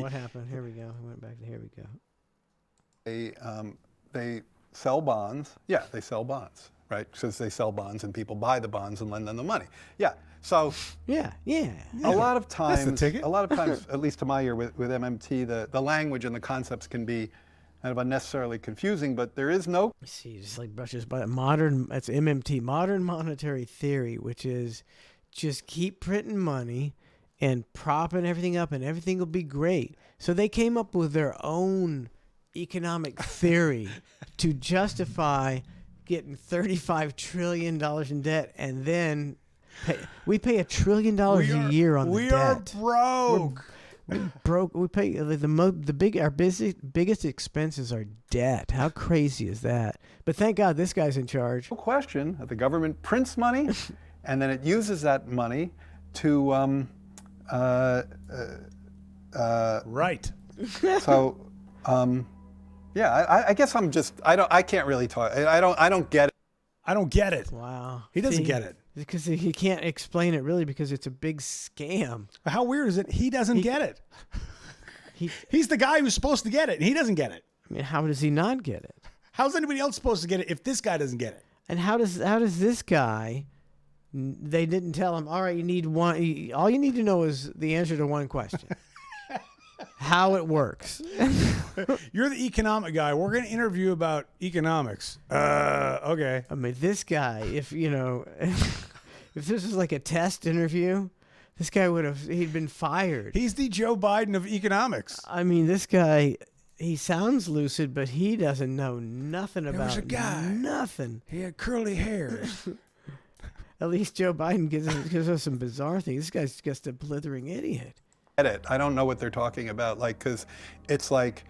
what happened? Here we go. I went back to here we go. They sell bonds. Yeah, they sell bonds, right? Because they sell bonds and people buy the bonds and lend them the money. Yeah. So Yeah. a lot of times, That's the ticket. at least to my ear with MMT, the language and the concepts can be kind of unnecessarily confusing, but there is no. See, just like brushes by that's MMT, modern monetary theory, which is just keep printing money and propping everything up and everything will be great. So they came up with their own economic theory to justify getting $35 trillion in debt, and then we pay $1 trillion a year on the debt. We are broke. We're broke. We pay our biggest expenses are debt. How crazy is that? But thank God this guy's in charge. No question that the government prints money, and then it uses that money to. Right. So, I guess I can't really talk. I don't get it. I don't get it. Wow. He doesn't get it. Because he can't explain it really because it's a big scam. How weird is it? He doesn't get it. He's the guy who's supposed to get it, and he doesn't get it. I mean, how does he not get it? How's anybody else supposed to get it if this guy doesn't get it? And how does this guy? They didn't tell him. All right, you need one. All you need to know is the answer to one question: how it works. You're the economic guy. We're going to interview about economics. Okay. I mean, this guy. If if this was like a test interview, this guy he'd been fired. He's the Joe Biden of economics. I mean, this guy. He sounds lucid, but he doesn't know nothing about was a guy. Nothing. He had curly hairs. At least Joe Biden gives us some bizarre things. This guy's just a blithering idiot. I don't know what they're talking about, because it's like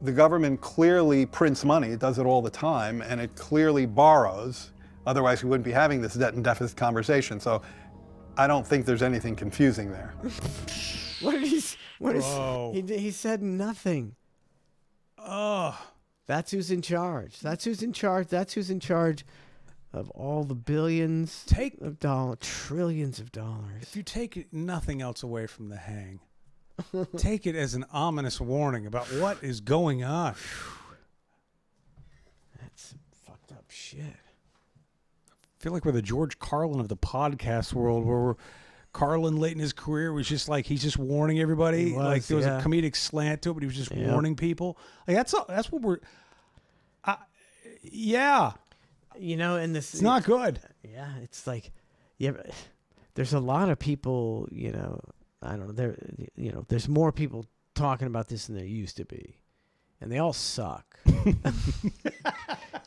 the government clearly prints money. It does it all the time, and it clearly borrows. Otherwise, we wouldn't be having this debt and deficit conversation. So I don't think there's anything confusing there. He said nothing. Oh. That's who's in charge. That's who's in charge. That's who's in charge of all the billions of dollars, trillions of dollars. If you take nothing else away from the hang, take it as an ominous warning about what is going on. That's some fucked up shit. I feel like we're the George Carlin of the podcast world, where Carlin late in his career was just like, he's just warning everybody. There was a comedic slant to it, but he was just warning people. Like that's what we're. Yeah. And it's not good. Yeah, it's like, there's a lot of people. I don't know. There's more people talking about this than there used to be, and they all suck.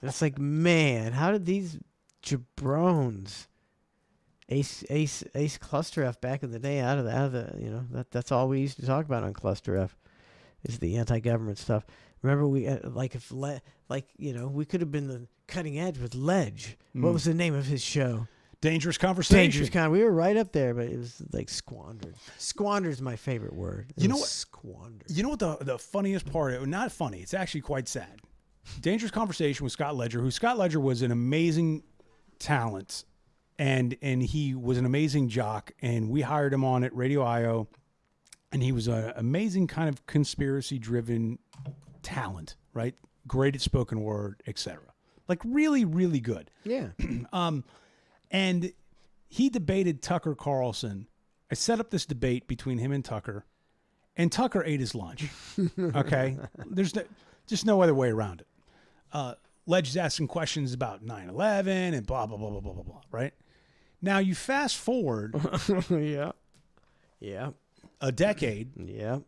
It's like, man, how did these jabrones, Ace Cluster F back in the day, out of the that's all we used to talk about on Cluster F, is the anti-government stuff. Remember, we we could have been the cutting edge with Ledge. What was the name of his show? Dangerous Conversation. We were right up there, but it was like squandered. Squandered is my favorite word. You know what? Squandered. You know what the funniest part? Not funny. It's actually quite sad. Dangerous Conversation with Scott Ledger, Scott Ledger was an amazing talent, and he was an amazing jock, and we hired him on at Radio IO, and he was an amazing kind of conspiracy-driven talent, right? Great at spoken word, etc. Like really, really good. Yeah. And he debated Tucker Carlson I set up this debate between him and Tucker ate his lunch. Okay? There's just no other way around it. Ledge is asking questions about 9/11 and blah, blah, blah, blah, blah, blah, blah, right? Now you fast forward Yeah. Yeah. a decade. Yeah.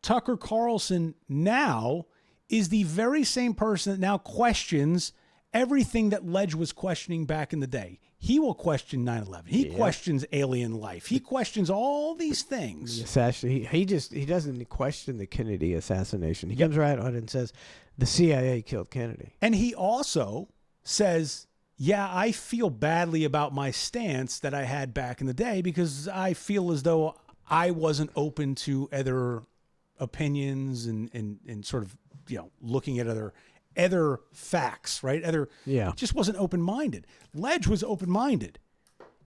Tucker Carlson now is the very same person that now questions everything that Ledge was questioning back in the day. He will question 9/11. He questions alien life. He questions all these things. He doesn't question the Kennedy assassination. He comes right on and says the CIA killed Kennedy. And he also says, yeah, I feel badly about my stance that I had back in the day because I feel as though I wasn't open to other opinions and sort of, looking at other facts, right? Just wasn't open-minded. Ledge was open-minded.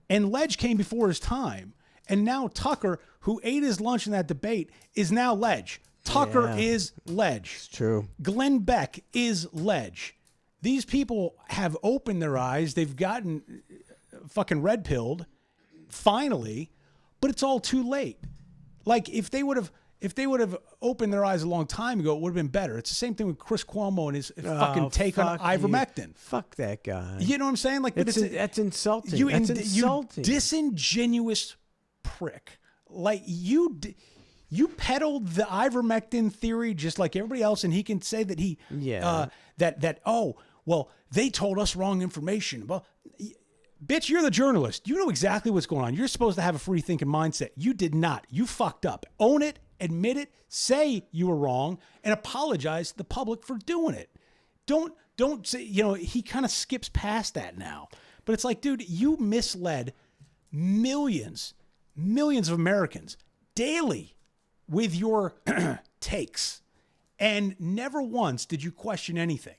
And Ledge came before his time. And now Tucker, who ate his lunch in that debate, is now Ledge. Tucker is Ledge. It's true. Glenn Beck is Ledge. These people have opened their eyes. They've gotten fucking red-pilled, finally, but it's all too late. Like, if they would have opened their eyes a long time ago, it would have been better. It's the same thing with Chris Cuomo and his fucking take on ivermectin. Fuck that guy. You know what I'm saying? Like, that's insulting. You That's insulting. disingenuous prick. Like, you peddled the ivermectin theory just like everybody else, and he can say that they told us wrong information. Well, bitch, you're the journalist. You know exactly what's going on. You're supposed to have a free thinking mindset. You did not. You fucked up. Own it, admit it, say you were wrong, and apologize to the public for doing it. Don't say, he kind of skips past that now. But it's like, dude, you misled millions of Americans daily with your takes. And never once did you question anything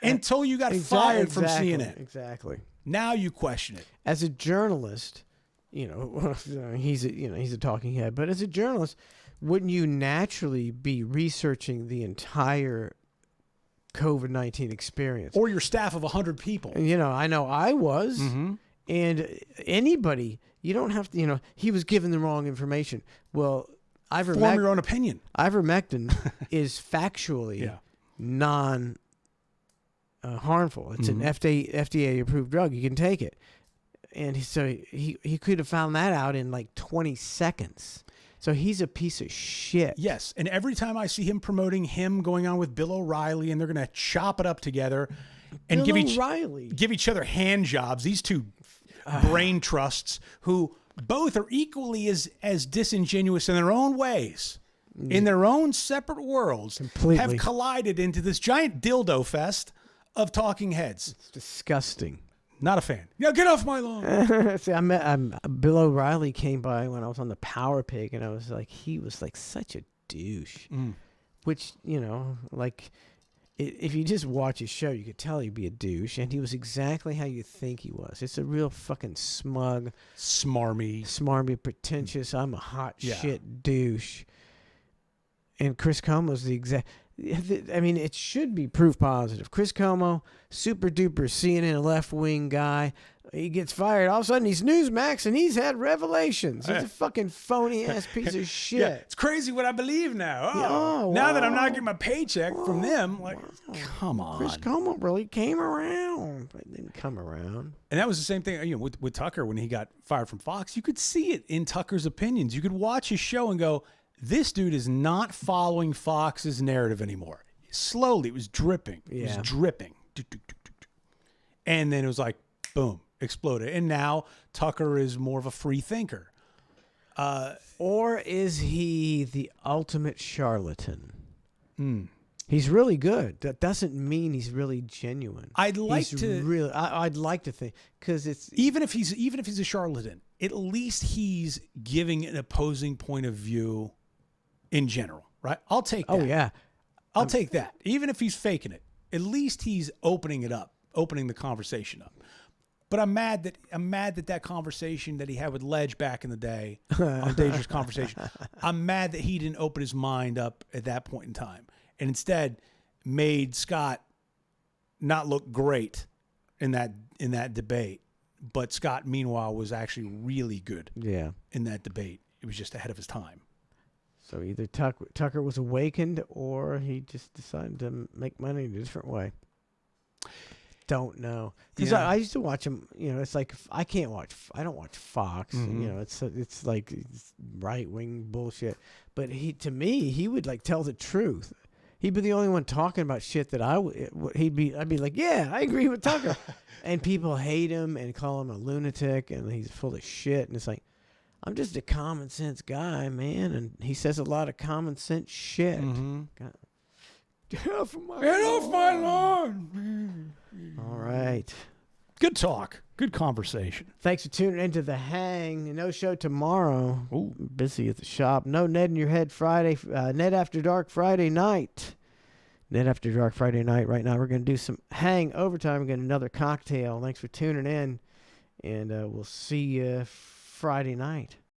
until you got fired from CNN. Exactly. Now you question it. As a journalist, he's a talking head, but as a journalist, wouldn't you naturally be researching the entire COVID-19 experience? Or your staff of 100 people. And, I know I was. Mm-hmm. And anybody, you don't have to, he was given the wrong information. Well, form your own opinion. Ivermectin is factually harmful. It's an FDA approved drug. You can take it. And he could have found that out in like 20 seconds. So he's a piece of shit. Yes. And every time I see him promoting him going on with Bill O'Reilly and they're going to chop it up together and give each other hand jobs, these two brain trusts who both are equally as disingenuous in their own ways, in their own separate worlds, have collided into this giant dildo fest of talking heads. It's disgusting. Not a fan. Get off my lawn. See, Bill O'Reilly came by when I was on the Power Pig, and I was like, he was like such a douche. Which, if you just watch his show, you could tell he'd be a douche, and he was exactly how you think he was. It's a real fucking smug, smarmy, pretentious, I'm a hot shit douche. And Chris Cuomo's the exact... it should be proof positive. Chris Cuomo, super duper CNN left-wing guy. He gets fired. All of a sudden, he's Newsmax, and he's had revelations. He's a fucking phony-ass piece of shit. Yeah, it's crazy what I believe now. Now that I'm not getting my paycheck from them, come on. Chris Cuomo really came around. But didn't come around. And that was the same thing with Tucker when he got fired from Fox. You could see it in Tucker's opinions. You could watch his show and go, this dude is not following Fox's narrative anymore. Slowly, it was dripping. It was dripping. And then it was like, boom, exploded. And now Tucker is more of a free thinker. Or is he the ultimate charlatan? He's really good. That doesn't mean he's really genuine. I'd like to think, because it's even if he's a charlatan, at least he's giving an opposing point of view. In general, right? I'll take that. Oh, yeah. I'll take that. Even if he's faking it, at least he's opening the conversation up. But I'm mad that conversation that he had with Ledge back in the day, on Dangerous Conversation, I'm mad that he didn't open his mind up at that point in time and instead made Scott not look great in that debate. But Scott, meanwhile, was actually really good in that debate. it was just ahead of his time. So either Tucker was awakened or he just decided to make money in a different way. Don't know. Because Yeah. I used to watch him, it's like I don't watch Fox. Mhm. It's like right-wing bullshit. But to me, he would like tell the truth. He'd be the only one talking about shit that I'd be like, yeah, I agree with Tucker. And people hate him and call him a lunatic and he's full of shit. And it's like, I'm just a common sense guy, man. And he says a lot of common sense shit. God. Get off my lawn. All right. Good talk. Good conversation. Thanks for tuning into The Hang. No show tomorrow. Ooh. Busy at the shop. No Ned in Your Head Friday. Ned After Dark Friday night. Ned After Dark Friday night. Right now we're going to do some Hang overtime. We're going to another cocktail. Thanks for tuning in. And we'll see you Friday night.